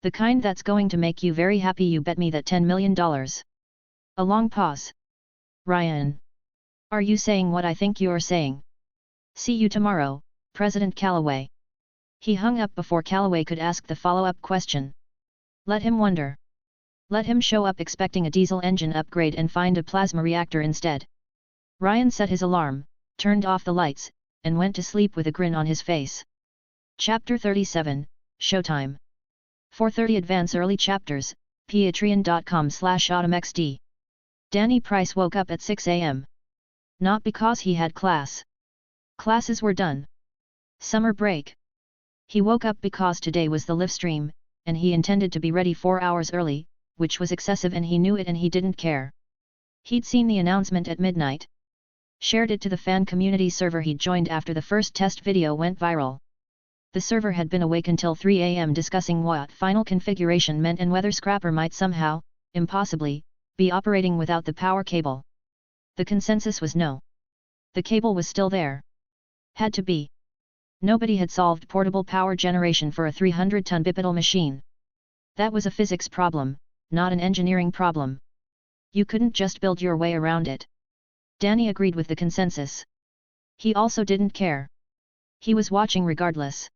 The kind that's going to make you very happy. You bet me that $10 million. A long pause. Ryan. Are you saying what I think you're saying? See you tomorrow, President Callaway. He hung up before Callaway could ask the follow-up question. Let him wonder. Let him show up expecting a diesel engine upgrade and find a plasma reactor instead. Ryan set his alarm, turned off the lights, and went to sleep with a grin on his face. Chapter 37, Showtime. 4:30 Advance Early Chapters, patreon.com/automxd. Danny Price woke up at 6 a.m. Not because he had class. Classes were done. Summer break. He woke up because today was the live stream, and he intended to be ready 4 hours early, which was excessive and he knew it and he didn't care. He'd seen the announcement at midnight. Shared it to the fan community server he'd joined after the first test video went viral. The server had been awake until 3 a.m. discussing what final configuration meant and whether Scrapper might somehow, impossibly, be operating without the power cable. The consensus was no. The cable was still there. Had to be. Nobody had solved portable power generation for a 300-ton bipedal machine. That was a physics problem, not an engineering problem. You couldn't just build your way around it. Danny agreed with the consensus. He also didn't care. He was watching regardless.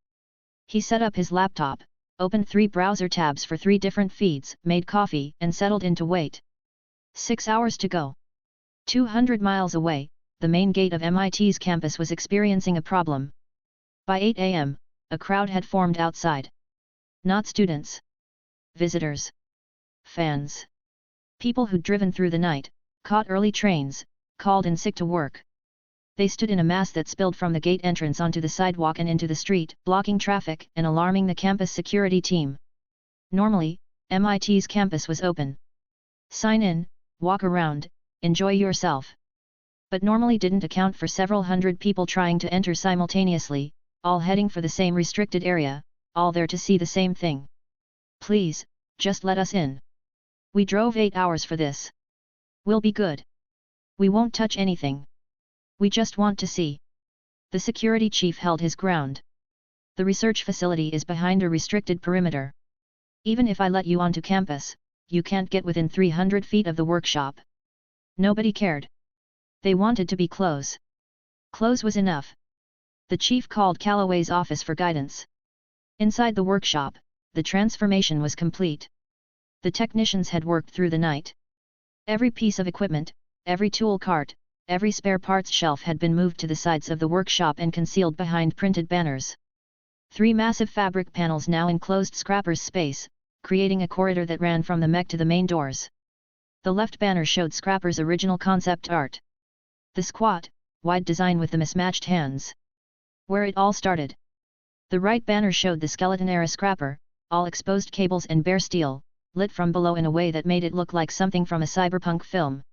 He set up his laptop, opened 3 browser tabs for 3 different feeds, made coffee, and settled in to wait. 6 hours to go. 200 miles away, the main gate of MIT's campus was experiencing a problem. By 8 a.m., a crowd had formed outside. Not students. Visitors. Fans. People who'd driven through the night, caught early trains, called in sick to work. They stood in a mass that spilled from the gate entrance onto the sidewalk and into the street, blocking traffic and alarming the campus security team. Normally, MIT's campus was open. Sign in, walk around, enjoy yourself. But normally didn't account for several hundred people trying to enter simultaneously, all heading for the same restricted area, all there to see the same thing. Please, just let us in. We drove 8 hours for this. We'll be good. We won't touch anything. We just want to see. The security chief held his ground. The research facility is behind a restricted perimeter. Even if I let you onto campus, you can't get within 300 feet of the workshop. Nobody cared. They wanted to be close. Close was enough. The chief called Callaway's office for guidance. Inside the workshop, the transformation was complete. The technicians had worked through the night. Every piece of equipment, every tool cart, every spare parts shelf had been moved to the sides of the workshop and concealed behind printed banners. 3 massive fabric panels now enclosed Scrapper's space, creating a corridor that ran from the mech to the main doors. The left banner showed Scrapper's original concept art. The squat, wide design with the mismatched hands. Where it all started. The right banner showed the skeleton-era Scrapper, all exposed cables and bare steel, lit from below in a way that made it look like something from a cyberpunk film.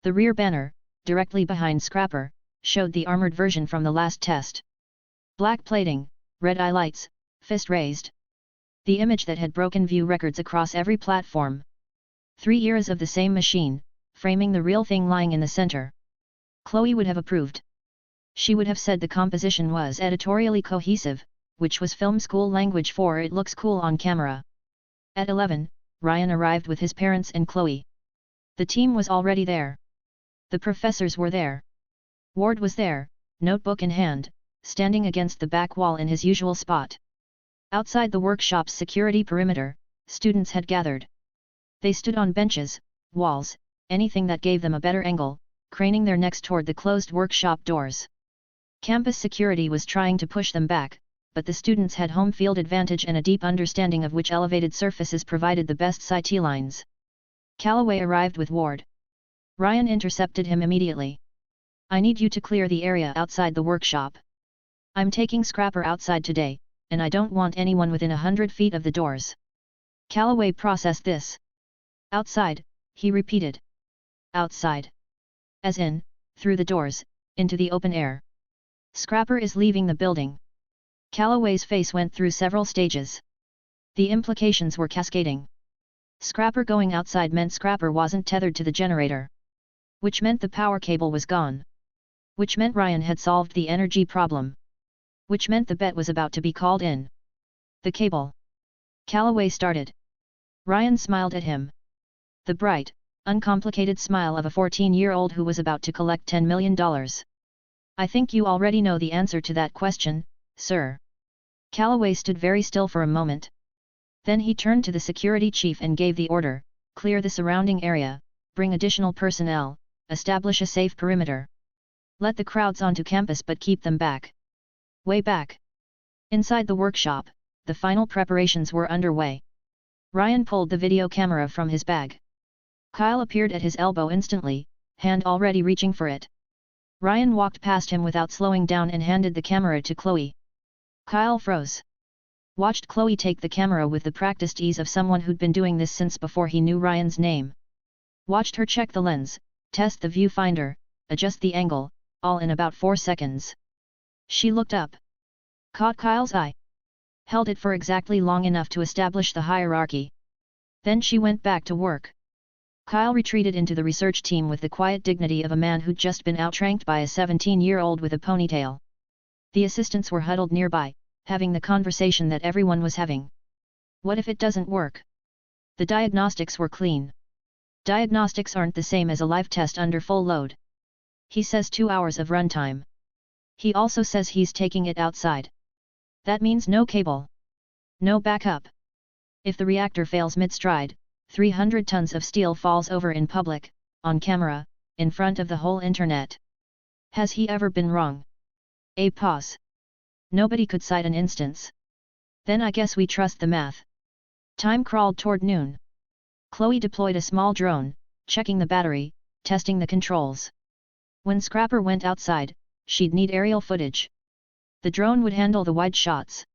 The rear banner, directly behind Scrapper, showed the armored version from the last test. Black plating, red eye lights, fist raised. The image that had broken view records across every platform. 3 eras of the same machine, framing the real thing lying in the center. Chloe would have approved. She would have said the composition was editorially cohesive, which was film school language for it looks cool on camera. At 11, Ryan arrived with his parents and Chloe. The team was already there. The professors were there. Ward was there, notebook in hand, standing against the back wall in his usual spot. Outside the workshop's security perimeter, students had gathered. They stood on benches, walls, anything that gave them a better angle, craning their necks toward the closed workshop doors. Campus security was trying to push them back, but the students had home field advantage and a deep understanding of which elevated surfaces provided the best sight lines. Calloway arrived with Ward. Ryan intercepted him immediately. "I need you to clear the area outside the workshop. I'm taking Scrapper outside today, and I don't want anyone within 100 feet of the doors." Calloway processed this. "Outside," he repeated. "Outside. As in, through the doors, into the open air." "Scrapper is leaving the building." Calloway's face went through several stages. The implications were cascading. Scrapper going outside meant Scrapper wasn't tethered to the generator. Which meant the power cable was gone. Which meant Ryan had solved the energy problem. Which meant the bet was about to be called in. "The cable." Calloway started. Ryan smiled at him. The bright, uncomplicated smile of a 14-year-old who was about to collect $10 million. "I think you already know the answer to that question, sir." Calloway stood very still for a moment. Then he turned to the security chief and gave the order, "Clear the surrounding area, bring additional personnel, establish a safe perimeter. Let the crowds onto campus but keep them back." Way back. Inside the workshop, the final preparations were underway. Ryan pulled the video camera from his bag. Kyle appeared at his elbow instantly, hand already reaching for it. Ryan walked past him without slowing down and handed the camera to Chloe. Kyle froze. Watched Chloe take the camera with the practiced ease of someone who'd been doing this since before he knew Ryan's name. Watched her check the lens, test the viewfinder, adjust the angle, all in about 4 seconds. She looked up. Caught Kyle's eye. Held it for exactly long enough to establish the hierarchy. Then she went back to work. Kyle retreated into the research team with the quiet dignity of a man who'd just been outranked by a 17-year-old with a ponytail. The assistants were huddled nearby, having the conversation that everyone was having. What if it doesn't work? The diagnostics were clean. Diagnostics aren't the same as a live test under full load. He says 2 hours of runtime. He also says he's taking it outside. That means no cable. No backup. If the reactor fails mid-stride, 300 tons of steel falls over in public, on camera, in front of the whole internet. Has he ever been wrong? A pause. Nobody could cite an instance. Then I guess we trust the math. Time crawled toward noon. Chloe deployed a small drone, checking the battery, testing the controls. When Scrapper went outside, she'd need aerial footage. The drone would handle the wide shots.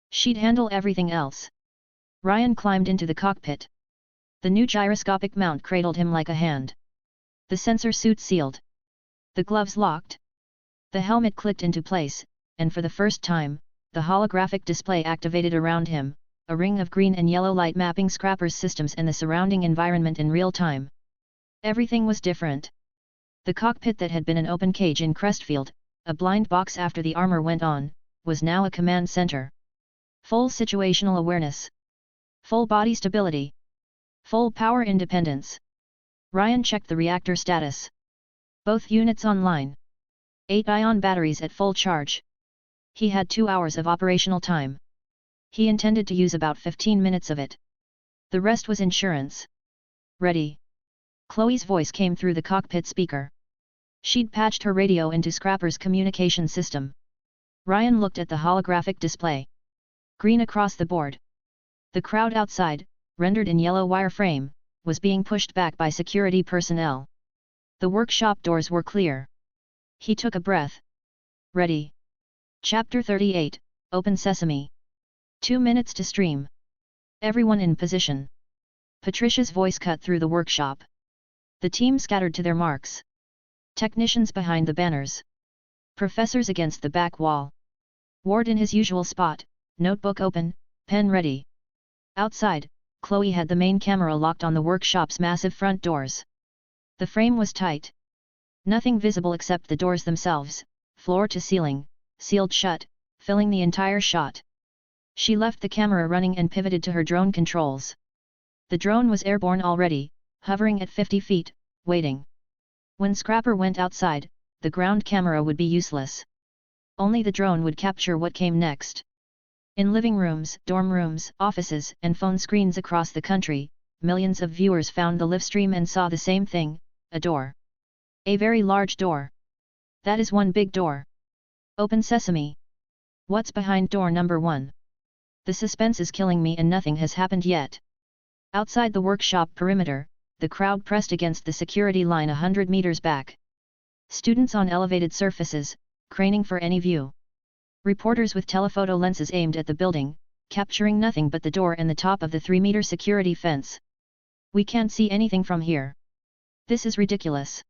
She'd handle everything else. Ryan climbed into the cockpit. The new gyroscopic mount cradled him like a hand. The sensor suit sealed. The gloves locked. The helmet clicked into place, and for the first time, the holographic display activated around him, a ring of green and yellow light mapping Scrapper's systems and the surrounding environment in real time. Everything was different. The cockpit that had been an open cage in Crestfield, a blind box after the armor went on, was now a command center. Full situational awareness. Full body stability. Full power independence. Ryan checked the reactor status. Both units online. 8 ion batteries at full charge. He had 2 hours of operational time. He intended to use about 15 minutes of it. The rest was insurance. Ready. Chloe's voice came through the cockpit speaker. She'd patched her radio into Scrapper's communication system. Ryan looked at the holographic display. Green across the board. The crowd outside, rendered in yellow wireframe, was being pushed back by security personnel. The workshop doors were clear. He took a breath. Ready. Chapter 38, Open Sesame. 2 minutes to stream. Everyone in position. Patricia's voice cut through the workshop. The team scattered to their marks. Technicians behind the banners. Professors against the back wall. Ward in his usual spot, notebook open, pen ready. Outside, Chloe had the main camera locked on the workshop's massive front doors. The frame was tight. Nothing visible except the doors themselves, floor to ceiling, sealed shut, filling the entire shot. She left the camera running and pivoted to her drone controls. The drone was airborne already, hovering at 50 feet, waiting. When Scrapper went outside, the ground camera would be useless. Only the drone would capture what came next. In living rooms, dorm rooms, offices, and phone screens across the country, millions of viewers found the live stream and saw the same thing, a door. A very large door. That is one big door. Open sesame. What's behind door number 1? The suspense is killing me and nothing has happened yet. Outside the workshop perimeter, the crowd pressed against the security line 100 meters back. Students on elevated surfaces, craning for any view. Reporters with telephoto lenses aimed at the building, capturing nothing but the door and the top of the 3-meter security fence. We can't see anything from here. This is ridiculous.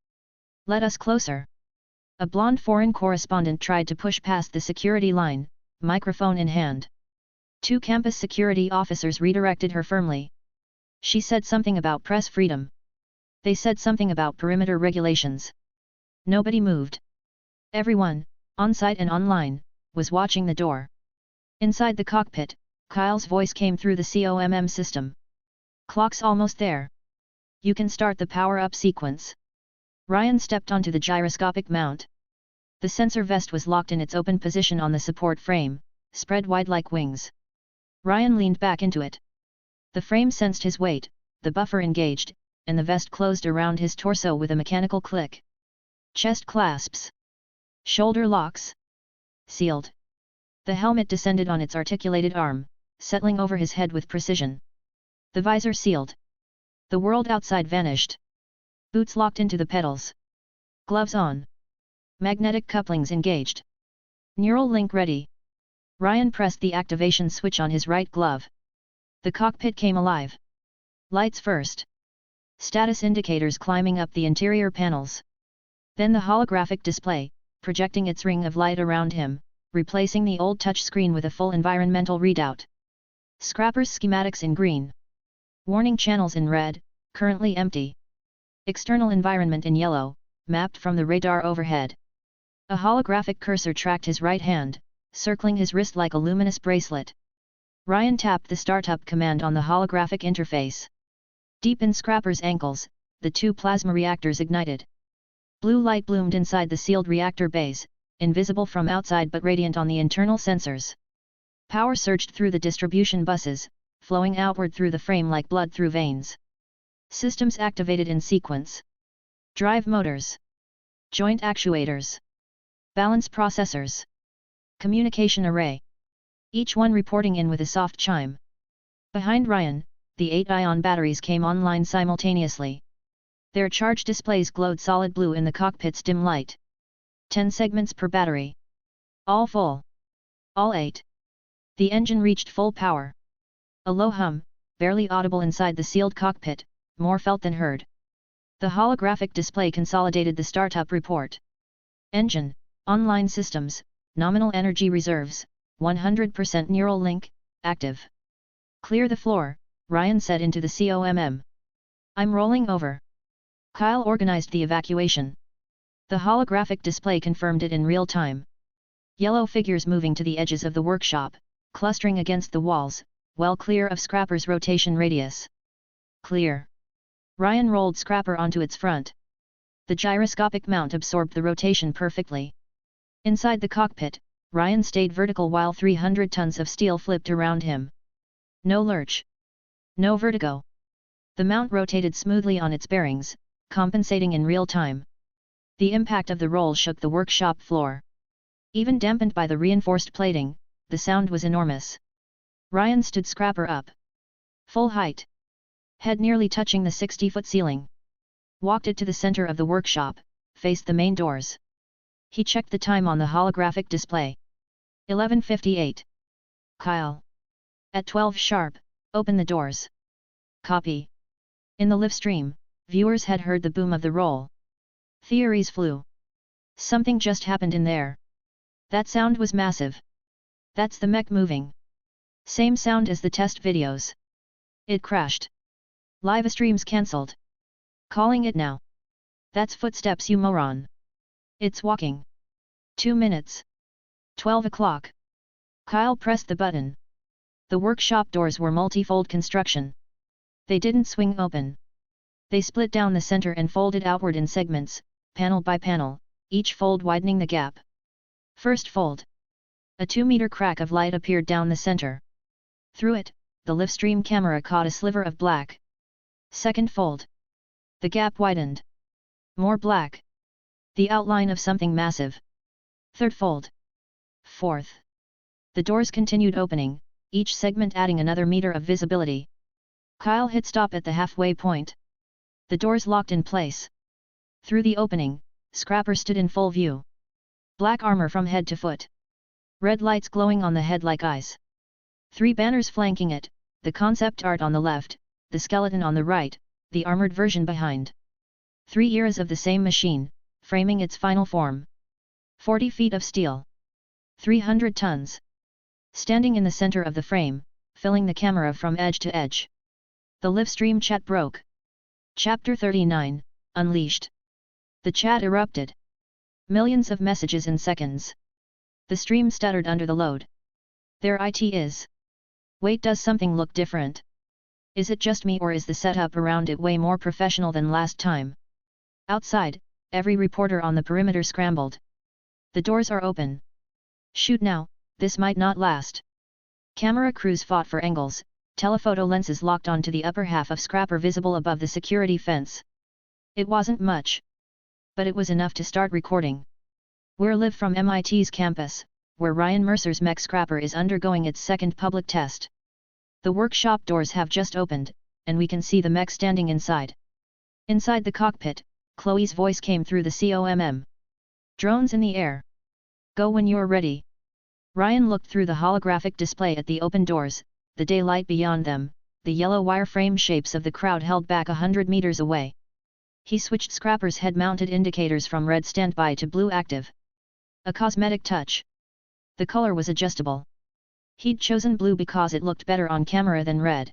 Let us closer. A blonde foreign correspondent tried to push past the security line, microphone in hand. 2 campus security officers redirected her firmly. She said something about press freedom. They said something about perimeter regulations. Nobody moved. Everyone, on-site and online, was watching the door. Inside the cockpit, Kyle's voice came through the COMM system. Clock's almost there. You can start the power-up sequence. Ryan stepped onto the gyroscopic mount. The sensor vest was locked in its open position on the support frame, spread wide like wings. Ryan leaned back into it. The frame sensed his weight, the buffer engaged, and the vest closed around his torso with a mechanical click. Chest clasps. Shoulder locks. Sealed. The helmet descended on its articulated arm, settling over his head with precision. The visor sealed. The world outside vanished. Boots locked into the pedals. Gloves on. Magnetic couplings engaged. Neural link ready. Ryan pressed the activation switch on his right glove. The cockpit came alive. Lights first. Status indicators climbing up the interior panels. Then the holographic display, projecting its ring of light around him, replacing the old touchscreen with a full environmental readout. Scrapper's schematics in green. Warning channels in red, currently empty. External environment in yellow, mapped from the radar overhead. A holographic cursor tracked his right hand, circling his wrist like a luminous bracelet. Ryan tapped the startup command on the holographic interface. Deep in Scrapper's ankles, the 2 plasma reactors ignited. Blue light bloomed inside the sealed reactor bays, invisible from outside but radiant on the internal sensors. Power surged through the distribution buses, flowing outward through the frame like blood through veins. Systems activated in sequence. Drive motors. Joint actuators. Balance processors. Communication array. Each one reporting in with a soft chime. Behind Ryan, the 8 ion batteries came online simultaneously. Their charge displays glowed solid blue in the cockpit's dim light. 10 segments per battery. All full. All 8. The engine reached full power. A low hum, barely audible inside the sealed cockpit, more felt than heard. The holographic display consolidated the startup report. Engine, online systems, nominal energy reserves, 100% neural link, active. Clear the floor, Ryan said into the COMM. I'm rolling over. Kyle organized the evacuation. The holographic display confirmed it in real time. Yellow figures moving to the edges of the workshop, clustering against the walls, well clear of Scrapper's rotation radius. Clear. Ryan rolled Scrapper onto its front. The gyroscopic mount absorbed the rotation perfectly. Inside the cockpit, Ryan stayed vertical while 300 tons of steel flipped around him. No lurch. No vertigo. The mount rotated smoothly on its bearings, compensating in real time. The impact of the roll shook the workshop floor. Even dampened by the reinforced plating, the sound was enormous. Ryan stood Scrapper up. Full height. Head nearly touching the 60-foot ceiling. Walked it to the center of the workshop, faced the main doors. He checked the time on the holographic display. 11:58. Kyle. At 12 sharp, open the doors. Copy. In the live stream, viewers had heard the boom of the roll. Theories flew. Something just happened in there. That sound was massive. That's the mech moving. Same sound as the test videos. It crashed. Live streams cancelled. Calling it now. That's footsteps, you moron. It's walking. 2 minutes. 12 o'clock. Kyle pressed the button. The workshop doors were multi-fold construction. They didn't swing open. They split down the center and folded outward in segments, panel by panel, each fold widening the gap. First fold. A 2-meter crack of light appeared down the center. Through it, the live-stream camera caught a sliver of black. Second fold. The gap widened. More black. The outline of something massive. Third fold. Fourth. The doors continued opening, each segment adding another meter of visibility. Kyle hit stop at the halfway point. The doors locked in place. Through the opening, Scrapper stood in full view. Black armor from head to foot. Red lights glowing on the head like eyes. 3 banners flanking it, the concept art on the left, the skeleton on the right, the armored version behind. 3 eras of the same machine, framing its final form. 40 feet of steel. 300 tons. Standing in the center of the frame, filling the camera from edge to edge. The live stream chat broke. Chapter 39, Unleashed. The chat erupted. Millions of messages in seconds. The stream stuttered under the load. There it is. Wait, does something look different? Is it just me or is the setup around it way more professional than last time? Outside, every reporter on the perimeter scrambled. The doors are open. Shoot now, this might not last. Camera crews fought for angles, telephoto lenses locked onto the upper half of Scrapper visible above the security fence. It wasn't much. But it was enough to start recording. We're live from MIT's campus, where Ryan Mercer's mech Scrapper is undergoing its second public test. The workshop doors have just opened, and we can see the mech standing inside. Inside the cockpit, Chloe's voice came through the COMM. Drones in the air. Go when you're ready. Ryan looked through the holographic display at the open doors, the daylight beyond them, the yellow wireframe shapes of the crowd held back 100 meters away. He switched Scrapper's head-mounted indicators from red standby to blue active. A cosmetic touch. The color was adjustable. He'd chosen blue because it looked better on camera than red.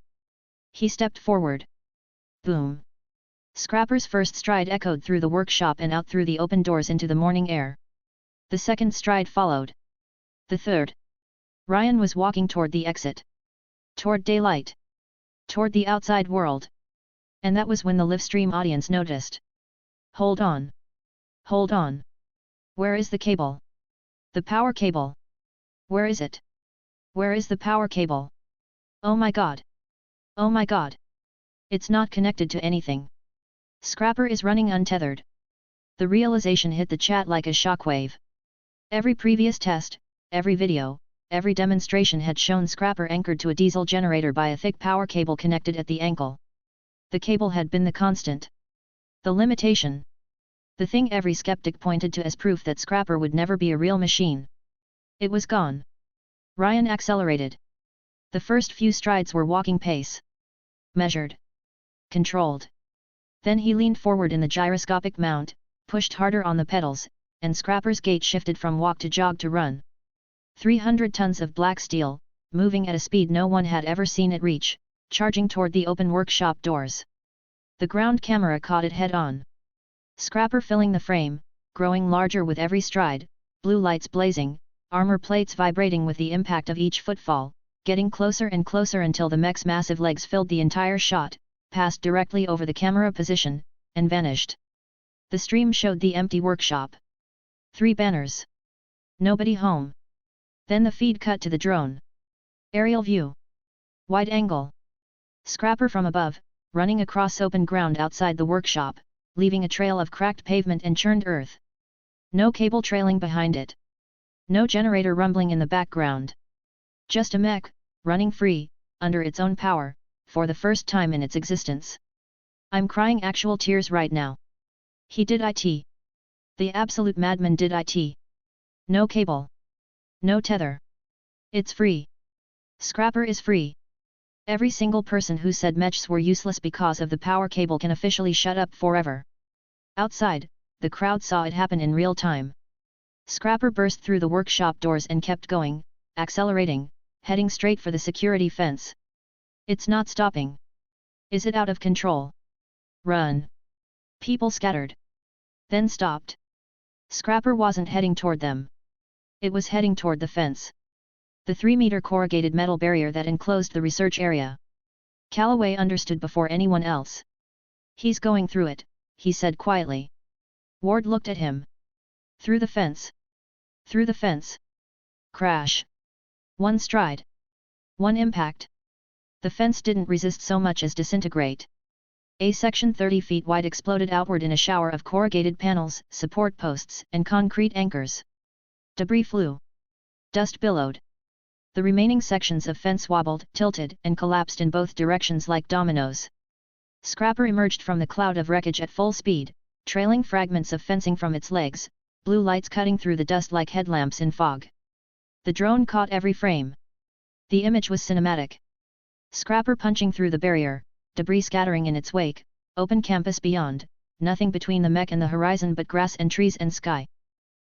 He stepped forward. Boom. Scrapper's first stride echoed through the workshop and out through the open doors into the morning air. The second stride followed. The third. Ryan was walking toward the exit. Toward daylight. Toward the outside world. And that was when the livestream audience noticed. Hold on. Hold on. Where is the cable? The power cable. Where is it? Where is the power cable? Oh my god. Oh my god. It's not connected to anything. Scrapper is running untethered. The realization hit the chat like a shockwave. Every previous test, every video, every demonstration had shown Scrapper anchored to a diesel generator by a thick power cable connected at the ankle. The cable had been the constant. The limitation. The thing every skeptic pointed to as proof that Scrapper would never be a real machine. It was gone. Ryan accelerated. The first few strides were walking pace. Measured. Controlled. Then he leaned forward in the gyroscopic mount, pushed harder on the pedals, and Scrapper's gait shifted from walk to jog to run. 300 tons of black steel, moving at a speed no one had ever seen it reach, charging toward the open workshop doors. The ground camera caught it head-on. Scrapper filling the frame, growing larger with every stride, blue lights blazing, armor plates vibrating with the impact of each footfall, getting closer and closer until the mech's massive legs filled the entire shot, passed directly over the camera position, and vanished. The stream showed the empty workshop. 3 banners. Nobody home. Then the feed cut to the drone. Aerial view. Wide angle. Scrapper from above, running across open ground outside the workshop, leaving a trail of cracked pavement and churned earth. No cable trailing behind it. No generator rumbling in the background. Just a mech, running free, under its own power, for the first time in its existence. I'm crying actual tears right now. He did it. The absolute madman did it. No cable. No tether. It's free. Scrapper is free. Every single person who said mechs were useless because of the power cable can officially shut up forever. Outside, the crowd saw it happen in real time. Scrapper burst through the workshop doors and kept going, accelerating, heading straight for the security fence. It's not stopping. Is it out of control? Run. People scattered. Then stopped. Scrapper wasn't heading toward them. It was heading toward the fence. The 3-meter corrugated metal barrier that enclosed the research area. Calloway understood before anyone else. He's going through it, he said quietly. Ward looked at him. Through the fence. Through the fence. Crash. One stride. One impact. The fence didn't resist so much as disintegrate. A section 30 feet wide exploded outward in a shower of corrugated panels, support posts, and concrete anchors. Debris flew. Dust billowed. The remaining sections of fence wobbled, tilted, and collapsed in both directions like dominoes. Scrapper emerged from the cloud of wreckage at full speed, trailing fragments of fencing from its legs, blue lights cutting through the dust like headlamps in fog. The drone caught every frame. The image was cinematic. Scrapper punching through the barrier, debris scattering in its wake, open campus beyond, nothing between the mech and the horizon but grass and trees and sky.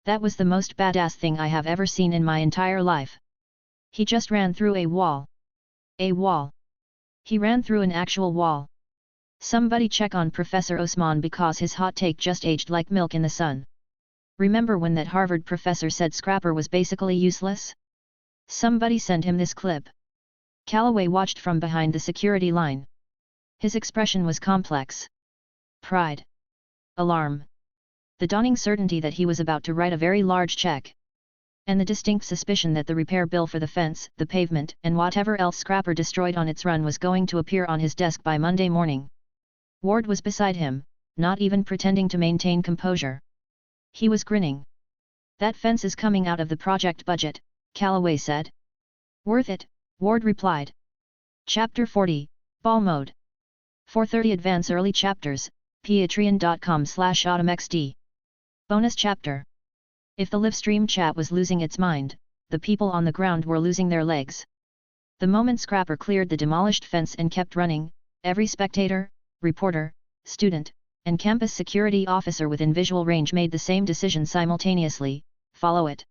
That was the most badass thing I have ever seen in my entire life. He just ran through a wall. A wall. He ran through an actual wall. Somebody check on Professor Osman because his hot take just aged like milk in the sun. Remember when that Harvard professor said Scrapper was basically useless? Somebody send him this clip. Calloway watched from behind the security line. His expression was complex. Pride. Alarm. The dawning certainty that he was about to write a very large check. And the distinct suspicion that the repair bill for the fence, the pavement, and whatever else Scrapper destroyed on its run was going to appear on his desk by Monday morning. Ward was beside him, not even pretending to maintain composure. He was grinning. That fence is coming out of the project budget, Calloway said. Worth it, Ward replied. Chapter 40, Ball Mode. 430 Advance Early Chapters, patreon.com/automxd. Bonus Chapter. If the livestream chat was losing its mind, the people on the ground were losing their legs. The moment Scrapper cleared the demolished fence and kept running, every spectator, reporter, student, and campus security officer within visual range made the same decision simultaneously: follow it.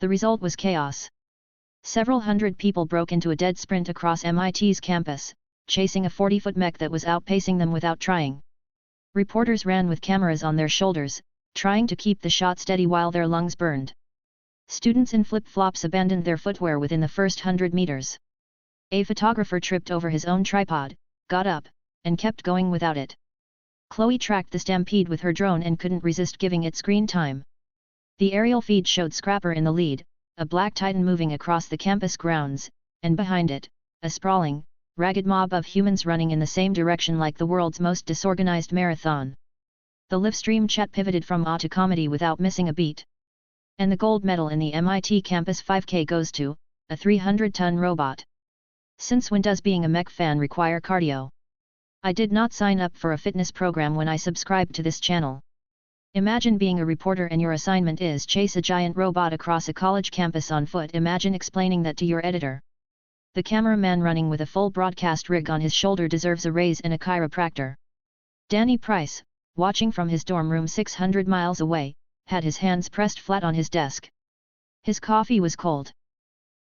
The result was chaos. Several hundred people broke into a dead sprint across MIT's campus, chasing a 40-foot mech that was outpacing them without trying. Reporters ran with cameras on their shoulders, trying to keep the shot steady while their lungs burned. Students in flip-flops abandoned their footwear within the first 100 meters. A photographer tripped over his own tripod, got up, and kept going without it. Chloe tracked the stampede with her drone and couldn't resist giving it screen time. The aerial feed showed Scrapper in the lead, a black titan moving across the campus grounds, and behind it, a sprawling, ragged mob of humans running in the same direction like the world's most disorganized marathon. The livestream chat pivoted from awe to comedy without missing a beat. And the gold medal in the MIT campus 5K goes to a 300-ton robot. Since when does being a mech fan require cardio? I did not sign up for a fitness program when I subscribed to this channel. Imagine being a reporter and your assignment is chase a giant robot across a college campus on foot. Imagine explaining that to your editor. The cameraman running with a full broadcast rig on his shoulder deserves a raise and a chiropractor. Danny Price, watching from his dorm room 600 miles away, had his hands pressed flat on his desk. His coffee was cold.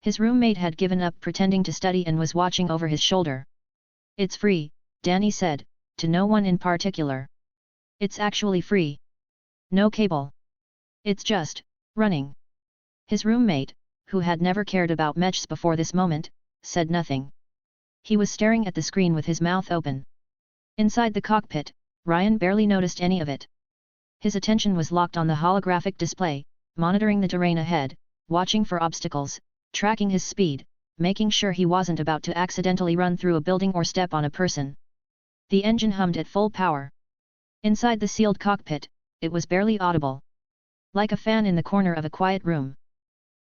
His roommate had given up pretending to study and was watching over his shoulder. It's free, Danny said, to no one in particular. It's actually free. No cable. It's just running. His roommate, who had never cared about mechs before this moment, said nothing. He was staring at the screen with his mouth open. Inside the cockpit, Ryan barely noticed any of it. His attention was locked on the holographic display, monitoring the terrain ahead, watching for obstacles, tracking his speed, making sure he wasn't about to accidentally run through a building or step on a person. The engine hummed at full power. Inside the sealed cockpit, it was barely audible. Like a fan in the corner of a quiet room.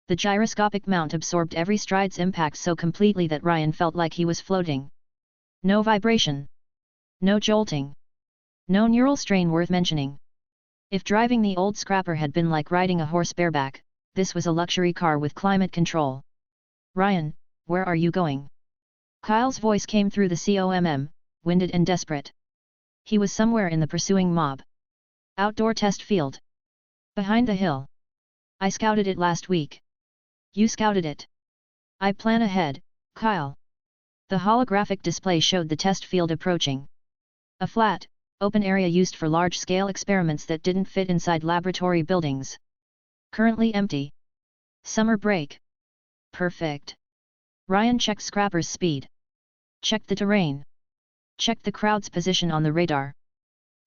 The gyroscopic mount absorbed every stride's impact so completely that Ryan felt like he was floating. No vibration. No jolting. No neural strain worth mentioning. If driving the old Scrapper had been like riding a horse bareback, this was a luxury car with climate control. Ryan, where are you going? Kyle's voice came through the COMM, winded and desperate. He was somewhere in the pursuing mob. Outdoor test field. Behind the hill. I scouted it last week. You scouted it. I plan ahead, Kyle. The holographic display showed the test field approaching. A flat, open area used for large-scale experiments that didn't fit inside laboratory buildings. Currently empty. Summer break. Perfect. Ryan checked Scrapper's speed. Checked the terrain. Checked the crowd's position on the radar.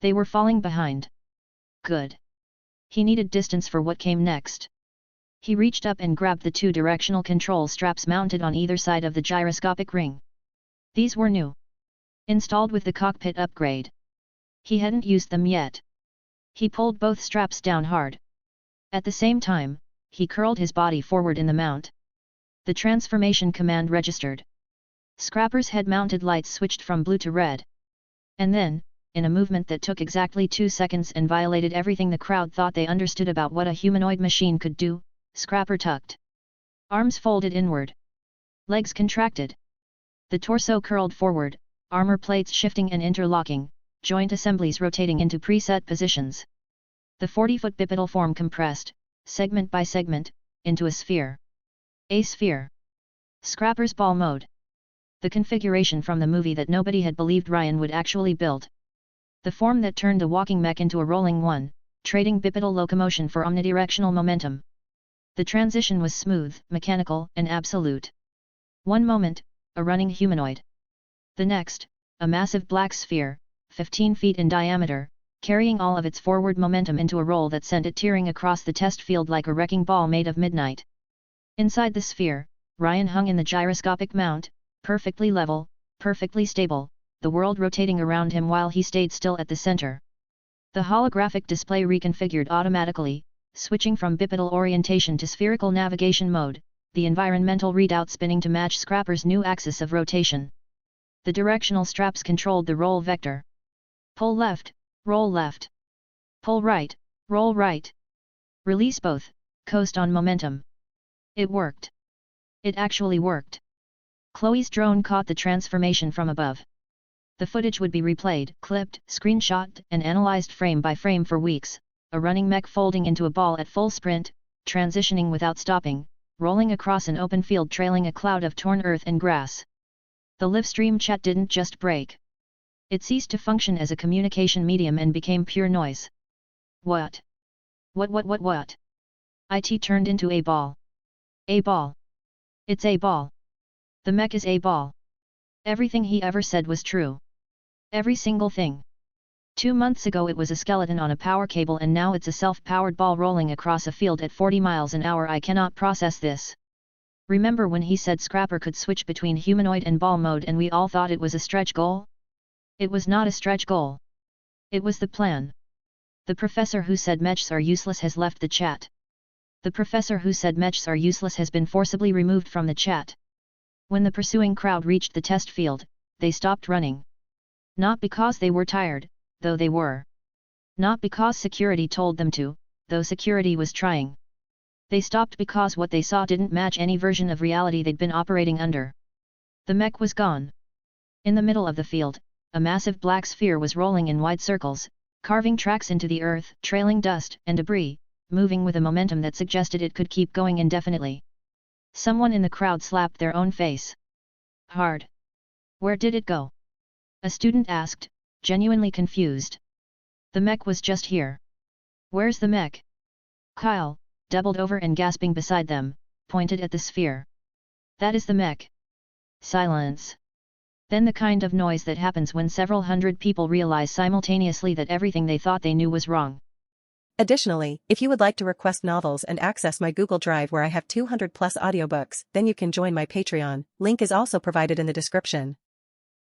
They were falling behind. Good. He needed distance for what came next. He reached up and grabbed the two directional control straps mounted on either side of the gyroscopic ring. These were new. Installed with the cockpit upgrade. He hadn't used them yet. He pulled both straps down hard. At the same time, he curled his body forward in the mount. The transformation command registered. Scrapper's head-mounted lights switched from blue to red. And then, in a movement that took exactly 2 seconds and violated everything the crowd thought they understood about what a humanoid machine could do, Scrapper tucked. Arms folded inward. Legs contracted. The torso curled forward, armor plates shifting and interlocking, joint assemblies rotating into preset positions. The 40-foot bipedal form compressed, segment by segment, into a sphere. A sphere. Scrapper's ball mode. The configuration from the movie that nobody had believed Ryan would actually build. The form that turned a walking mech into a rolling one, trading bipedal locomotion for omnidirectional momentum. The transition was smooth, mechanical, and absolute. One moment, a running humanoid. The next, a massive black sphere, 15 feet in diameter, carrying all of its forward momentum into a roll that sent it tearing across the test field like a wrecking ball made of midnight. Inside the sphere, Ryan hung in the gyroscopic mount, perfectly level, perfectly stable, the world rotating around him while he stayed still at the center. The holographic display reconfigured automatically, switching from bipedal orientation to spherical navigation mode, the environmental readout spinning to match Scrapper's new axis of rotation. The directional straps controlled the roll vector. Pull left, roll left. Pull right, roll right. Release both, coast on momentum. It worked. It actually worked. Chloe's drone caught the transformation from above. The footage would be replayed, clipped, screenshot, and analyzed frame by frame for weeks, a running mech folding into a ball at full sprint, transitioning without stopping, rolling across an open field trailing a cloud of torn earth and grass. The livestream chat didn't just break. It ceased to function as a communication medium and became pure noise. What? What? IT turned into a ball. A ball. It's a ball. The mech is a ball. Everything he ever said was true. Every single thing. 2 months ago it was a skeleton on a power cable and now it's a self-powered ball rolling across a field at 40 miles an hour. I cannot process this. Remember when he said Scrapper could switch between humanoid and ball mode and we all thought it was a stretch goal? It was not a stretch goal. It was the plan. The professor who said mechs are useless has left the chat. The professor who said mechs are useless has been forcibly removed from the chat. When the pursuing crowd reached the test field, they stopped running. Not because they were tired, though they were. Not because security told them to, though security was trying. They stopped because what they saw didn't match any version of reality they'd been operating under. The mech was gone. In the middle of the field, a massive black sphere was rolling in wide circles, carving tracks into the earth, trailing dust and debris, moving with a momentum that suggested it could keep going indefinitely. Someone in the crowd slapped their own face. Hard. Where did it go? A student asked, genuinely confused. The mech was just here. Where's the mech? Kyle, doubled over and gasping beside them, pointed at the sphere. That is the mech. Silence. Then the kind of noise that happens when several hundred people realize simultaneously that everything they thought they knew was wrong. Additionally, if you would like to request novels and access my Google Drive where I have 200+ audiobooks, then you can join my Patreon. Link is also provided in the description.